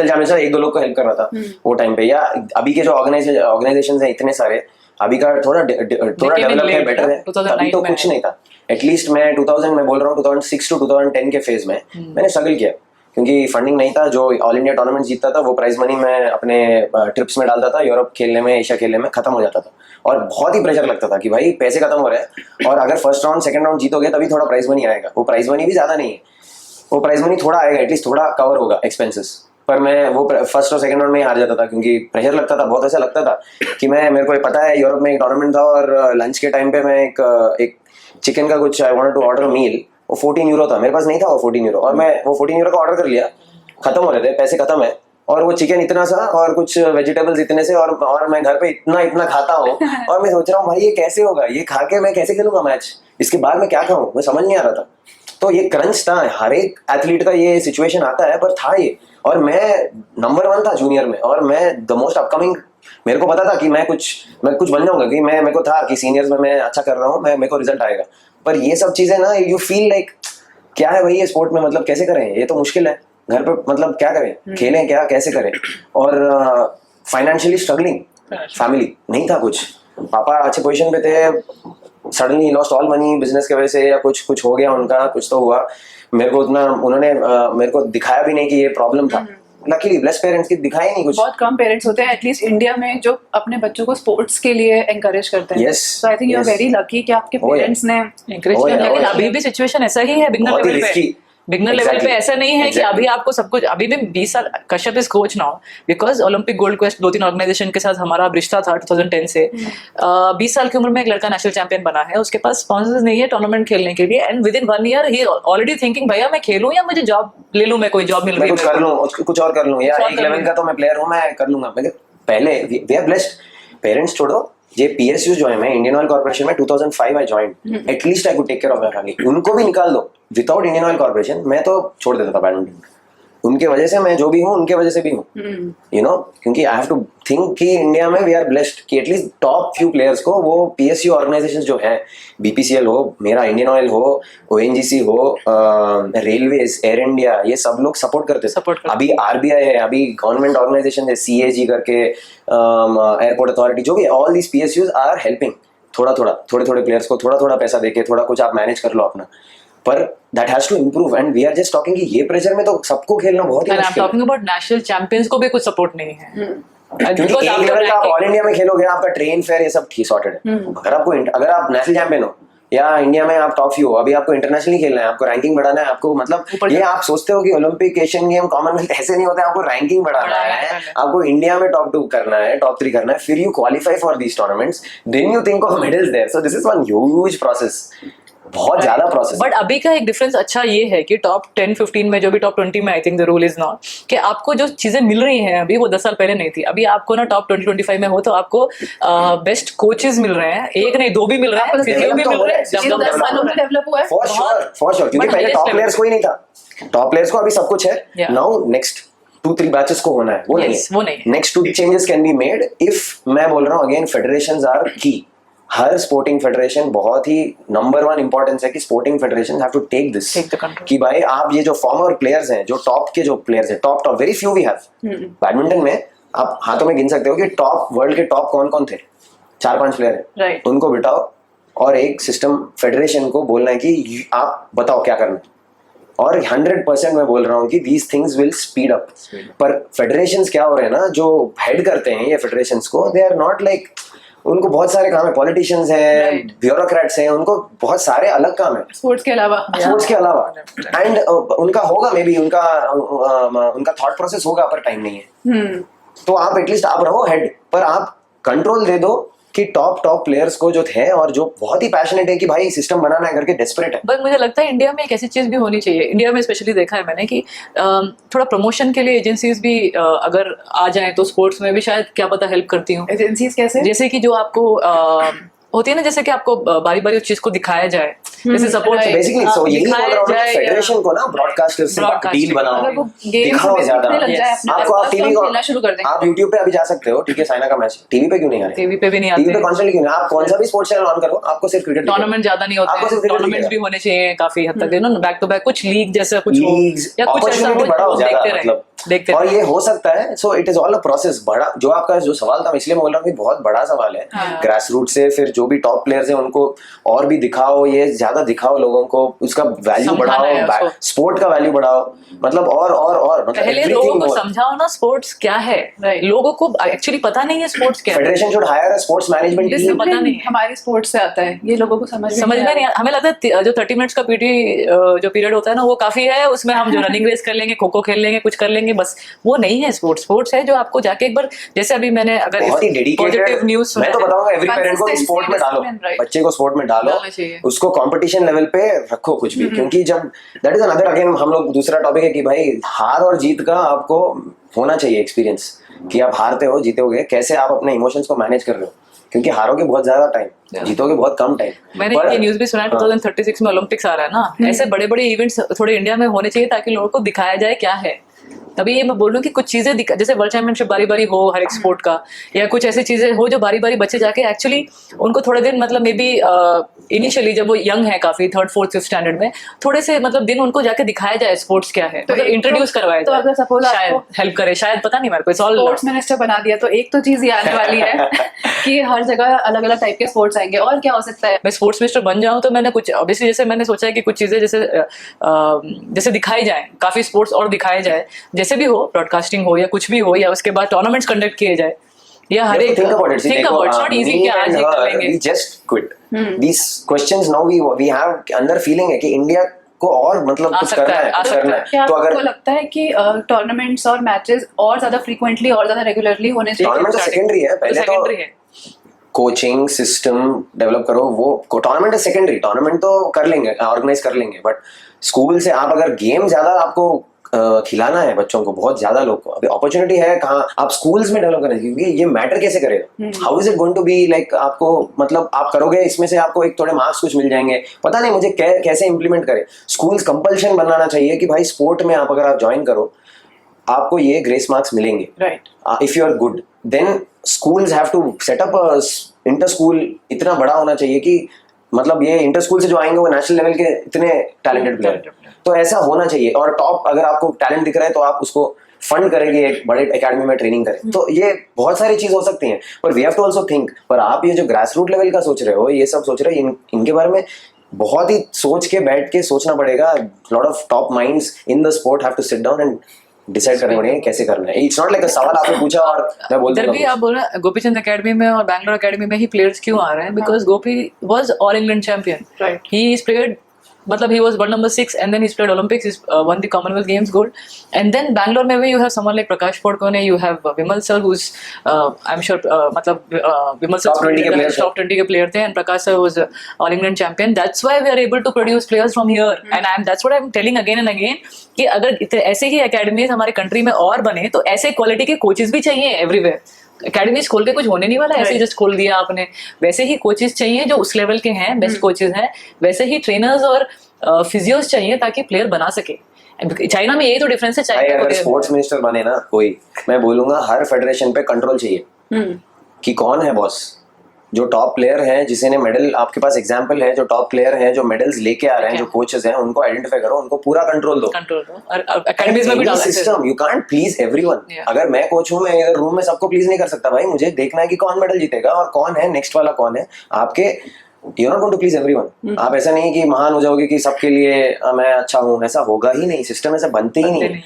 जामिल से 1-2 लोग को हेल्प कर रहा था वो टाइम पे, या अभी के जो ऑर्गेनाइजेशन है इतने सारे, अभी का थोड़ा डेवलप है, बेटर है, अभी तो कुछ नहीं था। एटलीस्ट मैं 2000 में बोल रहा हूँ 2006 to 2010 के फेज में मैंने स्ट्रगल किया क्योंकि फंडिंग नहीं था। जो ऑल इंडिया टूर्नामेंट जीतता था वो प्राइज मनी मैं अपने ट्रिप्स में डालता था, यूरोप खेलने में, एशिया खेलने में खत्म हो जाता था, और बहुत ही प्रेशर लगता था कि भाई पैसे खत्म हो रहे हैं, और अगर फर्स्ट राउंड सेकंड राउंड जीतोगे तभी थोड़ा प्राइज मनी आएगा, वो प्राइज मनी भी ज्यादा नहीं है, वो प्राइज मनी थोड़ा आएगा, एटलीस्ट थोड़ा कवर होगा एक्सपेंसेस, पर मैं वो फर्स्ट और सेकंड राउंड में ही हार जाता था क्योंकि प्रेशर लगता था, बहुत ऐसा लगता था कि मेरे को पता है यूरोप में एक टूर्नामेंट था और लंच के टाइम पे मैं एक चिकन का कुछ आई वांटेड टू ऑर्डर मील, वो 14 यूरो था, मेरे पास नहीं था वो 14 यूरो, और मैं वो 14 यूरो का ऑर्डर कर लिया, खत्म हो रहे थे, पैसे खत्म है, और वो चिकन इतना सा और कुछ वेजिटेबल्स इतने से, और मैं घर पे इतना खाता हूँ और मैं सोच रहा हूँ भाई ये कैसे होगा, ये खा के मैं कैसे खेलूंगा मैच, इसके बाद मैं क्या खाऊं, मैं समझ नहीं आ रहा था। तो ये क्रंच था, हर एक एथलीट का ये सिचुएशन आता है, पर था ये, और मैं नंबर 1 था जूनियर में, और मैं द मोस्ट अपकमिंग, मेरे को पता था कि मैं कुछ बन जाऊंगा, कि मेरे को था कि सीनियर्स में मैं अच्छा कर रहा हूँ, मेरे को रिजल्ट आएगा, पर ये सब चीजें ना, यू फील लाइक क्या है भाई ये स्पोर्ट में, मतलब कैसे करें, ये तो मुश्किल है, घर पे मतलब क्या करें, खेलें क्या, कैसे करें, और फाइनेंशियली स्ट्रगलिंग, फैमिली नहीं था कुछ, पापा अच्छे पोजीशन पे थे, suddenly lost all money business की वजह से, या कुछ हो गया उनका, कुछ तो हुआ, मेरे को उतना उन्होंने मेरे को दिखाया भी नहीं कि ये प्रॉब्लम था, लकीली ब्लेस पेरेंट्स की दिखाई नहीं कुछ। बहुत कम पेरेंट्स होते हैं एटलीस्ट इंडिया में जो अपने बच्चों को स्पोर्ट्स के लिए एनकरेज करते हैं। So I think you are very lucky कि आपके पेरेंट्स ने एनकरेज किया, लेकिन अभी भी सिचुएशन ऐसा ही है बिगनर लेवल पे, बिगनर लेवल पे ऐसा नहीं है कि अभी आपको सब कुछ, अभी भी 20 साल, Kashyap is coach now because Olympic gold quest 2-3 organisation के साथ हमारा रिश्ता था 2010 से। 20 साल की उम्र में एक लड़का नेशनल चैंपियन बना है, उसके पास स्पॉन्सर्स नहीं है टूर्नामेंट खेलने के लिए, and with in 1 year he already thinking भैया मैं खेलूं या मुझे जॉब ले लूं, मैं कोई जॉब मिल रही है, कुछ और कर लूं, या एक लेवल का तो मैं प्लेयर हूं, मैं कर लूंगा। पहले वी आर ब्लेस्ड, पेरेंट्स छोड़ो, ये PSU जो है, मैं इंडियन ऑयल कॉर्पोरेशन में 2005 I joined, at least I could take care of my family, उनको भी निकाल दो, विदाउट इंडियन ऑयल कॉर्पोरेशन मैं तो छोड़ देता था बैडमिंटन, उनके वजह से मैं जो भी हूँ, उनके वजह से भी हूँ, यू नो, क्योंकि आई हैव टू थिंक कि इंडिया में वी आर ब्लेस्ड कि एटलीस्ट टॉप फ्यू प्लेयर्स को वो पीएसयू ऑर्गेनाइजेशन जो है, बीपीसीएल हो, मेरा इंडियन ऑयल हो, ओएनजीसी हो, रेलवेज, एयर इंडिया, ये सब लोग सपोर्ट करते। अभी आरबीआई है, अभी गवर्नमेंट ऑर्गेनाइजेशन है, सीएजी करके, एयरपोर्ट अथॉरिटी, जो भी, all these PSUs are helping थोड़े प्लेयर्स को थोड़ा पैसा देके थोड़ा कुछ आप मैनेज कर लो अपना, पर that has to improve and we are just talking कि ये प्रेशर में तो सबको खेलना बहुत ही मुश्किल है। टॉकिंग अबाउट नेशनल चैंपियंस को भी कुछ सपोर्ट नहीं है, क्योंकि एक लेवल का आप ऑल इंडिया में खेलोगे, आपका ट्रेन फेयर ये सब ठीक सॉर्टेड है। अगर आप नेशनल चैंपियन हो या इंडिया में आप टॉप हो, अभी आपको इंटरनेशनली खेलना है, आपको रैंकिंग बढ़ाना है, आपको मतलब ये आप सोचते हो कि ओलंपिक, एशियन गेम, कॉमनवेल्थ ऐसे नहीं होते, आपको रैंकिंग बढ़ाना है, आपको इंडिया में टॉप 2 करना है, टॉप 3 करना है, फिर you qualify for these tournaments, then you think of medals there. So this is one huge process, बहुत ज्यादा प्रोसेस। बट अभी का एक डिफरेंस अच्छा ये है कि टॉप 10-15 में, जो भी टॉप 20 में, I think the rule is not कि आपको जो चीजें मिल रही हैं अभी, वो 10 साल पहले नहीं थी। अभी आपको ना टॉप 20-25 में हो तो आपको बेस्ट कोचेज मिल रहे हैं, एक नहीं 2 भी मिल रहे हैं, फिजियो भी मिल रहे हैं, डेवलप हुआ है फॉर श्योर, क्योंकि पहले टॉप प्लेयर्स कोई नहीं था, टॉप प्लेयर्स को अभी सब कुछ है। नाउ नेक्स्ट 2-3 बैचेस को होना है, वो नहीं। Next 2 changes can be made if, मैं बोल रहा हूँ अगेन, फेडरेशंस आर की। हर स्पोर्टिंग फेडरेशन, बहुत ही नंबर 1 इंपॉर्टेंस है कि sporting federation have to take this कि भाई आप ये जो फॉर्मर प्लेयर्स हैं, जो टॉप के जो प्लेयर्स हैं, top very few we have. Badminton में आप हाथों में गिन सकते हो कि टॉप, वर्ल्ड के टॉप कौन से 4-5 प्लेयर हैं, उनको बिठाओ और एक सिस्टम फेडरेशन को बोलना है कि आप बताओ क्या करना है, और 100% मैं बोल रहा हूँ कि these things will speed up. पर फेडरेशंस क्या हो रहे हैं ना, जो हेड करते हैं ये फेडरेशंस को, दे आर नॉट लाइक, उनको बहुत सारे काम है, पॉलिटिशियंस हैं, ब्यूरोक्रेट्स हैं, उनको बहुत सारे अलग काम है स्पोर्ट्स के अलावा एंड उनका होगा, मे बी उनका थॉट प्रोसेस होगा, पर टाइम नहीं है। तो आप एटलीस्ट आप रहो हेड, पर आप कंट्रोल दे दो कि टॉप प्लेयर्स को जो थे और जो बहुत ही पैशनेट है कि भाई सिस्टम बनाना है करके डेस्परेट है। बट मुझे लगता है इंडिया में एक ऐसी चीज भी होनी चाहिए, इंडिया में स्पेशली देखा है मैंने कि थोड़ा प्रमोशन के लिए एजेंसीज भी अगर आ जाएं तो स्पोर्ट्स में भी शायद, क्या पता, हेल्प करती हूँ। एजेंसीज कैसे? जैसे कि जो आपको होती है ना, जैसे कि आपको बारी उस चीज को दिखाया जाए, जैसे सपोर्ट बेसिकली सो यही बोल रहा हूँ, फेडरेशन को ना ब्रॉडकास्टर से डील बनाओ, दिखाओ ज्यादा, आपको आप टीवी को शुरू कर दें, आप YouTube पे अभी जा सकते हो, ठीक है, साइना का मैच टीवी पे क्यों नहीं आ रहा? टीवी पे भी नहीं आते, टीवी पे कॉन्स्टेंटली क्यों नहीं? आप कौन सा भी स्पोर्ट्स चैनल ऑन करो, आपको सिर्फ क्रिकेट, टूर्नामेंट ज्यादा नहीं होते, टूर्नामेंट्स भी होने चाहिए काफी हद तक, ना बैक टू बैक, कुछ लीग जैसा कुछ हो या कुछ ऐसा हो, देखते रहे। और ये हो सकता है। So it is all a process. बड़ा जो आपका जो सवाल था, इसलिए मैं बोल रहा हूँ कि बहुत बड़ा सवाल है। ग्रास रूट से फिर जो भी टॉप प्लेयर्स हैं उनको और भी दिखाओ, ये ज्यादा दिखाओ लोगों को, उसका वैल्यू बढ़ाओ, स्पोर्ट का वैल्यू बढ़ाओ, मतलब और पहले लोगों को समझाओ ना स्पोर्ट्स क्या है। लोगों को एक्चुअली पता नहीं है स्पोर्ट्स क्या है। Federation should higher a sports management team. पता नहीं हमारे स्पोर्ट्स से आता है, ये लोगों को समझ में नहीं। हमें लगता है जो 30 मिनट्स का पीटी जो पीरियड होता है ना, वो काफी है, उसमें हम जो रनिंग रेस कर लेंगे, खो खो खेल लेंगे, कुछ कर लेंगे, बस वो नहीं है स्पोर्ट्स है जो आपको जाके एक बार, जैसे अभी मैंने अगर पॉजिटिव न्यूज़, मैं तो बताऊंगा एवरी पेरेंट को स्पोर्ट में डालो, बच्चे को स्पोर्ट में डालो, उसको कंपटीशन लेवल पे रखो कुछ भी, क्योंकि जब दैट इज अनदर, अगेन हम लोग दूसरा टॉपिक है कि भाई हार और जीत का आपको होना चाहिए एक्सपीरियंस, कि आप हारते हो जीतोगे, कैसे आप अपने इमोशंस को मैनेज कर रहे हो, क्योंकि हारोगे बहुत ज्यादा टाइम, जीतोगे बहुत कम टाइम। मैंने ये न्यूज़ भी सुना है 2036 में ओलंपिक्स आ रहा है ना, ऐसे बड़े बड़े इवेंट्स थोड़े इंडिया में होने चाहिए ताकि लोगों को दिखाया जाए क्या है। तभी ये मैं बोल रही हूँ कि कुछ चीजें जैसे वर्ल्ड चैंपियनशिप बारी हो हर एक स्पोर्ट का, या कुछ ऐसी चीजें हो जो बारी बच्चे जाके एक्चुअली उनको थोड़े दिन, मतलब मे बी इनिशियली जब वो यंग है काफी, 3rd 4th 5th स्टैंडर्ड में, थोड़े से मतलब दिन उनको जाके दिखाया जाए स्पोर्ट्स क्या है, तो इंट्रोड्यूस करवाया जाए, तो अगर सपोज शायद हेल्प करे, शायद, पता नहीं मेरे को। स्पोर्ट्स मिनिस्टर बना दिया तो एक तो चीज ये आने वाली है कि हर जगह अलग अलग टाइप के स्पोर्ट्स आएंगे। और क्या हो सकता है? मैं स्पोर्ट्स मिनिस्टर बन जाऊं तो मैंने कुछ ऑब्वियसली, जैसे मैंने सोचा है कि कुछ चीजें जैसे दिखाई जाए, काफी स्पोर्ट्स और दिखाए जाए, जैसे भी हो, ब्रॉडकास्टिंग हो या कुछ भी हो, या उसके बाद टूर्नामेंट्स कंडक्ट किए जाए, या हर एक think about it's not easy कि आज ही कर लेंगे, we just quit these questions. Now we have अंदर फीलिंग है कि इंडिया को और मतलब कुछ करना है। क्या तो अगर लगता है कि टूर्नामेंट्स और मैचेस और ज्यादा फ्रीक्वेंटली और ज्यादा रेगुलरली होने चाहिए? टूर्नामेंट तो सेकेंडरी है, पहले तो कोचिंग सिस्टम डेवलप करो, वो टूर्नामेंट है सेकेंडरी, टूर्नामेंट तो कर लेंगे, ऑर्गेनाइज कर लेंगे, बट स्कूल से आप अगर गेम ज्यादा आपको खिलाना है बच्चों को, बहुत ज्यादा लोग को, अभी अपॉर्चुनिटी है कहाँ, आप स्कूल्स में डेवलप करें, क्योंकि ये मैटर कैसे करेगा, how is it going to be like, आपको मतलब आप करोगे, इसमें से आपको एक थोड़े मार्क्स कुछ मिल जाएंगे, पता नहीं मुझे कैसे इंप्लीमेंट करें। स्कूल्स कंपल्शन बनाना चाहिए कि भाई स्पोर्ट में आप अगर आप ज्वाइन करो आपको ये ग्रेस मार्क्स मिलेंगे. Right. If you are good then schools have to set up inter school. इतना बड़ा होना चाहिए कि मतलब ये इंटर स्कूल से जो आएंगे वो नेशनल लेवल के इतने टैलेंटेड प्लेयर. तो ऐसा होना चाहिए. और टॉप अगर आपको टैलेंट दिख रहा है तो आप उसको फंड करेंगे, एक बड़े एकेडमी में ट्रेनिंग करें. तो ये बहुत सारी चीज हो सकती हैं. पर we have to also think. पर आप ये जो ग्रास रूट लेवल का सोच रहे हो, ये सब सोच रहे हो, इनके बारे में बहुत ही सोच के बैठ के सोचना पड़ेगा. Lot of top minds in the sport have to sit down and decide करने पड़ेंगे कैसे करना है. इट्स नॉट लाइक सवाल आपने पूछा और मैं बोल दूंगा. भी आप बोल रहे हैं गोपीचंद एकेडमी में और बैंगलोर एकेडमी में ही प्लेयर्स क्यों आ रहे हैं? Because Gopi was All England champion. Right. He is played, मतलब he was world number 6 and then he's played Olympics, he's won the Commonwealth Games gold. And then Bangalore में भी you have someone like Prakash Podkone, you have Vimal sir who's I'm sure मतलब Vimal sir top 20 के players top 20 के player थे, and Prakash sir was all England champion. That's why we are able to produce players from here. And that's what I'm telling again and again कि अगर ऐसे ही academies हमारे country में और बने तो ऐसे quality के coaches भी चाहिए everywhere. एकेडमीज खोल के कुछ होने नहीं वाला है, ऐसे जस्ट खोल दिया आपने. वैसे ही कोचेस चाहिए जो उस लेवल के हैं, बेस्ट कोचेस हैं. वैसे ही ट्रेनर्स और फिजियोस चाहिए ताकि प्लेयर बना सके. चाइना में यही तो डिफरेंस है. चाइना अगर स्पोर्ट्स मिनिस्टर बने ना कोई, मैं बोलूंगा हर फेडरेशन पे कंट्रोल चाहिए कि कौन है बॉस. जो टॉप प्लेयर हैं जिसे ने मेडल, आपके पास एग्जांपल है, जो टॉप प्लेयर हैं जो मेडल्स लेके आ रहे हैं, जो कोचेस हैं, उनको आइडेंटिफाई करो, उनको पूरा कंट्रोल दो. और एकेडमीज में भी डालो system. You can't please everyone. अगर मैं कोच हूं, मैं इधर रूम में सबको प्लीज नहीं कर सकता भाई. मुझे देखना है कि कौन मेडल जीतेगा और कौन है नेक्स्ट वाला, कौन है आपके. You not going to please everyone. आप ऐसा नहीं कि महान हो जाओगे कि सबके लिए मैं अच्छा हूं. ऐसा होगा ही नहीं. सिस्टम ऐसा बनते ही नहीं.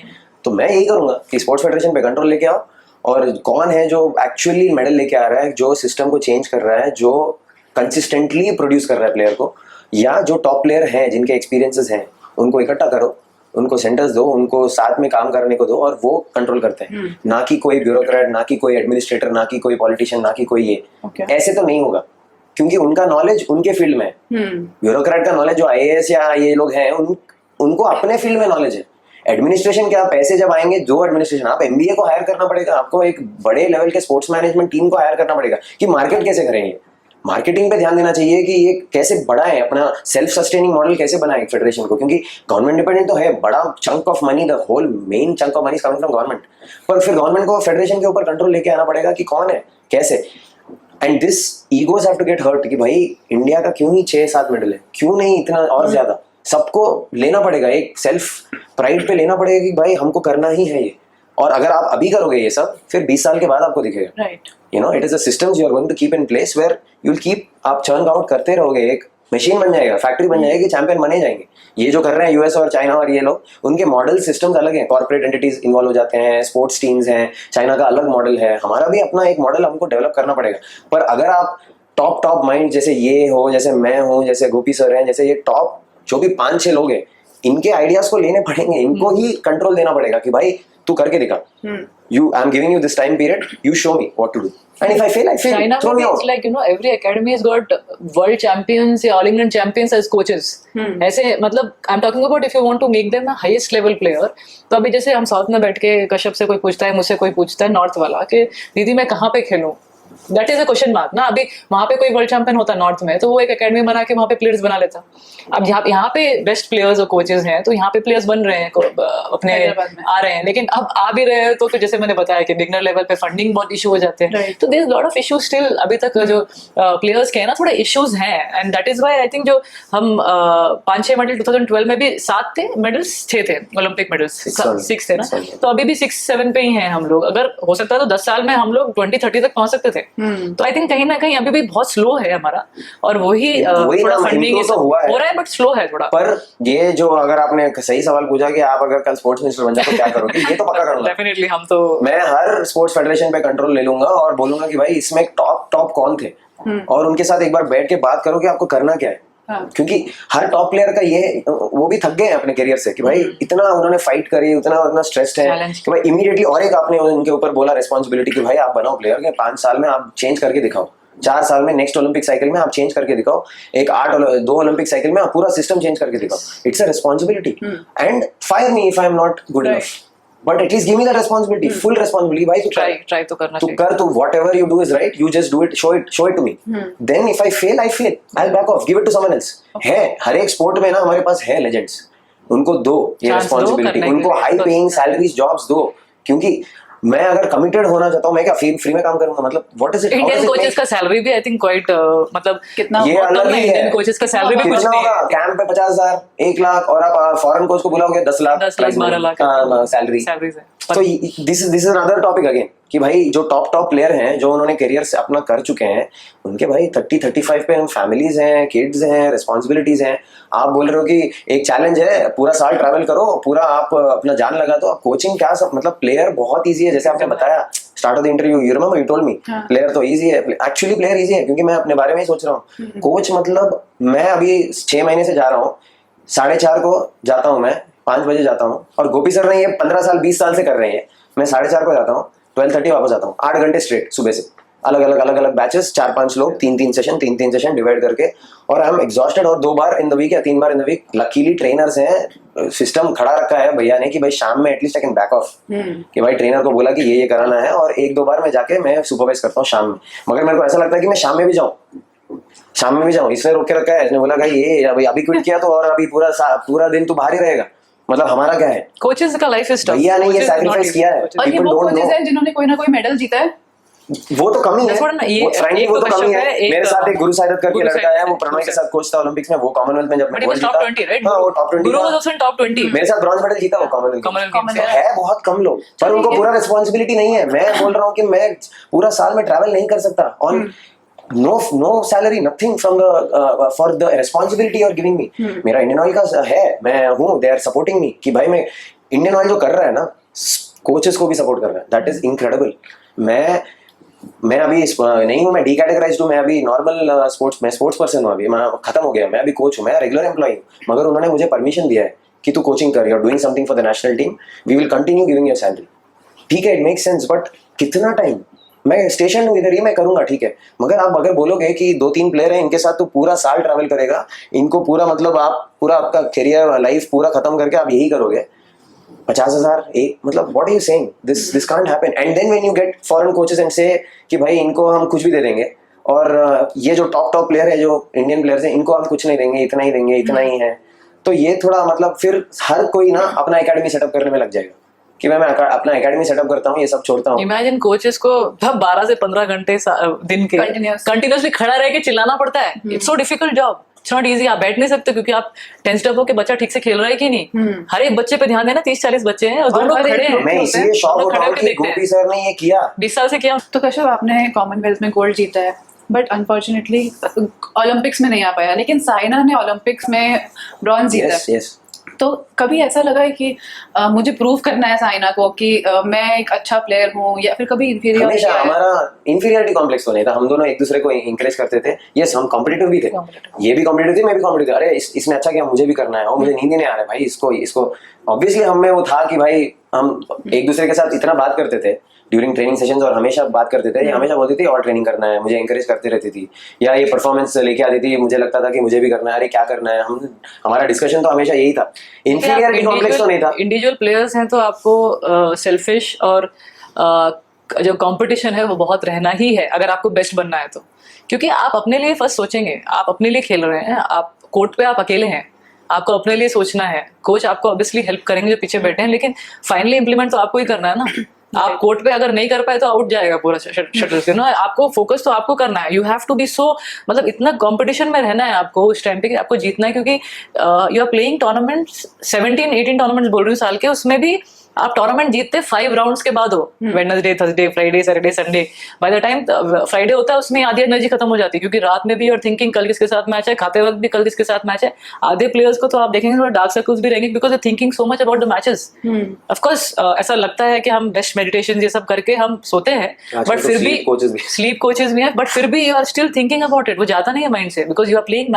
तो मैं यही करूंगा कि स्पोर्ट्स फेडरेशन पे कंट्रोल लेके आओ, और कौन है जो एक्चुअली मेडल लेके आ रहा है, जो सिस्टम को चेंज कर रहा है, जो कंसिस्टेंटली प्रोड्यूस कर रहा है प्लेयर को, या जो टॉप प्लेयर हैं जिनके एक्सपीरियंसेस हैं, उनको इकट्ठा करो, उनको सेंटर्स दो, उनको साथ में काम करने को दो, और वो कंट्रोल करते हैं. ना कि कोई ब्यूरोक्रेट, ना कि कोई एडमिनिस्ट्रेटर, ना कि कोई पॉलिटिशियन, ना कि कोई ये. ऐसे तो नहीं होगा, क्योंकि उनका नॉलेज उनके फील्ड में है. ब्यूरोक्रेट का नॉलेज जो IAS या ये लोग हैं उनको अपने फील्ड में नॉलेज है. एडमिनिस्ट्रेशन क्या, पैसे जब आएंगे जो एडमिनिस्ट्रेशन, आप MBA को हायर करना पड़ेगा, आपको एक बड़े लेवल के स्पोर्ट्स मैनेजमेंट टीम को हायर करना पड़ेगा कि मार्केट कैसे करेंगे. मार्केटिंग पे ध्यान देना चाहिए कि ये कैसे बढ़ाएं, अपना सेल्फ सस्टेनिंग मॉडल कैसे बनाएं फेडरेशन को, क्योंकि गवर्नमेंट डिपेंडेंट तो है. बड़ा chunk of money, the whole main chunk of money is coming from government. पर फिर गवर्नमेंट को फेडरेशन के ऊपर कंट्रोल लेके आना पड़ेगा कि कौन है कैसे. And this egos have to get hurt कि भाई इंडिया का क्यों ही 6-7 मेडल है, क्यों नहीं इतना और ज्यादा. सबको लेना पड़ेगा, एक सेल्फ प्राइड पे लेना पड़ेगा कि भाई हमको करना ही है ये. और अगर आप अभी करोगे ये सब, फिर 20 साल के बाद आपको दिखेगा. Right. You know, it is a systems you are going to keep in place where you will keep, आप चर्न आउट करते रहोगे. एक मशीन बन जाएगा, फैक्ट्री बन जाएगी, चैंपियन बने जाएंगे. ये जो कर रहे हैं यूएस और चाइना और ये लोग, उनके मॉडल सिस्टम्स अलग हैं. कॉर्पोरेट एंटिटीज इन्वॉल्व हो जाते हैं, स्पोर्ट्स टीम्स हैं. चाइना का अलग मॉडल है, हमारा भी अपना एक मॉडल हमको डेवलप करना पड़ेगा. पर अगर आप टॉप माइंड जैसे ये हो, जैसे मैं हूँ, जैसे गोपी सर हैं, जैसे ये टॉप जो भी 5-6 लोग हैं, इनके आइडियाज को लेने पड़ेंगे. इनको ही कंट्रोल देना पड़ेगा कि भाई तू करके दिखा. I am giving you this time period, you show me what to do. And if I fail, I fail. China Throw me out. it's like, you know, every academy has got world champions या all England champions as coaches. ऐसे मतलब I'm talking about if you want to make them a highest level player. तो अभी जैसे हम south में बैठ के कश्यप से कोई पूछता है, मुझसे कोई पूछता है नॉर्थ वाला कि दीदी मैं कहाँ पे खेलूं, that is a question mark ना. अभी वहाँ पे कोई वर्ल्ड चैंपियन होता नॉर्थ में तो वो एक एकेडमी बना के वहाँ पे प्लेयर्स बना लेता. अब यहाँ पे बेस्ट प्लेयर्स और कोचेस हैं तो यहाँ पे प्लेयर्स बन रहे हैं, अपने आ रहे हैं. लेकिन अब आ भी रहे हैं तो फिर जैसे मैंने बताया कि बिगनर लेवल पे फंडिंग बहुत इशू हो जाते हैं. तो there is lot of issues still. अभी तक जो प्लेयर्स के हैं ना थोड़े इश्यूज हैं, and that is why I think जो हम 5-6 मेडल 2012 में भी 7 थे मेडल्स, 6 थे ओलंपिक मेडल्स, 6 थे ना. तो अभी भी 6-7 पे ही हैं हम लोग. अगर हो सकता है तो 10 साल में हम लोग 20-30 तक पहुंच सकते थे. तो आई थिंक कहीं ना कहीं अभी भी बहुत स्लो है हमारा, और वही थोड़ा फंडिंग हो रहा है बट स्लो है थोड़ा. पर ये जो अगर आपने सही सवाल पूछा कि आप अगर कल स्पोर्ट्स मिनिस्टर बन जाए तो क्या करोगे, ये तो पक्का करूंगा. डेफिनेटली हम तो, मैं हर स्पोर्ट्स फेडरेशन पे कंट्रोल ले लूंगा और बोलूंगा कि भाई इसमें टॉप कौन थे, और उनके साथ एक बार बैठ के बात करो कि आपको करना क्या है. क्योंकि हर टॉप प्लेयर का ये, वो भी थक गए हैं अपने करियर से कि भाई इतना उन्होंने फाइट करी, उतना स्ट्रेस्ड है कि भाई इमीडिएटली. और एक आपने उनके ऊपर बोला रिस्पॉन्सिबिलिटी कि भाई आप बनाओ प्लेयर के 5 साल में आप चेंज करके दिखाओ, 4 साल में नेक्स्ट ओलंपिक साइकिल में आप चेंज करके दिखाओ, एक 2 ओलंपिक साइकिल में आप पूरा सिस्टम चेंज करके दिखाओ. It's a responsibility. And fire me if I am not good enough, but at least give me the responsibility, full responsibility. भाई तू try तो करना चाहिए. तू कर, तू whatever you do is right, you just do it, show it to me. Then if I fail, I'll back off, give it to someone else. है हर एक स्पोर्ट में ना हमारे पास है लेजेंड्स, उनको दो ये रिस्पॉन्सिबिलिटी, उनको हाई पेइंग सैलरीज जॉब्स दो क्योंकि मैं अगर कमिटेड होना चाहता हूँ, मैं क्या फ्री में काम करूंगा, मतलब what is it? Indian coaches का सैलरी भी आई थिंक क्वाइट मतलब कितना ये बहुत कम अलग है। ही इंडियन है। कोचेस का सैलरी भी कुछ कितना नहीं होगा? है। कैंप पे 50,000, 1 लाख, और आप फॉरेन कोच को बुलाओगे 10 लाख, 10 लाख 12 लाख सैलरी। सैलरीज है। तो this is another topic again कि भाई जो टॉप प्लेयर हैं, जो उन्होंने करियर से अपना कर चुके हैं, उनके भाई 30-35 पे फैमिलीज हैं, किड्स हैं, रिस्पॉन्सिबिलिटीज हैं। आप बोल रहे हो कि एक चैलेंज है, पूरा साल ट्रैवल करो, पूरा आप अपना जान लगा दो। कोचिंग क्या सब, मतलब प्लेयर बहुत ईजी है, जैसे आपने बताया start of the interview, you remember you told me player तो ईजी है। एक्चुअली प्लेयर ईजी है, क्योंकि मैं अपने बारे में ही सोच रहा हूँ। कोच मतलब मैं अभी 6 महीने से जा रहा हूँ, 4:30 को जाता हूँ, मैं 5 बजे जाता हूँ, और गोपी सर ने ये 15 साल 20 साल से कर रहे हैं। मैं 4:30 को जाता हूँ, 12:30 वापस आता हूँ, 8 घंटे स्ट्रेट सुबह से, अलग अलग बैचेस, 4-5 लोग, 3-3 सेशन डिवाइड करके, और आई एम एग्जॉस्टेड। और 2 बार इन द वीक या 3 बार in the week, luckily trainers हैं, सिस्टम खड़ा रखा है भैया ने कि भाई शाम में at least I can back off, कि भाई ट्रेनर को बोला कि ये कराना है, और 1-2 बार मैं जाके मैं सुपरवाइज करता हूँ शाम में। मगर मेरे को ऐसा लगता है कि मैं शाम में भी जाऊँ, इसने रोक के रखा है, इसने बोला भाई ये अभी क्विट किया तो और अभी पूरा दिन तो बाहर ही रहेगा। मतलब हमारा क्या है, कोचेस का लाइफ इज टफ। भैया ने ये सैक्रिफाइस किया है। और ये People वो don't कोचेस know. हैं जिन्होंने कोई ना कोई मेडल जीता है। वो तो कमी है, That's what ना, ये वो frankly एक वो तो तो कमी कश्यप है। है, एक मेरे साथ एक गुरु साइदत करके गुरु लड़का है, वो साइदत, प्रणॉय के गुरु साथ कोच था ओलंपिक्स में, वो कॉमनवेल्थ में जब बट मैं ही वाज गोल्ड टॉप जीता। 20 राइट? हाँ, वो टॉप 20 गुरु था। Was also in top 20। मेरे साथ ब्रॉन्ज मेडल जीता वो कॉमनवेल्थ Commonwealth में। Games, है बहुत कम लोग, पर उनको पूरा रिस्पॉन्सिबिलिटी नहीं है। मैं बोल रहा हूँ कि मैं पूरा साल में ट्रैवल नहीं कर सकता on no salary, nothing from the for the responsibility you're giving me. मेरा इंडियन ऑयल का है, मैं हूँ, they are supporting me, कि भाई मैं इंडियन ऑयल जो कर रहा है ना, कोचेस को भी सपोर्ट कर रहा है, दैट इज इनक्रेडिबल। मैं अभी नहीं हूँ, मैं डीकैटेगराइज्ड हूँ, मैं अभी नॉर्मल स्पोर्ट्स पर्सन हूँ, अभी मैं खत्म हो गया, मैं अभी कोच हूँ, मैं रेगुलर एम्प्लॉय हूँ, मगर उन्होंने मुझे परमिशन दिया है कि तू कोचिंग कर, you are doing something for the national team, we will continue giving your salary. ठीक है, इट मेक्स सेंस, बट कितना टाइम? मैं स्टेशन हूँ इधर, ये मैं करूंगा, ठीक है, मगर आप अगर बोलोगे कि 2-3 प्लेयर हैं, इनके साथ तो पूरा साल ट्रैवल करेगा, इनको पूरा मतलब आप पूरा आपका करियर लाइफ पूरा खत्म करके आप यही करोगे, 50,000 एक, मतलब what are you saying? This can't happen. And then when you get foreign coaches and say कि भाई इनको हम कुछ भी दे देंगे, और ये जो टॉप प्लेयर है, जो इंडियन प्लेयर्स हैं, इनको हम कुछ नहीं देंगे, इतना ही देंगे, इतना ही है, तो ये थोड़ा मतलब फिर हर कोई ना अपना एकेडमी सेटअप करने में लग जाएगा कि मैं अपना एकेडमी सेटअप करता हूँ, ये सब छोड़ता हूँ। इमेजिन कोचेस को 12 से 15 घंटे दिन के कंटिन्यूसली खड़ा रह के चिल्लाना पड़ता है। It's so difficult job, it's not easy. आप बैठ नहीं सकते क्योंकि आप टेंस्ड अप हो के बच्चा ठीक से खेल रहा है कि नहीं। हर एक बच्चे पे ध्यान देना, 30-40 बच्चे हैं और दोनों खड़े हैं। मैं इसलिए शॉक होता हूँ कि गोपी सर ने ये किया, 20 साल से किया। तो कश्यप, आपने कॉमनवेल्थ में गोल्ड जीता है, बट अनफॉर्चुनेटली ओलंपिक्स में नहीं आ पाया, लेकिन साइना ने ओलंपिक्स में ब्रॉन्ज जीता है। यस। तो कभी ऐसा लगा है कि मुझे प्रूव करना है साइना को कि मैं एक अच्छा प्लेयर हूँ, या फिर कभी हमेशा हमारा इंफीरियरिटी कॉम्प्लेक्स तो नहीं था, हम दोनों एक दूसरे को इंकरेज करते थे। यस, हम कॉम्पिटिटिव भी थे, ये भी कॉम्पिटिटिव थी, मैं भी कॉम्पिटिटिव। अरे इसने अच्छा किया, मुझे भी करना है, और मुझे नींद नहीं आ रहा है भाई, इसको ऑब्वियसली हमें वो था कि भाई हम एक दूसरे के साथ इतना बात करते थे ड्यूरिंग ट्रेनिंग सेशंस, और हमेशा बात करते थे, ये हमेशा बोलती थी और ट्रेनिंग करना है, मुझे इंकरेज करती रहती थी, या ये परफॉर्मेंस लेके आती थी, मुझे लगता था कि मुझे भी करना है, अरे क्या करना है। हमारा डिस्कशन तो हमेशा यही था, इंफीरियरिटी कॉम्प्लेक्स तो नहीं था। इंडिविजुअल प्लेयर्स हैं तो आपको सेल्फिश और जो कंपटीशन है वो बहुत रहना ही है अगर आपको बेस्ट बनना है तो, क्योंकि आप अपने लिए फर्स्ट सोचेंगे, आप अपने लिए खेल रहे हैं, आप कोर्ट पे आप अकेले हैं, आपको अपने लिए सोचना है। कोच आपको ऑब्वियसली हेल्प करेंगे जो पीछे बैठे हैं, लेकिन फाइनली इंप्लीमेंट तो आपको ही करना है ना। आप कोर्ट पे अगर नहीं कर पाए तो आउट जाएगा पूरा शटल से ना। आपको फोकस तो आपको करना है, यू हैव टू बी सो, मतलब इतना कंपटीशन में रहना है आपको उस टाइम पे कि आपको जीतना है, क्योंकि you are playing tournaments, 17-18 tournaments बोल रही हूँ साल के, उसमें भी आप टूर्नामेंट जीतते 5 राउंड्स के बाद हो, Wednesday, Thursday, Friday, Saturday, Sunday. By the time Friday होता है उसमें आधी एनर्जी खत्म हो जाती है, क्योंकि रात में भी और थिंकिंग कल किसके साथ मैच है, खाते वक्त भी कल किसके साथ मैच है। आधे प्लेयर्स को तो आप देखेंगे थोड़ा डार्क सर्कल्स भी रहेंगे, because thinking so much about the matches. Of course ऐसा लगता है कि हम बेस्ट मेडिटेशन ये सब करके हम सोते हैं, बट फिर भी स्लीप कोचेस भी हैं, बट फिर भी you are still thinking about it, वो जाता नहीं है माइंड से, because you are playing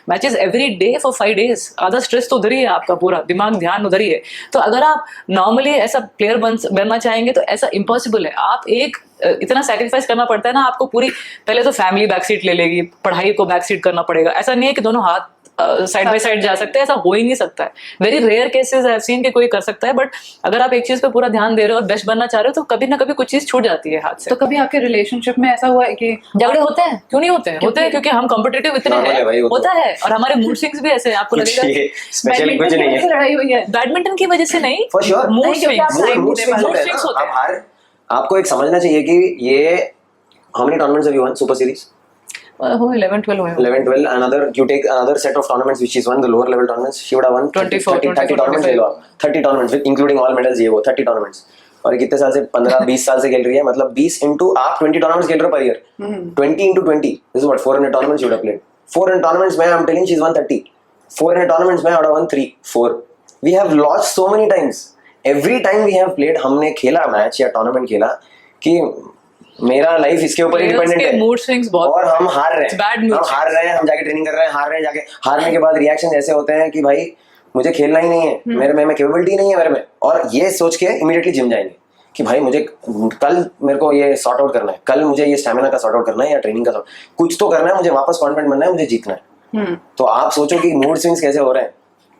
matches every day for 5 days। आधा स्ट्रेस तो उधर ही है, आपका पूरा दिमाग ध्यान उधर ही है। तो अगर आप नॉर्मली ऐसा प्लेयर बनना चाहेंगे तो ऐसा इम्पॉसिबल है। आप एक इतना सैक्रिफाइस करना पड़ता है ना आपको, पूरी पहले तो फैमिली बैक सीट ले लेगी, पढ़ाई को बैक सीट करना पड़ेगा। ऐसा नहीं है कि दोनों हाथ साइड बाय साइड जा सकते हैं, ऐसा हो ही नहीं सकता है। Very rare cases I have seen कि कोई कर सकता है, बट अगर आप एक चीज पे पूरा ध्यान दे रहे हो और बेस्ट बनना चाह रहे हो तो कभी ना कभी कुछ चीज छूट जाती है हाथ से। तो कभी आपके रिलेशनशिप में ऐसा हुआ है कि झगड़े होते हैं? क्यों नहीं होते हैं? होते हैं क्योंकि हम कॉम्पिटिटिव इतने Normal है भाई, हैं, वो तो। होता है। और हमारे मूड स्विंग्स भी ऐसे हैं, आपको लगेगा स्पेशल कुछ नहीं है। लड़ाई हुई है बैडमिंटन की वजह से नहीं, फॉर श्योर मूड नहीं, क्योंकि आप स्विंग्स। मूड स्विंग्स mood होते हैं swings ना। होते आप हैं। हर आपको एक समझना चाहिए कि ये how many tournaments have you one super series? 11-12 हुए 11-12 another you take another set of tournaments which is won the lower level tournaments she would have won 24, 30 tournaments ले लो आप 30 tournaments including all medals ये वो 30 tournaments और ये कितने साल से 15-20 साल से खेल रही है मतलब 20 into आप 20 tournaments खेल रहे हो per year 20 into 20 this is what 400 tournaments you would have played 400 tournaments में I'm telling she's won 30 400 tournaments में I would have won 3-4 we have lost so many times every time we have played हमने खेला match या tournament खेला कि मेरा life इसके ऊपर ही डिपेंडेंट है मूड स्विंग्स बहुत और हम हार रहे It's bad हैं mood हम हार रहे हैं हम जाके ट्रेनिंग कर रहे हैं हार रहे हैं जाके हारने के बाद रिएक्शन ऐसे होते हैं कि भाई मुझे खेलना ही नहीं है मेरे में कैपेबिलिटी नहीं है मेरे में और ये सोच के इमीडिएटली जिम जाएंगे कि भाई मुझे कल मेरे को ये सॉर्ट आउट करना है कल मुझे ये स्टैमिना का सॉर्ट आउट करना है या ट्रेनिंग का कुछ तो करना है मुझे वापस कॉन्फिडेंट बनना है मुझे जीतना है तो आप सोचो कि मूड स्विंग्स कैसे हो रहे हैं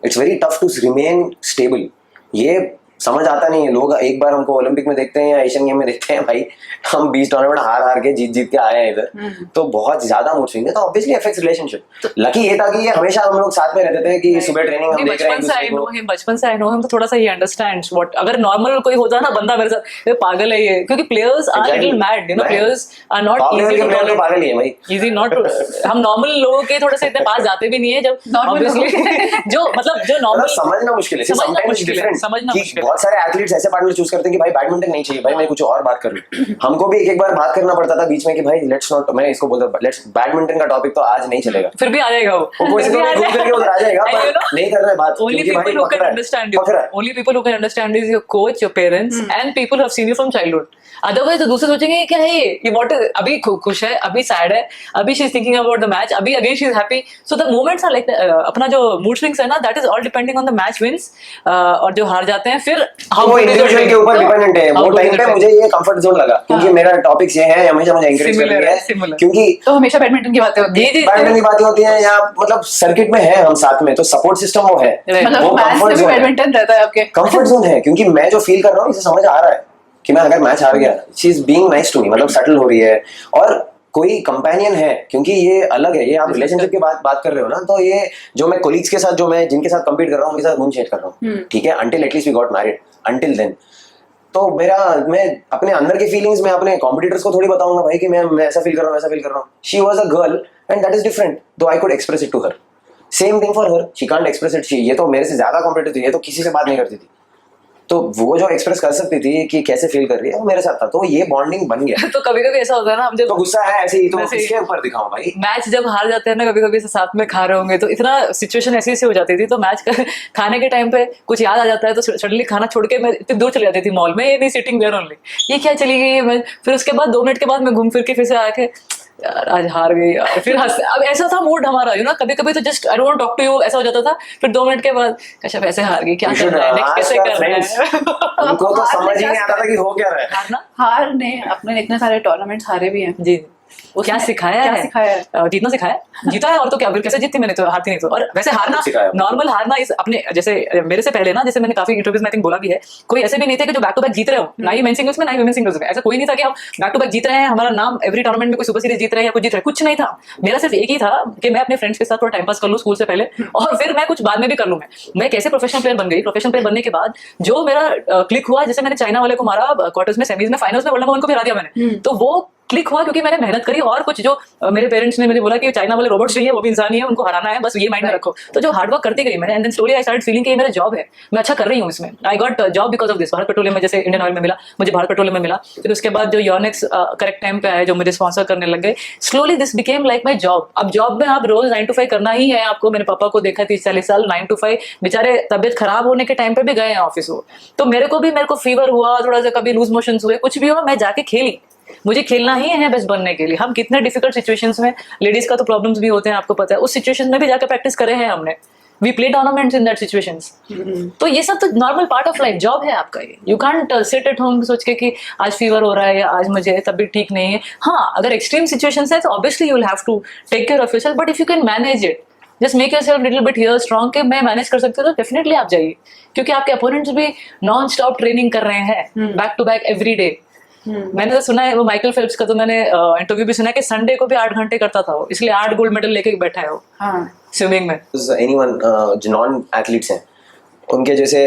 it's very tough to remain stable ये समझ आता नहीं है लोग एक बार हमको ओलंपिक में देखते हैं या एशियन गेम में देखते हैं भाई हम 20 टूर्नामेंट हार के जीत के आए हैं इधर तो बहुत ज्यादा मूड स्विंग है तो ऑब्वियसली अफेक्ट्स रिलेशनशिप लकी ये था कि ये हमेशा हम लोग साथ में रहते थे कि सुबह ट्रेनिंग हम देख रहे हैं बचपन से आई नो हिम तो थोड़ा सा ही अंडरस्टैंड्स व्हाट अगर नॉर्मल कोई होता ना बंदा मेरे साथ ये पागल है ये क्योंकि players are little mad you know players are not easy to tolerate पागल ही है भाई इजी नॉट हम नॉर्मल लोगों के थोड़े से इतने पास जाते भी नहीं है जब ऑब्वियसली जो नॉर्मल समझना मुश्किल है समटाइम्स डिफरेंट कि बहुत सारे एथलीट्स ऐसे पार्टनर चूज करते हैं कि भाई बैडमिंटन नहीं चाहिए भाई मैं कुछ और बात कर लूं हमको भी एक बार बात करना पड़ता था बीच में कि भाई लेट्स नॉट मैं इसको बोलता लेट्स बैडमिंटन का टॉपिक तो आज नहीं चलेगा फिर भी आ जाएगा वो कोई से तो घूम फिर के उधर आ जाएगा पर नहीं करना है बात only people who can understand you only people who can understand is your coach your parents and people who have seen you from childhood otherwise तो दूसरे सोचेंगे क्या है ये व्हाट अभी खुश है अभी सैड है अभी she is thinking about the match अभी again she is happy so the moments are like अपना जो मूड स्विंग्स है ना that is all depending on the match wins और जो हार जाते हैं फिर वो इंडिविजुअल के ऊपर डिपेंडेंट है वो टाइम पे मुझे ये कंफर्ट जोन लगा क्योंकि मेरा टॉपिक्स ये है हमेशा मुझे एनकरेज कर रही है क्योंकि तो हमेशा बैडमिंटन की बातें होती है बैडमिंटन की बातें होती हैं या मतलब सर्किट में है हम साथ में तो सपोर्ट सिस्टम वो है मतलब मैच में भी बैडमिंटन रहता है आपके कंफर्ट जोन है क्योंकि मैं जो फील कर रहा हूँ इसे समझ आ रहा है कि मैं अगर मैच हार गया she is being nice to me मतलब सेटल हो रही है और कोई कंपेनियन है क्योंकि ये अलग है ये आप रिलेशनशिप की बात कर रहे हो ना तो ये जो मैं कोलीग्स के साथ जो मैं जिनके साथ कंपीट कर रहा हूँ उनके साथ रूम चेंज कर रहा हूँ ठीक है until at least we got married until then तो मैं अपने अंदर की फीलिंग्स में अपने कॉम्पिटिटर्स को थोड़ी बताऊंगा भाई कि मैं ऐसा फील कर रहा हूँ ऐसा फील कर रहा हूँ she was a girl and that is different though I could express it to her same thing for her she can't express it ये तो मेरे से ज्यादा कॉम्पिटिटिव थी ये तो किसी से बात नहीं करती थी तो वो जो एक्सप्रेस कर सकती थी कि कैसे फील कर रही है वो मेरे साथ था तो ये बॉन्डिंग बन गया तो कभी कभी ऐसा होता है ना हम जब तो गुस्सा है ऐसे ही तो किसके ऊपर दिखाऊं भाई मैच जब हार जाते हैं ना कभी कभी साथ में खा रहे होंगे तो इतना सिचुएशन ऐसी हो जाती थी तो मैच खाने के टाइम पे कुछ याद आ जाता है तो सडनली खाना छोड़ के मैं इतनी दूर चली जाती थी मॉल में ये नहीं सिटिंग देयर ओनली ये क्या चली गई मैं फिर उसके बाद 2 मिनट के बाद मैं घूम फिर के फिर से आके यार आज हार गई यार फिर अब ऐसा था मूड हमारा यू ना कभी कभी तो just I don't talk to you ऐसा हो जाता था फिर 2 मिनट के बाद अच्छा वैसे हार गई क्या कर रहा है नेक्स्ट कैसे कर रहा है हमको तो समझ ही नहीं आता था कि हो क्या रहा है हार ने अपने इतने सारे टूर्नामेंट्स हारे भी हैं जी क्या सिखाया है जीतना सिखाया जीता है और तो क्या फिर कैसे जीती मैंने तो हारती नहीं तो और वैसे हारना नॉर्मल हारना इस अपने जैसे मेरे से पहले ना जैसे मैंने काफी इंटरव्यूज में आई थिंक बोला भी है कोई ऐसे भी नहीं थे कि जो बैक टू बैक जीत रहे हो ना ही मेन सिंगल्स में ना ही वुमेन सिंगल्स में ऐसा कोई नहीं था कि हम बैक टू बैक जीत रहे हैं हमारा नाम एवरी टूर्नामेंट में कोई सुपर सीरीज जीत रहे हैं या कुछ जीत रहे हैं कुछ नहीं था मेरा सिर्फ एक ही था कि मैं अपने फ्रेंड्स के साथ थोड़ा टाइम पास कर लूँ स्कूल से पहले और फिर मैं कुछ बाद में भी कर लूँ मैं कैसे प्रोफेशनल प्लेयर बन गई प्रोफेशनल प्लेयर बनने के बाद जो मेरा क्लिक हुआ जैसे मैंने चाइना वाले को मारा क्वार्टर्स में सेमीज में फाइनल्स में वर्ल्ड नंबर 1 को भी हरा दिया मैंने तो वो क्लिक हुआ क्योंकि मैंने मेहनत करी और कुछ जो मेरे पेरेंट्स ने मुझे बोला कि चाइना वाले रोबोट्स नहीं है वो भी इंसान ही है उनको हराना है बस ये माइंड में रखो तो जो हार्डवर्क करती गई मैंने and then slowly I started feeling कि ये मेरा जॉब है मैं अच्छा कर रही हूँ इसमें I got job because of this Bharat petroleum में जैसे इंडियन ऑयल में मिला मुझे भारत पेट्रोलियम में मिला फिर उसके बाद जो योनेक्स करेक्ट टाइम पे आए जो मुझे स्पॉन्सर करने लग गए slowly this became like my job अब जॉब में आप रोज 9 to 5 करना ही है आपको मेरे पापा को देखा 30-40 साल 9 to 5 बेचारे तबियत खराब होने के टाइम पे भी गए हैं ऑफिस वो तो मेरे को फीवर हुआ थोड़ा सा कभी लूज मोशन हुए कुछ भी हुआ मैं जाके खेली मुझे खेलना ही है बेस्ट बनने के लिए हम कितने डिफिकल्ट सिचुएशंस में लेडीज का तो प्रॉब्लम्स भी होते हैं आपको पता है उस सिचुएशन में भी जाकर प्रैक्टिस करे हैं हमने we play tournaments in that situations तो ये सब तो normal part of life job है आपका ये you can't sit at home सोच के कि आज फीवर हो रहा है या आज मुझे तबीयत ठीक नहीं है हाँ अगर एक्सट्रीम सिचुएशंस है तो obviously you will have to take care of yourself but if you can manage it just make yourself little bit here strong कि मैं मैनेज कर सकती हूँ, तो डेफिनेटली आप जाइए, क्योंकि आपके अपोनेंट्स भी नॉन स्टॉप ट्रेनिंग कर रहे हैं, back to back every day. मैंने तो सुना है वो माइकल फेल्प्स का, तो मैंने इंटरव्यू भी सुना है कि संडे को भी 8 घंटे करता था वो, इसलिए 8 गोल्ड मेडल लेके बैठा है वो स्विमिंग में। एनीवन जो नॉन एथलीट्स हैं उनके जैसे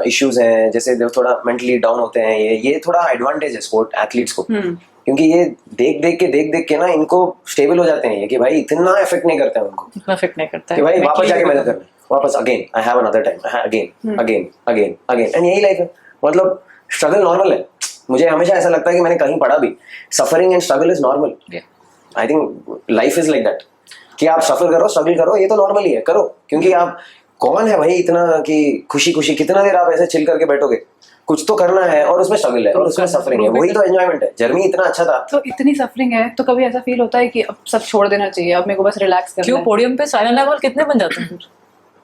इश्यूज हैं, जैसे थोड़ा मेंटली डाउन होते हैं, ये थोड़ा एडवांटेज है स्पोर्ट एथलीट्स को, क्योंकि ये देख के ना इनको स्टेबल हो जाते हैं ये कि भाई इतना इफेक्ट नहीं करता है उनको, इतना इफेक्ट नहीं करता है कि भाई वापस जाके मेहनत करना, वापस again I have another time, again again again again, and यही लाइफ है। मतलब स्ट्रगल नॉर्मल है, मुझे हमेशा ऐसा लगता है कि मैंने कहीं पढ़ा भी, suffering and struggle is normal. I think life is like that कि आप सफर करो, स्ट्रगल करो, ये तो नॉर्मल ही है, करो, क्योंकि आप कौन है भाई इतना कि खुशी खुशी कितना देर आप ऐसे चिल करके बैठोगे, कुछ तो करना है, और उसमें स्ट्रगल है और उसमें सफरिंग है, वही तो एंजॉयमेंट है। जर्नी इतना अच्छा था, तो इतनी सफरिंग है तो कभी ऐसा फील होता है कि अब सब छोड़ देना चाहिए, अब मेरे को बस रिलैक्स करना है? क्यों पोडियम पे साइना नेहवाल कितने बन जाते हैं फिर,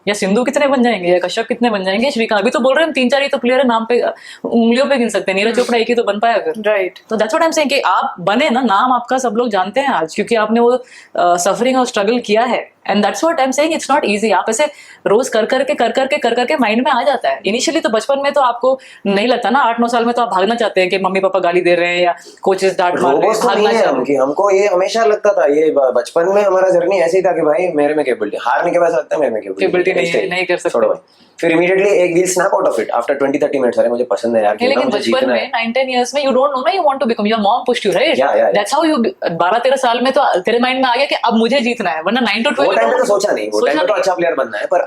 या सिंधु कितने बन जाएंगे, या कश्यप कितने बन जाएंगे, श्रीकांत, अभी तो बोल रहे हैं 3-4 ही तो प्लेयर है, नाम पे उंगलियों पे गिन सकते हैं, नीरज चोपड़ा एक ही तो बन पाया फिर, राइट। तो that's what I am saying कि आप बने ना, नाम आपका सब लोग जानते हैं आज, क्योंकि आपने वो सफरिंग और स्ट्रगल किया है, and that's what I am saying, it's not easy. आप ऐसे रोज कर करके माइंड में आ जाता है। इनिशियली तो बचपन में तो आपको नहीं लगता ना, 8-9 साल में तो आप भागना चाहते हैं कि मम्मी पापा गाली दे रहे हैं या कोचेस डांट मार रहे हैं, भागना चाहते हैं। हमको ये हमेशा लगता था, ये बचपन में हमारा जर्नी ऐसे ही था कि भाई मेरे में कैपेबिलिटी, हारने के बाद लगता है मेरे में कैपेबिलिटी नहीं कर सकते, फिर इमीडिएटली एक we'll snap out of it after 20-30 minutes, अरे मुझे पसंद है यार, लेकिन बचपन में 9-10 इयर्स में यू डोंट नो ना, you want to become, your mom pushed you, right? That's how you 12-13 साल में तो तेरे माइंड में आ गया कि अब मुझे जीतना है, वरना 9 to 12 वो टाइम में तो सोचा नहीं, वो टाइम में तो अच्छा प्लेयर बनना है, पर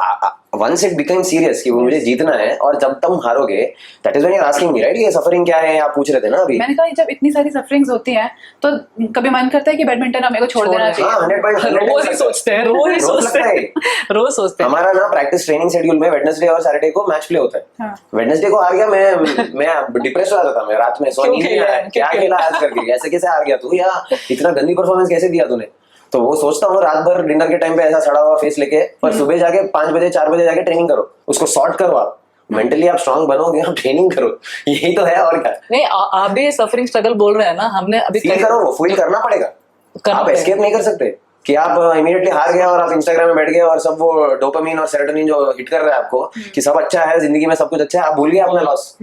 वंस इट बिकम सीरियस कि वो मुझे जीतना है, और जब तुम हारोगे, that is when you are asking me, right, ये सफरिंग क्या है, आप पूछ रहे थे ना अभी। मैंने कहा जब इतनी सारी सफरिंग्स होती हैं तो कभी मन करता है कि बैडमिंटन अब मेरे को छोड़ देना चाहिए? 100% रोज ही सोचते हैं, रोज सोचते हैं। हमारा ना प्रैक्टिस ट्रेनिंग शेड्यूल में वेडनेसडे और सैटरडे को मैच प्ले होता है। वेडनेसडे को हार गया, मैं डिप्रेस हो जाता था, मैं रात में सो नींद नहीं आया, क्या खेला आज करके, ऐसे कैसे हार गया तू, या इतना गंदी परफॉर्मेंस कैसे दिया तूने। तो वो सोचता हूँ रात भर डिनर के टाइम पे ऐसा सड़ा हुआ फेस लेके, पर सुबह जाके 5 बजे 4 बजे जाके ट्रेनिंग करो, उसको सॉर्ट करो, आप मेंटली आप स्ट्रांग बनोगे, आप ट्रेनिंग करो, यही तो है, और क्या। नहीं, आप भी सफरिंग स्ट्रगल बोल रहे हैं ना, हमने अभी फील करो, वो फील करना पड़ेगा, आप एस्केप नहीं कर सकते कि आप इमीडिएटली हार गए और आप इंस्टाग्राम में बैठ गए और सब वो डोपामिन और सेरोटोनिन जो हिट कर रहा है आपको कि सब अच्छा है जिंदगी में, सब कुछ अच्छा है, आप भूल गए अपना लॉस।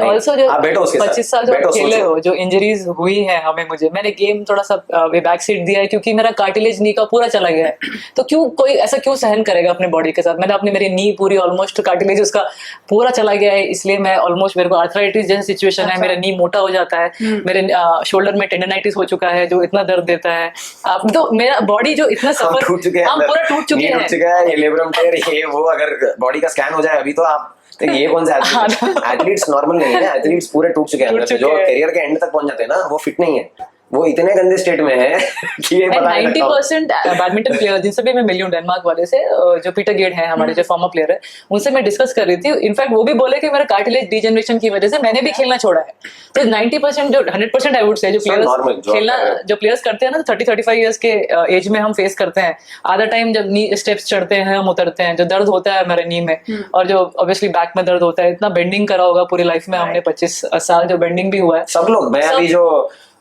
ऑल्सो जो आप बैठो उसके साथ, 25 साल जो खेले हो, जो इंजरीज हुई है हमें, मैंने गेम थोड़ा सा बैक सीट दिया है क्योंकि मेरा कार्टिलेज नी का पूरा चला गया है, तो कोई ऐसा क्यों सहन करेगा अपने बॉडी के साथ। मैंने मेरी नी पूरी ऑलमोस्ट कार्टिलेज उसका पूरा चला गया है, इसलिए मैं ऑलमोस्ट, मेरे को आर्थराइटिस जैसी सिचुएशन है, मेरा नी मोटा हो जाता है, मेरे शोल्डर में टेंडनाइटिस हो चुका है जो इतना दर्द देता है। अब तो मेरा बॉडी जो इतना सफर, टूट चुके हैं, हम पूरा टूट चुके हैं, ये लेब्रम टेयर, ये वो, अगर बॉडी का स्कैन हो जाए अभी तो आप तो ये कौन सा एथलीट्स नॉर्मल नहीं है, एथलीट्स पूरे टूट चुके हैं, जो करियर के एंड तक पहुंच जाते हैं ना, वो फिट नहीं है, वो इतने गंदे स्टेट में है कि ये पता नहीं। 90% बैडमिंटन प्लेयर जिनसे भी मैं मिली हूँ डेनमार्क वाले से, जो पीटर गेड हैं हमारे जो फॉर्मर प्लेयर है, उनसे मैं डिस्कस कर रही थी, इनफैक्ट वो भी बोले कि मेरा कार्टिलेज डिजेनरेशन की वजह से मैंने भी खेलना छोड़ा है। तो 90% जो 100% आई वुड से जो प्लेयर्स करते हैं ना, 30-35 ईयर्स के एज में हम फेस करते हैं। आधा टाइम जब नी स्टेप्स चढ़ते हैं, हम उतरते हैं, जो दर्द होता है मेरे नी में, और जो ऑब्वियसली बैक में दर्द होता है, इतना बेंडिंग करा होगा पूरी लाइफ में हमने, 25 साल जो बेंडिंग भी हुआ है सब लोग। मैं अभी जो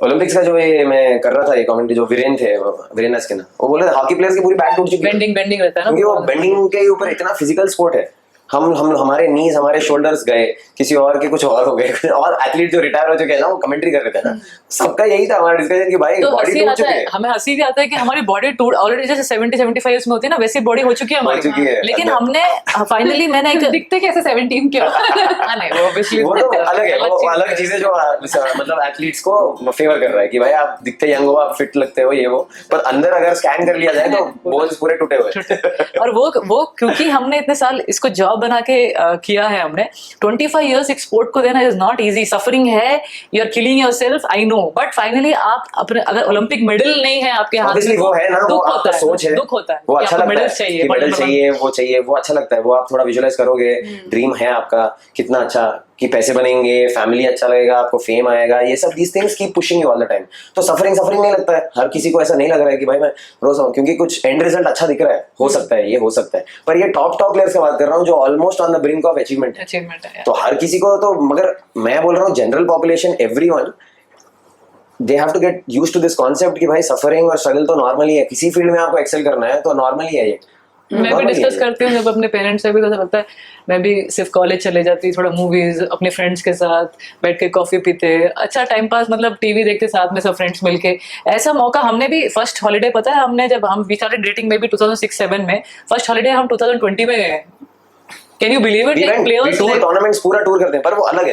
ओलंपिक्स का जो ये मैं कर रहा था, ये कमेंट्री, जो वीरेन अस्किन, वो बोले हॉकी प्लेयर्स की पूरी बैक टूट चुकी है, बेंडिंग रहता है ना, क्योंकि वो बेंडिंग के ऊपर इतना फिजिकल स्पोर्ट है। हम हमारे नीज, हमारे शोल्डर्स गए, किसी और के कुछ और हो गए, और एथलीट जो रिटायर हो चुके हैं ना, वो कमेंट्री कर रहे थे ना, सबका यही था हमारा डिस्कशन कि भाई तो बॉडी टूट चुकी है। हमें हंसी भी आता है कि हमारी बॉडी टूट ऑलरेडी, जैसे 70-75 ईयर्स में होती है ना, वैसी बॉडी हो चुकी है हमारी, लेकिन हमने फाइनली, मैंने एक दिखते कैसे 17 के नहीं, वो ऑब्वियसली वो तो अलग है, वो अलग चीजें जो मतलब एथलीट्स को फेवर कर रहा है कि भाई आप दिखते यंग हो, आप फिट लगते हो, ये वो, पर अंदर अगर स्कैन कर लिया जाए तो बोन्स पूरे टूटे हुए। और वो क्योंकि हमने इतने साल इसको जॉब बना के किया है, हमने 25 इयर्स एक स्पोर्ट को देना इज नॉट इजी, सफरिंग है, you are killing yourself, I know, but finally आप अपने, अगर ओलंपिक मेडल नहीं है आपके हाथ में, वो है ना, वो आपका सोच है, दुख होता है, वो अच्छा लगता है, मेडल चाहिए, वो चाहिए, वो अच्छा लगता है, वो आप थोड़ा विजुअलाइज करोगे, ड्रीम है आपका कितना अच्छा, कि पैसे बनेंगे, फैमिली अच्छा लगेगा, आपको फेम आएगा, ये सब these things keep pushing you all the time. तो सफरिंग नहीं लगता है, हर किसी को ऐसा नहीं लग रहा है कि भाई मैं रोज आऊं, क्योंकि कुछ एंड रिजल्ट अच्छा दिख रहा है, हो सकता है, ये हो सकता है, पर ये टॉप प्लेयर्स की बात कर रहा हूँ जो almost on the brink of achievement है। तो हर किसी को तो, मगर मैं बोल रहा हूँ general population, everyone, they have to get used to this concept कि भाई सफरिंग और स्ट्रगल तो नॉर्मली है, किसी फील्ड में आपको एक्सेल करना है तो नॉर्मली है ये, मैं भी डिस्कस करती हूँ जब अपने पेरेंट्स से भी, तो ऐसा लगता है मैं भी सिर्फ कॉलेज चले जाती, थोड़ा मूवीज अपने फ्रेंड्स के साथ बैठ के कॉफी पीते, अच्छा टाइम पास, मतलब टीवी देखते साथ में सब फ्रेंड्स मिलके। ऐसा मौका हमने भी फर्स्ट हॉलीडे, पता है हमने जब हम वी स्टार्टेड डेटिंग में भी 2006-7 में, फर्स्ट हॉलीडे हम 2020 में गए। Can you believe it? Players tournaments पूरा टूर करते हैं, पर वो अलग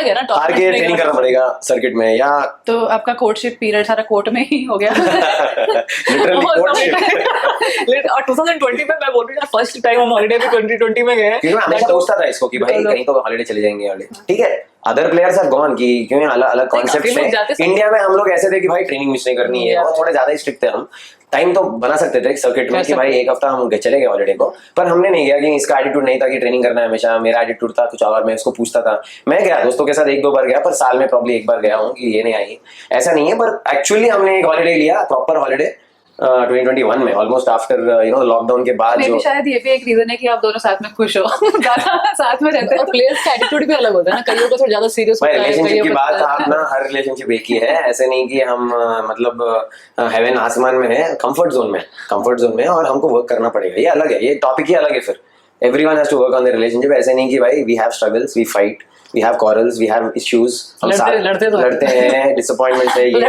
है ना, हार के ट्रेनिंग करना पड़ेगा सर्किट में, या तो आपका कोर्टशिप पीरियड सारा कोर्ट में ही हो गया। Literally courtship. और 2020 में मैं बोल रही हूँ फर्स्ट टाइम हम हॉलीडे भी 2020 में गए। क्योंकि मैं हमेशा सोचता था इसको कि भाई कहीं तो हॉलीडे चले जाएंगे हॉलीडे, ठीक है। अदर प्लेयर्स हैव गॉन कि क्यों अलग अलग कॉन्सेप्ट्स में। इंडिया में हम लोग ऐसे थे कि भाई ट्रेनिंग मिस नहीं करनी है, और थोड़े ज्यादा ही स्ट्रिक्ट थे हम। टाइम तो बना सकते थे सर्किट में कि भाई एक हफ्ता हम चले गए हॉलीडे को, पर हमने नहीं गया कि इसका एटीट्यूड नहीं था कि ट्रेनिंग करना है हमेशा। मेरा एटीट्यूड था कुछ और, मैं उसको पूछता था। मैं गया दोस्तों के साथ 1-2 बार गया, पर साल में प्रॉब्ली 1 बार गया हूँ कि ये नहीं आई, ऐसा नहीं है। पर एक्चुअली हमने एक हॉलीडे लिया, प्रॉपर हॉलीडे 2021 में, ऑलमोस्ट आफ्टर लॉकडाउन के बाद। जो शायद ये भी एक रीजन है कि आप दोनों साथ में खुश हो। ज्यादा साथ में रहते हैं, प्लेयर्स का एटीट्यूड भी अलग होता है ना, कईयों को थोड़ा ज्यादा सीरियस होता है। रिलेशनशिप की बात आप ना, हर रिलेशनशिप एक ही है, ऐसे नहीं कि हम मतलब हेवन आसमान में है, कंफर्ट जोन में, और हमको वर्क करना पड़ेगा, ये अलग है, ये टॉपिक ही अलग है। फिर everyone has to work on the relationship. ऐसे नहीं कि भाई we have struggles, we fight, we have quarrels, we have issues, हम लड़ते हैं, डिसअपॉइंटमेंट है, ये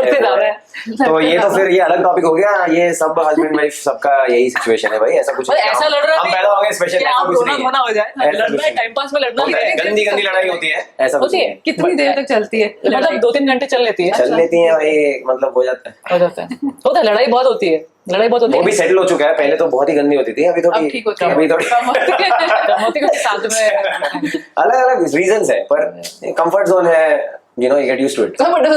तो ये तो फिर ये अलग टॉपिक हो गया। ये सब हस्बैंड वाइफ सबका यही सिचुएशन है भाई, ऐसा कुछ नहीं। ऐसा लड़ रहे हम पैदा हो गए स्पेशल, ऐसा कुछ नहीं हो जाए, लड़ना है टाइम पास में, लड़ना है, गंदी लड़ाई होती है, ऐसा कुछ नहीं। कितनी देर तक चलती है? मतलब 2-3 घंटे चल लेती है भाई, मतलब हो जाता है, लड़ाई बहुत होती है, वो भी सेटल हो चुका है। पहले तो बहुत ही गंदी होती थी, अभी थोड़ी ठीक होती है, अभी थोड़ी साथ में अलग अलग रीजंस है, पर कंफर्ट जोन है, you get used to it।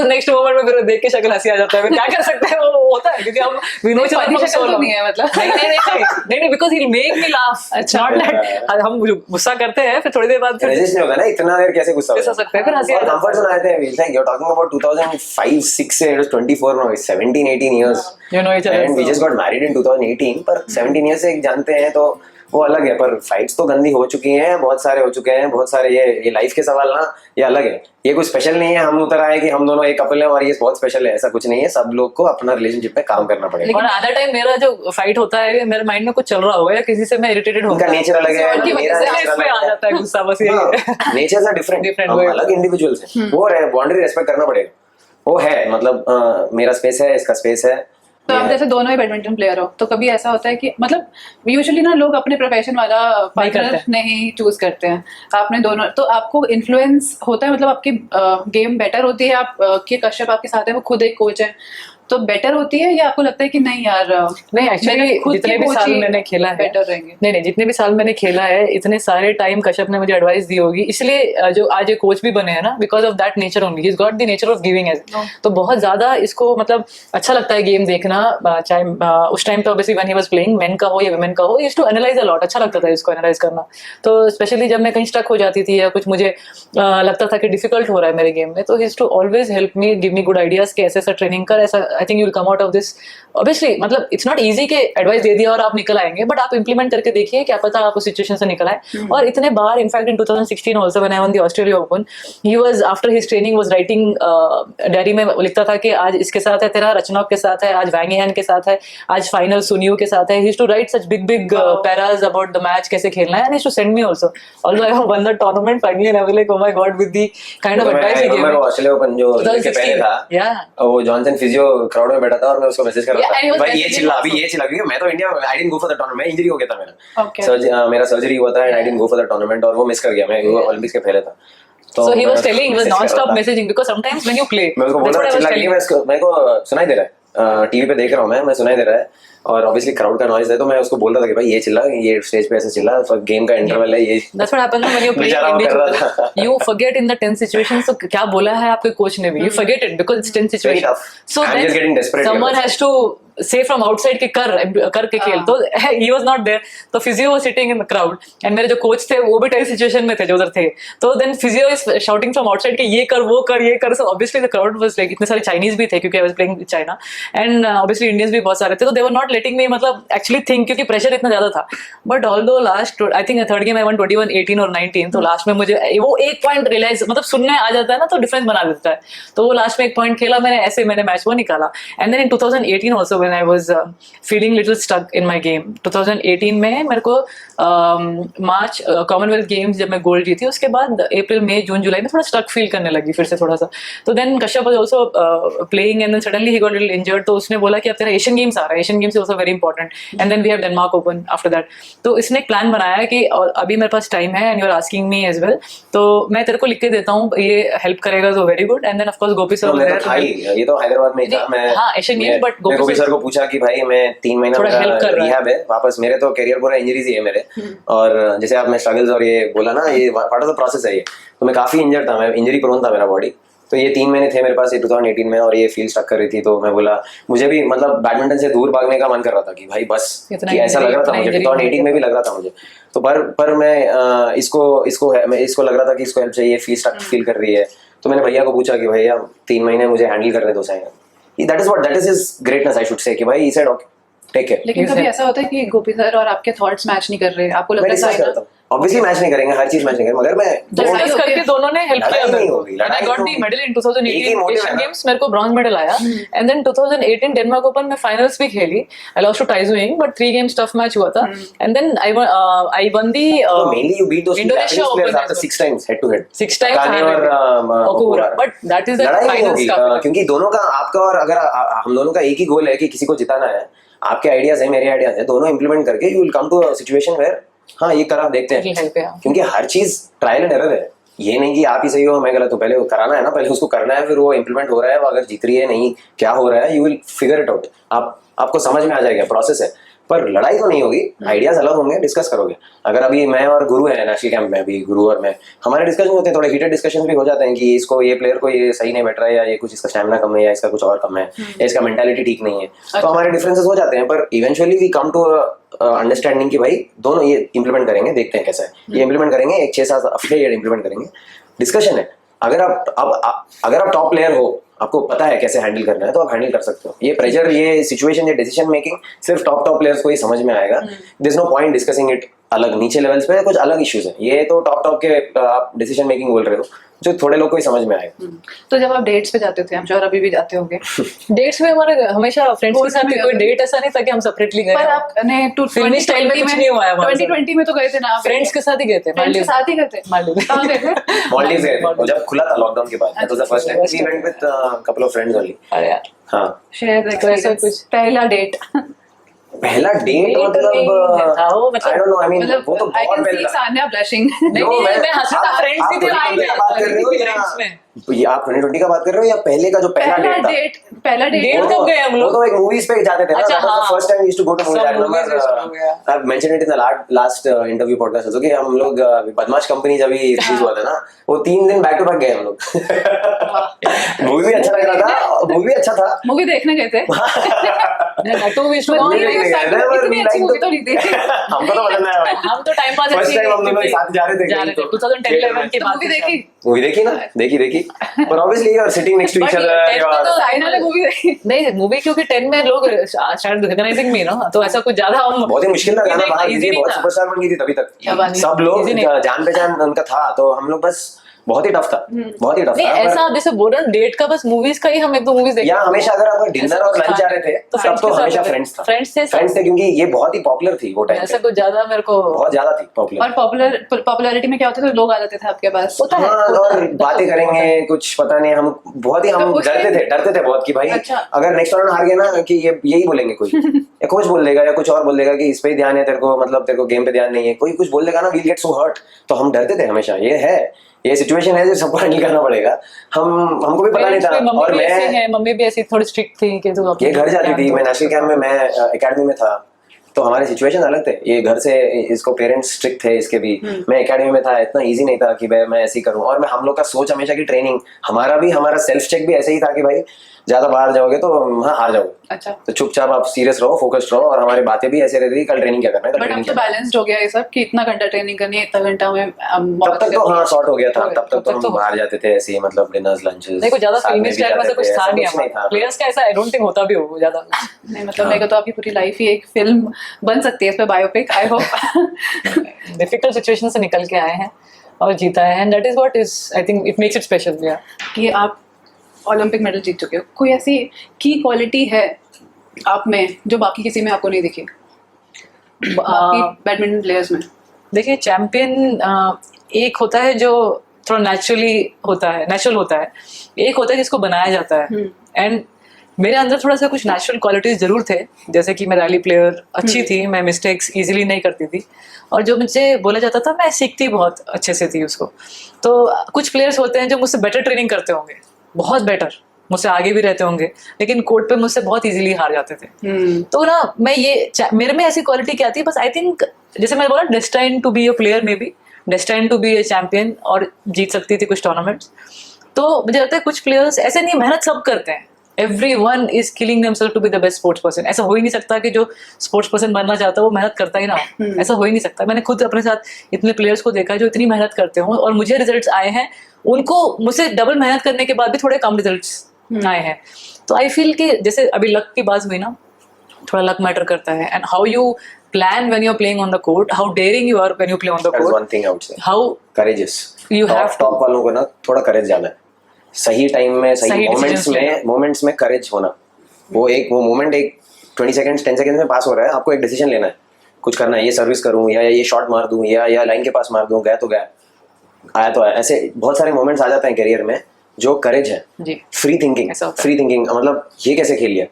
Next moment में फिर देख के शक्ल हंसी आ जाता है, फिर क्या कर सकते हैं, वो होता है क्योंकि हम वी नो नहीं है, मतलब नहीं because he will make me laugh, not that हम गुस्सा करते हैं फिर थोड़ी देर बाद फिर रेजिस्ट नहीं होता ना, इतना देर कैसे गुस्सा हो सकता है, फिर हंसी आ जाती है। कंफर्ट जोन आते हैं, we think you are talking about 2005-6 से 24 now, 17-18 years, and we just got married in 2018, पर 17 years से जानते हैं तो वो अलग है। पर फाइट्स तो गंदी हो चुकी हैं, बहुत सारे हो चुके हैं, बहुत सारे। ये लाइफ के सवाल ना, ये अलग है, ये कुछ स्पेशल नहीं है। हम उतर आए कि हम दोनों एक कपल हैं और ये बहुत स्पेशल है, ऐसा कुछ नहीं है। सब लोग को अपना रिलेशनशिप पे काम करना पड़ेगा। और आधा टाइम मेरा जो फाइट होता है, मेरे माइंड में कुछ चल रहा होगा या किसी से मैं इरिटेटेड होऊंगा, उनका नेचर अलग है, मेरा नेचर आ जाता है गुस्सा, बस ये नेचर से डिफरेंट, हम अलग इंडिविजुअल्स हैं। वो बाउंड्री रेस्पेक्ट करना पड़ेगा, वो है मतलब मेरा स्पेस है, इसका स्पेस है। तो आप जैसे दोनों ही बैडमिंटन प्लेयर हो, तो कभी ऐसा होता है कि मतलब यूजुअली ना लोग अपने प्रोफेशन वाला पार्टनर नहीं चूज करते हैं, आपने दोनों, तो आपको इन्फ्लुएंस होता है, मतलब आपकी गेम बेटर होती है, आप के कश्यप आपके साथ है, वो खुद एक कोच है, तो बेटर होती है, या आपको लगता है कि नहीं यार, नहीं एक्चुअली जितने भी साल मैंने खेला है बेटर रहेंगे? नहीं, जितने भी साल मैंने खेला है, इतने सारे टाइम कश्यप ने मुझे एडवाइस दी होगी, इसलिए जो आज ये कोच भी बने हैं ना, because of that nature only, he is got the nature of giving edge. तो बहुत ज्यादा इसको मतलब अच्छा लगता है गेम देखना, चाहे उस टाइम पे obviously when he was playing, men का हो या वुमेन का हो, he used to analyse a lot, अच्छा लगता था इसको एनालाइज करना। तो स्पेशली जब मैं कहीं स्टक हो जाती थी या कुछ मुझे लगता था कि डिफिकल्ट हो रहा है मेरे गेम में, तो he used to always help me, give me good ideas कि ऐसा ट्रेनिंग कर, ऐसा I think you will come out of this. Obviously मतलब इट्स नॉट इजी के एडवाइस दे दिया और आप निकल आएंगे, बट आप इंप्लीमेंट करके देखिए, क्या पता आप उस सिचुएशन से निकल आए। और इतने बार, in fact in 2016 also when I won the Australia Open, he was after his training was writing diary में, लिखता था कि आज इसके साथ है तेरा, रचनॉक के साथ है, आज वैंग हैन के साथ है, आज फाइनल सुनियो के साथ है। He used to write such big paras about the match, कैसे खेलना है, and he used to send me also, although I have won the tournament finally, and I was like oh my god with the kind of advice he give. Australia Open जो के पहले था, वो Johnson physio crowd में बैठा था और मैं उसको मैसेज कर रहा था, भाई ये चिल्ला, अभी ये चिल्ला, क्योंकि मैं तो इंडिया में, I didn't go for the tournament, injury हो गया था मेरा, मेरा सर्जरी हुआ था and I didn't go for the tournament, और वो मिस कर गया, मैं ओलंपिक्स के पहले था। So he was telling, he was non-stop messaging, because sometimes when you play, मैं उसको बोल रहा चिल्ला के, मेरे को सुनाई दे रहा है, टीवी पे देख रहा हूँ मैं सुनाई दे रहा है, और ऑब्वियसली क्राउड का नॉइज है, तो मैं उसको बोल रहा था कि भाई ये चिल्ला, ये स्टेज पे ऐसे चिल्ला, गेम का इंटरवल है ये। That's what happens when you play individual. You forget in the tense situations, तो क्या बोला है आपके कोच ने भी, you forget it because it's tense situation. So I'm just getting desperate. Someone has to say from outside कि कर के खेल, तो he was not there, तो physio was sitting in the crowd, and मेरे जो कोच थे वो भी tense situation में थे जो उधर थे, तो then physio is shouting from outside कि ये कर वो कर ये कर, so obviously the crowd was like, इतने सारे Chinese भी थे क्योंकि I was playing with China, and obviously Indians भी बहुत सारे थे, तो they were not letting me मतलब actually think, क्योंकि pressure इतना ज्यादा था। But although last I think third game I won 21-18 और 19, तो लास्ट में मुझे वो एक पॉइंट रियलाइज, मतलब सुनने आ जाता है ना तो डिफरेंस बना देता है, तो वो लास्ट में एक पॉइंट खेला मैंने, ऐसे मैंने मैच वो निकाला। And then in 2018 also when I was feeling little stuck in my game. 2018 में मेरे को मार्च कॉमनवेल्थ गेम्स जब मैं गोल्ड जीती उसके बाद अप्रैल मई जून जुलाई में थोड़ा स्टक फील करने लगी फिर से थोड़ा सा. तो then Kashyap was also playing and then suddenly he got little injured. तो उसने बोला कि अब तेरा एशियन गेम्स आ रहा है, Asian Games is also very important, and then we have Denmark Open after that. तो इसने एक प्लान बनाया कि और अभी मेरे पास टाइम है and you are asking me as well, तो मैं तेरे को लिख के देता हूँ, ये हेल्प करेगा तो very good. And then of course Gopi sir ये तो हैदराबाद में था. मैं हाँ Asian Games, but Gopi sir को पूछा कि भाई मैं 3 महीना रिहैब है वापस, मेरे तो करियर पूरा इंजरीज ही है मेरे, और जैसे आपने स्ट्रगल्स और ये बोला ना, ये पार्ट ऑफ द प्रोसेस है ये. तो मैं काफी इंजर्ड था, मैं इंजरी प्रोन था मेरा बॉडी. तो ये 3 महीने थे मेरे पास ये 2018 में, और ये फील स्टक कर रही थी. तो मैं बोला मुझे भी मतलब बैडमिंटन से दूर भागने का मन कर रहा था कि भाई बस, कि ऐसा लग रहा था मुझे 2018 में भी लग रहा था मुझे. तो पर मैं इसको लग रहा था कि इसको हेल्प चाहिए, फील स्टक फील कर रही है. तो मैंने भैया को पूछा कि भैया 3 महीने मुझे हैंडल करने दो साइन. That is his greatness I should say, कि भाई he said okay take care. लेकिन कभी ऐसा होता है कि गोपी सर और आपके थॉट्स मैच नहीं कर रहे, आपको लगता है ऑब्वियसली मैच नहीं करेंगे, हर चीज मैच नहीं करेंगे, मगर मैं डिस्कस करके दोनों ने हेल्प किया मेरे को. लड़ाई I got the medal in 2018 Asian Games, मेरे को ब्रॉन्ज मेडल आया. एंड देन 2018 डेनमार्क ओपन में फाइनल्स भी खेली. I lost to Tai Tzu Ying, but 3 games tough match हुआ था. And then I won the mainly you beat those Indonesia Open after 6 times head to head, 6 times और Okuhara. But that is the finals का, क्योंकि दोनों का आपका और अगर हम दोनों का एक ही गोल है कि किसी को जिताना है. आपके आइडियाज है, मेरे आइडियाज है, दोनों इंप्लीमेंट करके you will come to a situation where हाँ ये करा देखते हैं. क्योंकि हर चीज ट्रायल एंड एरर है. ये नहीं कि आप ही सही हो मैं गलत हूँ. पहले कराना है ना, पहले उसको करना है, फिर वो इंप्लीमेंट हो रहा है, वो अगर जीत रही है नहीं क्या हो रहा है, you will figure it out. आपको समझ में आ जाएगा, प्रोसेस है. पर लड़ाई तो नहीं होगी, आइडियाज अलग होंगे, डिस्कस करोगे. अगर अभी मैं और गुरु है नेशनल कैंप में, अभी गुरु और मैं, हमारे डिस्कशन होते हैं, थोड़े हीटेड डिस्कशन भी हो जाते हैं कि इसको ये प्लेयर को ये सही नहीं बैठ रहा है, या ये कुछ इसका स्टैमिना कम है, या इसका कुछ और कम है, या इसका मेंटालिटी ठीक नहीं है. तो हमारे डिफरेंसेस हो जाते हैं, पर eventually we come to understanding कि भाई दोनों ये इंप्लीमेंट करेंगे, देखते हैं कैसा है. ये इंप्लीमेंट करेंगे, 6-7 हफ्ते ये इंप्लीमेंट करेंगे. डिस्कशन है. अगर आप टॉप प्लेयर हो, आपको पता है कैसे हैंडल करना है, तो आप हैंडल कर सकते हो. ये प्रेशर, ये सिचुएशन, ये डिसीजन मेकिंग सिर्फ टॉप प्लेयर्स को ही समझ में आएगा. There is no point discussing it अलग नीचे लेवल्स पे. कुछ अलग इश्यूज हैं, ये तो टॉप के आप डिसीजन मेकिंग बोल रहे हो, जो थोड़े लोग को ही समझ में आएगा. तो जब आप डेट्स पे जाते थे, हम श्योर अभी भी जाते होंगे, डेट्स में हमारे हमेशा फ्रेंड्स के साथ कोई डेट ऐसा नहीं था कि हम सेपरेटली गए. पर आपने फिल्मी स्टाइल में कुछ नहीं हुआ है. 2020 में तो गए थे ना, फ्रेंड्स के साथ ही गए थे. फ्रेंड्स के साथ ही गए थे. कहां गए थे? मालदीव्स गए थे जब खुला था लॉकडाउन के बाद. That was the first time we went with couple of friends only. अरे यार हां, शेयर ऐसा कुछ पहला डेट. पहला डेट मतलब आई डोंट नो, आई मीन वो तो बहुत पहले था. सान्या ब्लशिंग. नहीं मैं हंसा था. फ्रेंड्स ही थे बात कर रहे हो या ये आप 2020 का बात कर रहे हो या पहले का जो पहला डेट था? पहला डेट कब गए हम लोग? वो तो एक मूवीज पे जाते थे ना. अच्छा, हाँ. First time we used to go to movies. I remember I mention it in the last interview podcast also कि हम लोग बदमाश कंपनी जब भी रिलीज हुआ था ना, वो 3 दिन बैक टू बैक गए हम लोग. मूवी भी अच्छा लग रहा था, मूवी अच्छा था. मूवी देखने गए थे. हमको तो पसंद आया. हम तो टाइम पास फर्स्ट टाइम हम दोनों साथ जा रहे थे. 2010-11 की बात. मूवी देखी ना, देखी. पर obviously you are sitting next to each other. Saina ने मूवी देखी नहीं, मूवी क्योंकि 10 में लोग स्टार्ट रिकॉग्नाइजिंग मी ना, तो ऐसा कुछ ज्यादा हम बहुत ही मुश्किल था गाना बाहर कीजिए. बहुत सुपरस्टार बन गई थी तभी तक, सब लोग जान पहचान उनका था. तो हम लोग बस बहुत ही टफ था, बहुत ही टफ नहीं, था. ऐसा आप जैसे बोल रहे डेट का बस मूवीज का ही हम 1-2 मूवीज देखते या हमेशा अगर आप डिनर और लंच जा रहे थे तो सब तो हमेशा फ्रेंड्स था. फ्रेंड्स थे क्योंकि ये बहुत ही पॉपुलर थी वो टाइम. ऐसा कुछ ज्यादा मेरे को बहुत ज्यादा थी पॉपुलर. और पॉपुलैरिटी में क्या होता था, लोग आ जाते थे आपके पास. और बातें करेंगे, कुछ पता नहीं. हम बहुत ही हम डरते थे बहुत कि भाई अगर नेक्स्ट राउंड हार गए ना कि ये यही बोलेंगे, कोई या कोच बोल देगा या कुछ और बोल देगा कि इस पे ही ध्यान है तेरे को, मतलब तेरे को गेम पे ध्यान नहीं है, कोई कुछ बोल देगा ना, वील गेट सो हर्ट. तो हम डरते थे हमेशा. ये सिचुएशन है जो सबको हैंडल करना पड़ेगा. हमको भी पता नहीं था. और मम्मी भी ऐसी थोड़ी स्ट्रिक्ट थी कि तू ये घर जाती थी. मैं नेशनल कैंप में, मैं एकेडमी में था, तो हमारे सिचुएशन अलग थे. ये घर से इसको पेरेंट्स स्ट्रिक्ट थे इसके भी. मैं एकेडमी में था, इतना इजी नहीं था कि मैं ऐसे ही करूं. और मैं हम लोग का सोच हमेशा की ट्रेनिंग, हमारा सेल्फ चेक भी ऐसे ही था कि भाई ज्यादा बाहर जाओगे तो हाँ हार जाओगे. अच्छा, तो चुपचाप आप सीरियस रहो, फोकस्ड रहो. और हमारी बातें भी ऐसे रहती थी, कल ट्रेनिंग क्या करना है, बट अब तो बैलेंस्ड हो गया ये सब कि इतना घंटा ट्रेनिंग करनी है, इतना घंटा में. तब तक तो हाँ शॉर्ट हो गया था. तब तक तो हम बाहर जाते थे ऐसे ही, मतलब डिनर्स लंचेस. नहीं, कुछ ज्यादा फिल्मी स्टाइल में से कुछ था नहीं. प्लेयर्स का ऐसा आई डोंट थिंक होता भी हो ज्यादा. नहीं, मतलब मेरे को तो आपकी पूरी लाइफ ही एक फिल्म बन सकती है, इस पे biopic. I hope. Difficult situation से निकल के आए हैं और जीता है, and that is what is I think it makes it special. कि आप ओलंपिक मेडल जीत चुके हो, कोई ऐसी की क्वालिटी है आप में जो बाकी किसी में आपको नहीं दिखे, बाकी बैडमिंटन प्लेयर्स में? देखिए चैंपियन एक होता है जो थोड़ा नेचुरल होता है, एक होता है जिसको बनाया जाता है। एंड मेरे अंदर थोड़ा सा कुछ नेचुरल क्वालिटीज जरूर थे, जैसे कि मैं रैली प्लेयर अच्छी थी, मैं मिस्टेक्स इजीली नहीं करती थी, और जो मुझे बोला जाता था मैं सीखती बहुत अच्छे से थी उसको। तो कुछ प्लेयर्स होते हैं जो मुझसे बेटर ट्रेनिंग करते होंगे, बहुत बेटर, मुझसे आगे भी रहते होंगे, लेकिन कोर्ट पे मुझसे बहुत इजीली हार जाते थे। तो ना मेरे में ऐसी क्वालिटी क्या थी, बस आई थिंक जैसे मैंने बोला destine to be a player, maybe destine to be a champion, और जीत सकती थी कुछ टूर्नामेंट्स। तो मुझे लगता है कुछ प्लेयर्स ऐसे नहीं, मेहनत सब करते हैं, everyone is killing themselves to be the best sports person। ऐसा हो ही नहीं सकता कि जो स्पोर्ट्स पर्सन बनना चाहता है वो मेहनत करता ही ना हो, ऐसा हो ही नहीं सकता। मैंने खुद अपने साथ इतने प्लेयर्स को देखा है जो इतनी मेहनत करते हो और मुझे रिजल्ट्स आए हैं, उनको मुझसे डबल मेहनत करने के बाद भी थोड़े कम रिजल्ट्स आए हैं। तो आई फील कि जैसे अभी लक की बात हुई ना, थोड़ा लक मैटर करता है, and how you plan when you're playing on the court, how daring you are when you play on the That is court, one thing I would say. how courageous you have top वालों को ना थोड़ा करेज ज्यादा है, सही time में सही moments में करेज होना। वो मोमेंट एक 20 सेकंड्स 10 सेकंड्स में पास हो रहा है, आपको एक डिसीजन लेना है, कुछ करना है, ये सर्विस करूं या ये शॉट मार दूं या लाइन के पास मार दूं, गया तो गया, आया तो आया। ऐसे बहुत सारे मोमेंट्स आ जाते हैं करियर में जो करेज है। फ्री थिंकिंग मतलब ये कैसे खेल लिया,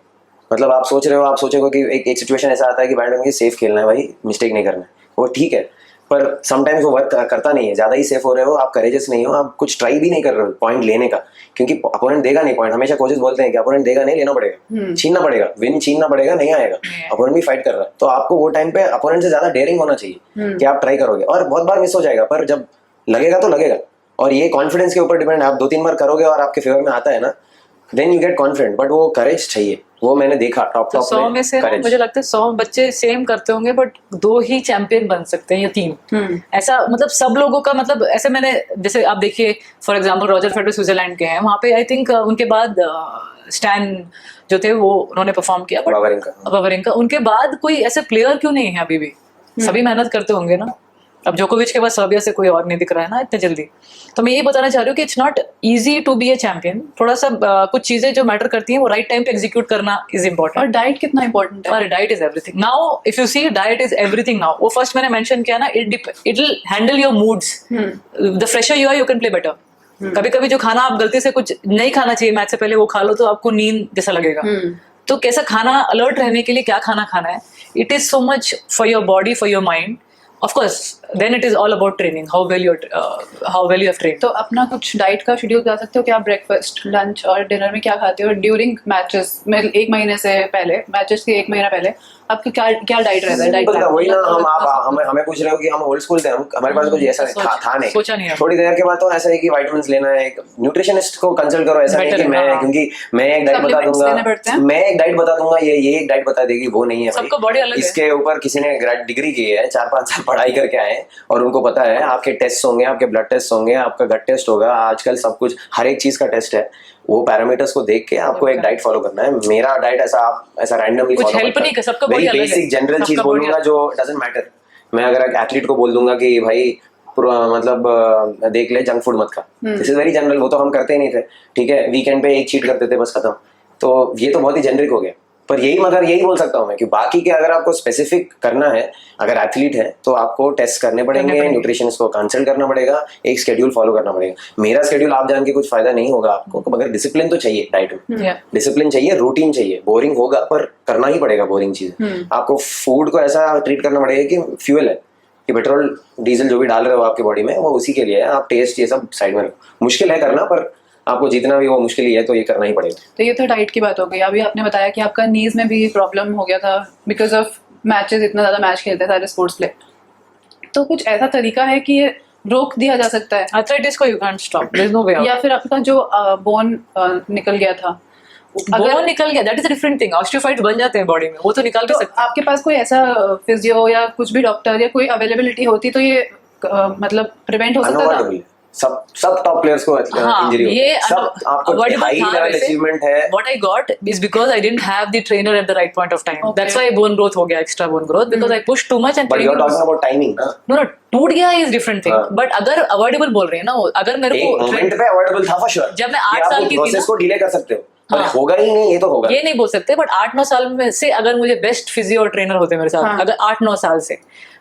मतलब आप सोच रहे हो, आप सोचोगे कि एक सिचुएशन ऐसा आता है कि बैडमिंटन सेफ खेलना है भाई, मिस्टेक नहीं करना है, वो ठीक है, पर समटाइम्स वो वर्क करता नहीं है, ज्यादा ही सेफ हो रहे हो, आप करेजियस नहीं हो, आप कुछ ट्राई भी नहीं कर रहे हो पॉइंट लेने का, क्योंकि अपोनेंट देगा नहीं पॉइंट। हमेशा कोचेस बोलते हैं कि अपोनेंट देगा नहीं, लेना पड़ेगा, छीनना पड़ेगा, विन छीनना पड़ेगा, नहीं आएगा, अपोनेंट भी फाइट कर रहा है, तो आपको वो टाइम पे अपोनेंट से ज्यादा डेयरिंग होना चाहिए कि आप ट्राई करोगे, और बहुत बार मिस हो जाएगा, पर जब लगेगा तो लगेगा, और ये कॉन्फिडेंस के ऊपर डिपेंड है। आप 2-3 बार करोगे और आपके फेवर में आता है ना, then you get confident, but वो करेज चाहिए, वो मैंने देखा टॉप 100 में से मुझे लगता है 100 बच्चे सेम करते होंगे, बट 2 ही चैंपियन बन सकते हैं या 3। ऐसा मतलब सब लोगों का मतलब ऐसे मैंने, जैसे आप देखिए for example Roger Federer Switzerland के हैं, वहाँ पे आई थिंक उनके बाद स्टैन जो थे वो उन्होंने परफॉर्म किया, वावरिंका, उनके बाद कोई ऐसे प्लेयर क्यों नहीं है अभी भी, सभी मेहनत करते होंगे ना। अब जोकोविच के बाद सर्बिया से कोई और नहीं दिख रहा है ना इतने जल्दी। तो मैं ये बताना चाह रही हूँ कि it's not easy to be a champion, थोड़ा सा कुछ चीजें जो मैटर करती हैं वो राइट टाइम पे एग्जीक्यूट करना इज इम्पोर्टेंट। और डाइट कितना इंपॉर्टेंट है? और diet is everything now, if you see diet is everything now. वो फर्स्ट मैंने मेंशन किया ना, it will handle your moods, the fresher you are you can play better. कभी कभी जो खाना आप गलती से कुछ नहीं खाना चाहिए मैच से पहले वो खा लो तो आपको नींद जैसा लगेगा। तो कैसा खाना, अलर्ट रहने के लिए क्या खाना खाना है, it is so much for your body, for your mind. Of course, then it is all about training, how well you have trained. तो अपना कुछ डाइट का शेड्यूल बता सकते हो कि आप ब्रेकफास्ट, लंच और डिनर में क्या खाते हो ड्यूरिंग मैचेस में? 1 महीने से पहले, मैचेस के 1 महीना पहले आपकी क्या डाइट रहता है? डाइट वही ना, हमें पूछ रहे हो कि हम ओल्ड स्कूल थे, हमारे पास कुछ ऐसा था नहीं, सोचा नहीं। थोड़ी देर के बाद तो ऐसा है कि विटामिन लेना है, एक न्यूट्रिशनिस्ट को कंसल्ट करो, ऐसा नहीं कि मैं, क्योंकि मैं एक डाइट बता दूंगा, ये एक डाइट बता देगी, वो नहीं है। सबका बॉडी अलग है। इसके ऊपर किसी ने डिग्री की है, 4-5 साल पढ़ाई करके आए, और उनको पता है आपके टेस्ट होंगे, आपके ब्लड टेस्ट होंगे, आपका गट टेस्ट होगा, आजकल सब कुछ हर एक चीज का टेस्ट है, वो पैरामीटर्स को देख के आपको एक डाइट फॉलो करना है। मेरा डाइट ऐसा रैंडमली फॉलो हेल्प नहीं कर, सबका बॉडी अलग है। बेसिक जनरल चीज बोलूंगा जो डजंट मैटर। मैं अगर एक एथलीट को बोल दूंगा कि भाई मतलब देख ले, जंक फूड मत खा, दिस इज वेरी जनरल, वो तो हम करते ही नहीं थे, ठीक है, वीकेंड पे एक चीट करते थे बस, खत्म। तो ये तो बहुत ही जेनरिक हो गया, पर यही बोल सकता हूँ मैं कि बाकी के अगर आपको स्पेसिफिक करना है, अगर एथलीट है तो आपको टेस्ट करने पड़ेंगे, न्यूट्रिशनिस्ट को कंसल्ट करना पड़ेगा, एक शेड्यूल फॉलो करना पड़ेगा। मेरा शेड्यूल आप जान के कुछ फायदा नहीं होगा आपको, मगर डिसिप्लिन तो चाहिए डाइट में, डिसिप्लिन चाहिए, रूटीन चाहिए। बोरिंग होगा पर करना ही पड़ेगा बोरिंग चीज। आपको फूड को ऐसा ट्रीट करना पड़ेगा कि फ्यूल है, कि पेट्रोल डीजल जो भी डाल रहे हो आपके बॉडी में वो उसी के लिए है, आप टेस्ट ये सब साइड में रखो। मुश्किल है करना, पर आपको जितना भी वो मुश्किल ही है तो ये करना ही पड़ेगा। तो ये तो डाइट की बात हो गई। अभी आपने बताया कि आपका नीज में भी प्रॉब्लम हो गया था बिकॉज ऑफ मैचेस, इतना ज्यादा मैच खेलते हैं सारे स्पोर्ट्स प्ले। तो कुछ ऐसा तरीका है कि ये रोक दिया जा सकता है? एथलेटिक्स को you can't stop, there is no way out. या फिर आपका जो बोन निकल गया था, बोन निकल गया, that is a different thing. Osteophyte बन जाते हैं बॉडी में, वो तो निकाल भी सकते हैं। आपके पास कोई ऐसा फिजियो या कुछ भी डॉक्टर या कोई अवेलेबिलिटी होती तो ये मतलब प्रिवेंट हो सकता था? सब टॉप प्लेयर्स को इंजरी होती है, सब आपको हाई लेवल अचीवमेंट है। What I got is because I didn't have the trainer at the right point of time. Okay. That's why bone growth हो गया, extra bone growth, because I pushed too much and. But you're talking about timing, ना? No, टूट गया is different thing. But अगर avoidable बोल रहे हैं ना, अगर मेरे को एक मोमेंट पे avoidable था for sure। जब मैं 8 साल की थी ना, प्रोसेस को डिले कर सकते हो, पर हाँ। होगा ही नहीं, ये तो होगा ये नहीं बोल सकते, बट 8-9 साल में से अगर मुझे बेस्ट फिजियो और ट्रेनर होते मेरे साथ, हाँ। अगर 8-9 साल से,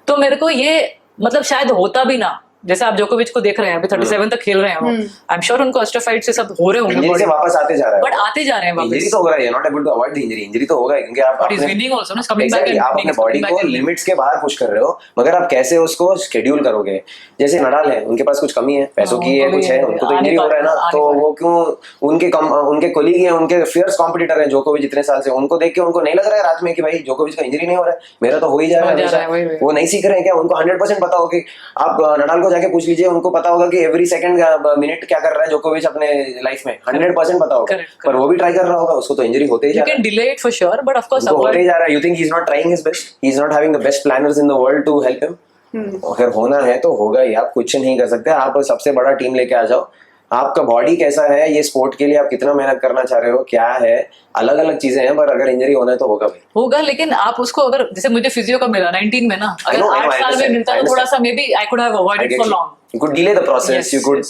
तो मेरे को ये मतलब शायद होता भी ना। जैसे आप जोकोविच को देख रहे हैं, अभी 37 तक खेल रहे हैं वो, आई एम श्योर उनको अस्ट्रोफाइट से सब हो रहे होंगे इंजरी से वापस आते जा रहा है, बट आते जा रहे हैं इंजरी वापस। तो हो रहा है, not able to avoid the injury, injury तो होगा ही, क्योंकि आप बट इज विनिंग आल्सो ना, कमिंग बैक Exactly, आप अपने बॉडी को लिमिट्स के बाहर पुश कर रहे हो, मगर आप कैसे उसको शेड्यूल करोगे। जैसे नडाल है, उनके पास कुछ कमी है, पैसों की है, कुछ है, उनको तो इंजरी हो रहा है ना, तो वो क्यों, उनके कोलीग हैं, उनके फियर्स कॉम्पिटिटर हैं जोकोविच इतने साल से, उनको देख के उनको नहीं लग रहा है रात में कि भाई जोकोविच का इंजरी नहीं हो रहा है, मेरा तो हो ही जा रहा है। वो नहीं सीख रहे हैं क्या? उनको 100% पता होगा। आप नडाल को जाके पूछ लीजिए, उनको पता होगा कि एवरी सेकंड मिनट क्या कर रहा है जोकोविच अपने लाइफ में, 100% पता होगा। पर वो भी ट्राई कर रहा होगा, उसको तो इंजरी होते ही जा रहा है। You can delay it for sure, but of course होते ही जा रहा है। You think he's not trying his best? He's not having the best planners in the world to help him? अगर होना है तो होगा ही, आप कुछ नहीं कर सकते। आप सबसे बड़ा टीम लेके आ जाओ, आपका बॉडी कैसा है, ये स्पोर्ट के लिए आप कितना मेहनत करना चाह रहे हो, क्या है, अलग अलग चीजें हैं, पर अगर इंजरी होना है तो होगा भाई, होगा। लेकिन आप उसको अगर, जैसे मुझे फिजियो का मिला 19 में ना, अगर 8 साल में मिलता तो थोड़ा सा maybe I could have avoided for long. You could delay the process, you could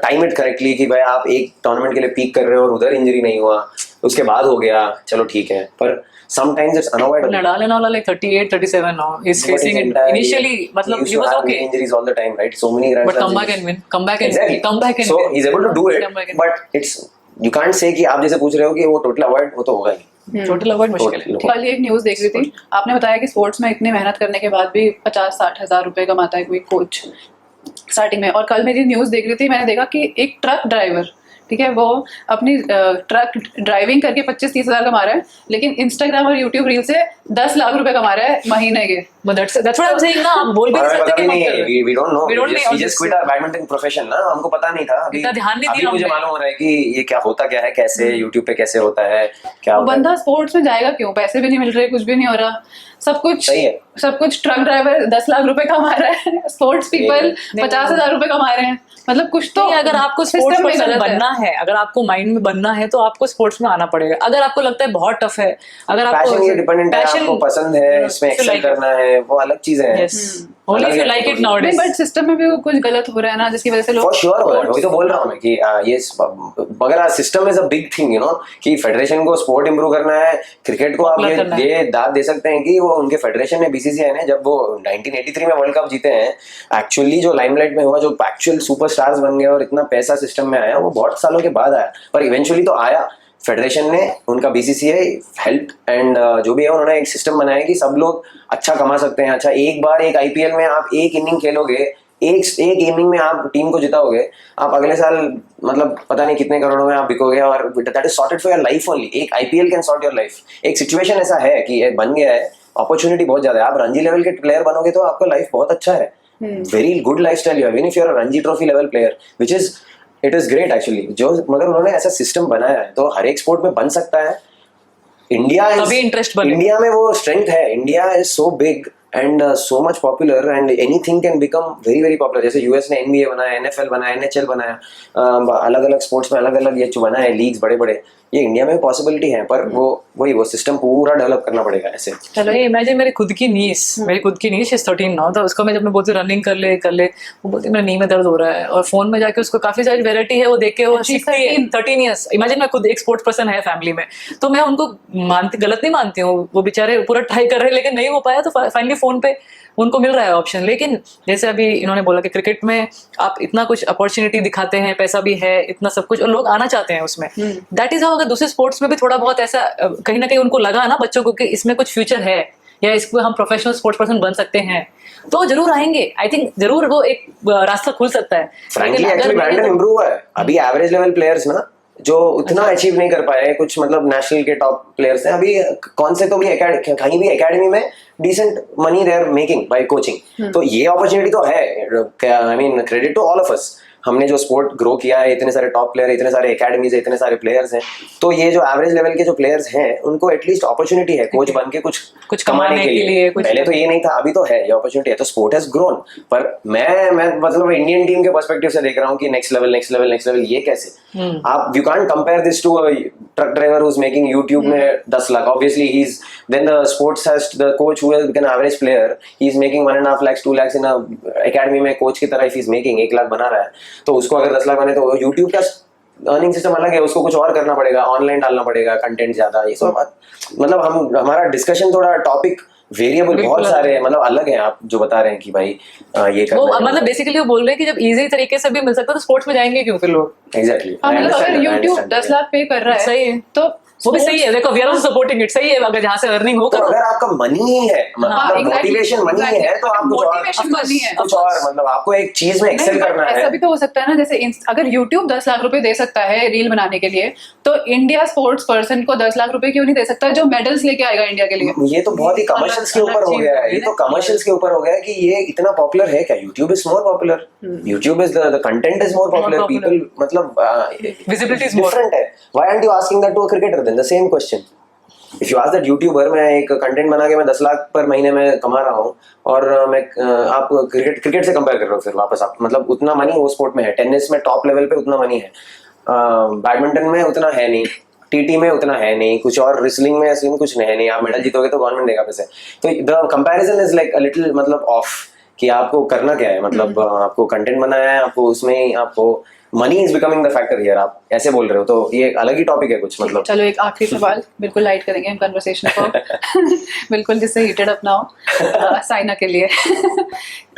time it correctly कि भाई आप एक टूर्नामेंट के लिए पीक कर रहे हो और उधर इंजरी नहीं हुआ, उसके बाद हो गया, चलो ठीक है। पर sometimes it's unavoidable. Nadal and all are like 38, 37 now. He's facing it initially. मतलब he was okay. Injuries all the time, right? So many Grand But come back and win. Come back and win. Come back and so win. he's able to do it, but it's you can't say कि आप जैसे पूछ रहे हो कि वो total avoid, वो तो होगा ही। टोटल अवॉइड मुश्किल है। कल एक न्यूज देख रही थी, आपने बताया कि स्पोर्ट्स में इतनी मेहनत करने के बाद भी 50-60 हजार रुपए कमाता है कोई कोच स्टार्टिंग में। और कल मेरी न्यूज देख रही थी, मैंने देखा कि एक ट्रक ड्राइवर, ठीक है, वो अपनी ट्रक ड्राइविंग करके 25-30 हजार कमा रहा है, लेकिन इंस्टाग्राम और यूट्यूब रील से 10 लाख रुपए कमा रहा है महीने के। That's what I'm saying ना, हम बोल भी नहीं सकते कि मत करो। We don't know. We don't know. We just quit our badminton profession ना, हमको पता नहीं था। इतना ध्यान नहीं दिया मुझे हमने। मालूम हो रहा है कि ये क्या होता क्या है, कैसे यूट्यूब पे कैसे होता है, क्या वो होता है। बंदा स्पोर्ट्स में जाएगा क्यों? पैसे भी नहीं मिल रहे, कुछ भी नहीं हो रहा, सब कुछ ट्रक ड्राइवर 10 लाख रुपए कमा रहा है, स्पोर्ट्स पीपल 50 हजार रुपए कमा रहे हैं। मतलब कुछ तो अगर आपको स्पोर्ट्स पर्सन बनना है, अगर आपको माइंड में बनना है, तो आपको स्पोर्ट्स में आना पड़ेगा। अगर आपको लगता है बहुत टफ है, अगर आपको पैशन ये डिपेंडेंट है, आपको पसंद है, इसमें एक्सेल करना है, वो अलग चीजें हैं। Only if you like it nowadays. But system में भी कुछ गलत हो रहा है ना, जिसकी वजह से लोग For sure हो रहा है, वही तो बोल रहा हूँ मैं कि ये मगर system is a big thing, you know, कि फेडरेशन को स्पोर्ट इंप्रूव करना है। क्रिकेट को आप ये दाद दे सकते हैं कि वो उनके फेडरेशन ने, बीसीसीआई ने, जब वो 1983 में वर्ल्ड कप जीते हैं, एक्चुअली जो लाइमलाइट में हुआ, जो एक्चुअल सुपरस्टार्स बन गए और इतना पैसा सिस्टम में आया, वो बहुत सालों के बाद आया, पर इवेंचुअली तो आया। फेडरेशन ने, उनका बीसीसीआई हेल्प एंड जो भी है, उन्होंने एक सिस्टम बनाया कि सब लोग अच्छा कमा सकते हैं। अच्छा, एक बार एक आईपीएल में आप एक इनिंग खेलोगे, एक इनिंग में आप टीम को जिताओगे, आप अगले साल मतलब पता नहीं कितने करोड़ों में आप बिकोगे, और that is sorted for your life only. एक IPL can sort your life. एक सिचुएशन ऐसा है कि बन गया है, अपॉर्चुनिटी बहुत ज्यादा है। आप रणजी लेवल के प्लेयर बनोगे तो आपका लाइफ बहुत अच्छा है, very good life style, even if you are a Ranji trophy level player, which is it is great actually. जो मगर उन्होंने ऐसा सिस्टम बनाया है, तो हर एक स्पोर्ट में बन सकता है। इंडिया में वो स्ट्रेंथ है। India is so big and so much popular and anything can become very very popular. जैसे यूएस ने एनबीए बनाया, एनएफएल बनाया, एनएचएल बनाया, अलग अलग स्पोर्ट्स में अलग अलग ये बनाए हैं लीग्स बड़े बड़े। ये इंडिया में पॉसिबिलिटी है, पर वो सिस्टम पूरा डेवलप करना पड़ेगा ऐसे। चलो, इमेजिन मेरी खुद की नीस इज 13 नाउ, तो उसको मैं जब मैं बोलती हूँ रनिंग कर ले, वो बोलती है मेरा नी में दर्द हो रहा है, और फोन में जाके उसको काफी सारी वेराइटी है, वो देख के वो सीखती है। 13 ईयर्स, इमेजिन, मैं खुद एक स्पोर्ट्स पर्सन है फैमिली में, तो मैं उनको गलत नहीं मानती हूँ, वो बेचारे पूरा ट्राई कर रहे हैं, लेकिन नहीं हो पाया, तो फाइनली फोन पे उनको मिल रहा है ऑप्शन। लेकिन जैसे अभी इन्होंने बोला कि क्रिकेट में आप इतना कुछ अपॉर्चुनिटी दिखाते हैं, पैसा भी है, इतना सब कुछ, और लोग आना चाहते हैं उसमें। That is how. अगर दूसरे स्पोर्ट्स में भी थोड़ा बहुत ऐसा कहीं ना कहीं उनको लगा ना बच्चों को कि इसमें कुछ फ्यूचर है, या इसको हम प्रोफेशनल स्पोर्ट्स पर्सन बन सकते हैं, तो जरूर आएंगे। आई थिंक जरूर वो एक रास्ता खुल सकता है। इम्प्रूव है अभी एवरेज लेवल प्लेयर्स ना, जो उतना अचीव नहीं कर पाए, कुछ मतलब नेशनल के टॉप प्लेयर्स हैं अभी, कौन से तो भी कहीं भी एकेडमी में decent money they are making by coaching. तो ये अपॉर्चुनिटी तो है। I mean credit to all of us, हमने जो स्पोर्ट ग्रो किया है, इतने सारे टॉप प्लेयर, इतने सारे एकेडमीज है, इतने सारे प्लेयर्स हैं, तो ये जो एवरेज लेवल के जो प्लेयर्स हैं, उनको एटलीस्ट अपॉर्चुनिटी है कोच बन के कुछ कमाने के लिए। पहले तो ये नहीं था, अभी तो है, ये अपॉर्चुनिटी है, तो स्पोर्ट हैज ग्रोन। पर मैं मतलब इंडियन टीम के पर्सपेक्टिव से देख रहा हूँ कि नेक्स्ट लेवल ये कैसे। आप you can't compare this to a truck driver who is making YouTube में 10 lakh. Obviously he is, then the sports has the coach who has become an average player, he is making 1.5 lakh 2 lakh in a academy में coach की तरह। If he is making 1 lakh बना रहा है, तो उसको अगर 10 लाख बने, तो यूट्यूब का अर्निंग सिस्टम अलग है, उसको कुछ और करना पड़ेगा, ऑनलाइन डालना पड़ेगा कंटेंट ज्यादा, ये सब मतलब हम हमारा डिस्कशन थोड़ा टॉपिक वेरिएबल बहुत सारे हैं, मतलब अलग है। आप जो बता रहे हैं कि भाई ये करना वो है, मतलब बेसिकली वो बोल रहे हैं कि जब इजी तरीके से भी मिल सकता है तो स्पोर्ट्स में जाएंगे क्यों फिर लोग। एग्जैक्टली। मतलब अगर YouTube 10 लाख पे कर रहा है सही है, तो वो भी सही है, देखो we are also supporting it, सही है, अगर जहाँ से अर्निंग हो तो करो। अगर आपका मनी ही है, मतलब exactly, मोटिवेशन मनी exactly. है, तो आप कुछ और Motivation money है. कुछ और मतलब आपको एक चीज में एक्सेल नहीं, but करना ऐसा है। भी तो हो सकता है ना, जैसे अगर YouTube 10 लाख रुपए दे सकता है रील बनाने के लिए, तो इंडिया स्पोर्ट्स पर्सन को 10 लाख रुपए क्यों नहीं दे सकता जो मेडल्स लेके आएगा इंडिया के लिए? ये तो बहुत ही कमर्शियल्स के ऊपर हो गया है, ये तो कमर्शियल्स के ऊपर हो गया है कि ये इतना पॉपुलर है क्या? YouTube is more popular, YouTube is the content is more popular, people मतलब Visibility is more. डिफरेंट है। Why aren't you asking that to a cricketer? Then the same question. If you ask that YouTuber, मैं एक content बना के मैं 10 लाख पर महीने में कमा रहा हूँ, और मैं आप क्रिकेट से कंपेयर कर रहे हो, फिर वापस आप मतलब उतना मनी वो स्पोर्ट में है, टेनिस में टॉप लेवल पे उतना मनी है, बैडमिंटन में उतना है नहीं, टीटी में उतना है नहीं, कुछ और रिसलिंग में ऐसे कुछ है नहीं, आप मेडल जीतोगे तो गवर्नमेंट देगा पैसे। तो the comparison is like a little मतलब ऑफ, कि आपको करना क्या है, मतलब आपको कंटेंट बनाना है, आपको उसमें आपको money is becoming the factor here, आप ऐसे बोल रहे हो, तो ये अलग ही टॉपिक है कुछ मतलब। चलो एक आखिरी सवाल, बिल्कुल लाइट करेंगे हम कन्वर्सेशन को बिल्कुल जिससे हीटेड अप ना हो, साइना के लिए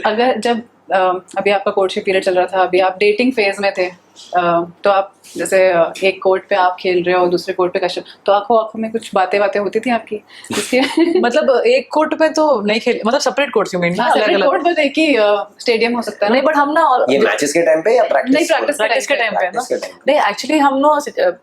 अगर जब अभी आपका कोर्टशिप पीरियड चल रहा था, अभी आप डेटिंग फेज में थे, तो आप जैसे एक कोर्ट पे आप खेल रहे हो, दूसरे कोर्ट पे कश्यप, तो आंखों में कुछ बातें होती थी आपकी जिसके मतलब एक कोर्ट पे तो नहीं खेल, मतलब सेपरेट कोर्ट्स यू मीन ना, अलग अलग कोर्ट पे एक ही स्टेडियम हो सकता है नहीं, बट हम ना ये मैचेस के टाइम पे या प्रैक्टिस? नहीं, प्रैक्टिस के टाइम पे है ना। Practice के time नहीं एक्चुअली हम ना,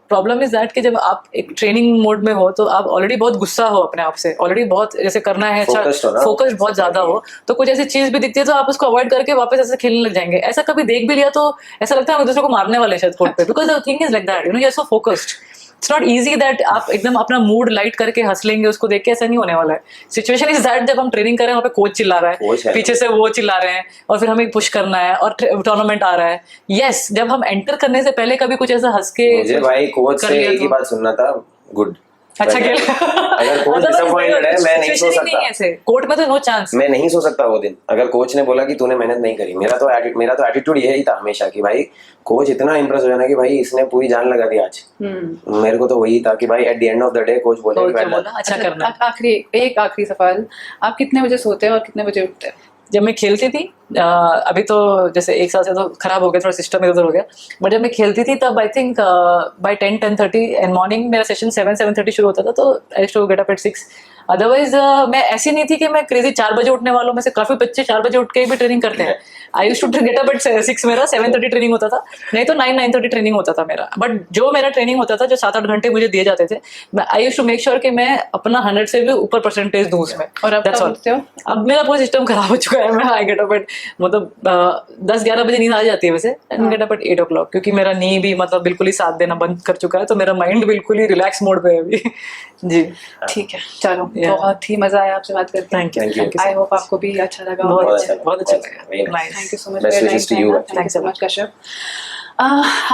प्रॉब्लम इज दैट कि जब आप एक ट्रेनिंग मोड में हो तो आप ऑलरेडी बहुत गुस्सा हो अपने आप से, ऑलरेडी बहुत जैसे करना है, Focused हो ना। फोकस बहुत ज्यादा हो, तो कुछ ऐसी चीज भी दिखती है तो आप उसको अवॉइड करके वापस ऐसे खेलने लग जाएंगे। ऐसा कभी देख भी लिया तो ऐसा लगता है हम दूसरे को मारने वाले शायद कोर्ट पे, because the thing is like that, you know, you are so focused. It's not easy that आप एकदम अपना मूड लाइट करके हंस लेंगे उसको देख के, ऐसा नहीं होने वाला है। सिचुएशन इज दैट जब हम ट्रेनिंग कर रहे हैं वहाँ पे कोच चिल्ला रहा है, पीछे से वो चिल्ला रहे हैं, और फिर हमें पुश करना है, और टूर्नामेंट आ रहा है। यस, जब हम एंटर करने से पहले कभी कुछ ऐसा हंस के मुझे भाई कोच से एक ही बात सुनना था, गुड, अच्छा खेल। अगर कोच डिसअपॉइंटेड है, मैं नहीं सो सकता, ऐसे कोर्ट में तो नो चांस, मैं नहीं सो सकता वो दिन। अगर कोच ने बोला कि तूने मेहनत नहीं करी, मेरा तो एटीट्यूड यही था हमेशा कि भाई कोच इतना इंप्रेस हो जाना कि भाई इसने पूरी जान लगा दी आज। मेरे को तो वही था कि भाई at the end of the day coach बोले अच्छा करना। एक आखिरी सवाल, आप कितने बजे सोते हैं और कितने बजे उठते हैं? जब मैं खेलती थी, अभी तो जैसे एक साल से तो खराब हो गया, थोड़ा सिस्टम इधर हो गया, बट जब मैं खेलती थी तब I think by 10-10:30 and morning मेरा सेशन 7-7:30 शुरू होता था, तो I used to get up at 6। Otherwise मैं ऐसी नहीं थी कि मैं क्रेजी 4 बजे उठने वालों में से, काफी बच्चे 4 बजे उठ के भी ट्रेनिंग करते हैं। I used to get up at 6, मेरा 7:30 ट्रेनिंग होता था, नहीं तो 9-9:30 ट्रेनिंग होता था मेरा। बट जो मेरा ट्रेनिंग होता था, जो 7-8 घंटे मुझे दिए जाते थे, I used to make sure कि मैं अपना 100 से भी ऊपर परसेंटेज दूं उसमें। और अब That's all. उठते हो? अब मेरा पूरा सिस्टम खराब हो चुका है। मैं आई गेट अप एट मतलब 10-11 बजे नींद आ जाती है वैसे, and gate up eight 8 o'clock, क्योंकि मेरा नी भी मतलब बिल्कुल ही साथ देना बंद कर चुका है, तो मेरा माइंड बिल्कुल ही रिलैक्स मोड पे है अभी। जी ठीक है, चलो बहुत ही मजा आया आपसे बात करके। Thank you. आई होप आपको भी अच्छा लगा। बहुत अच्छा लगा। Thank you so much Best for your wishes time, to you. Saina. Thank you so much, Kashyap.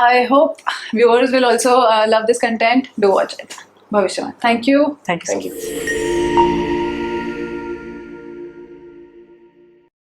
I hope viewers will also love this content. Do watch it. Bhavishya. Thank you. Thank you. Thank you.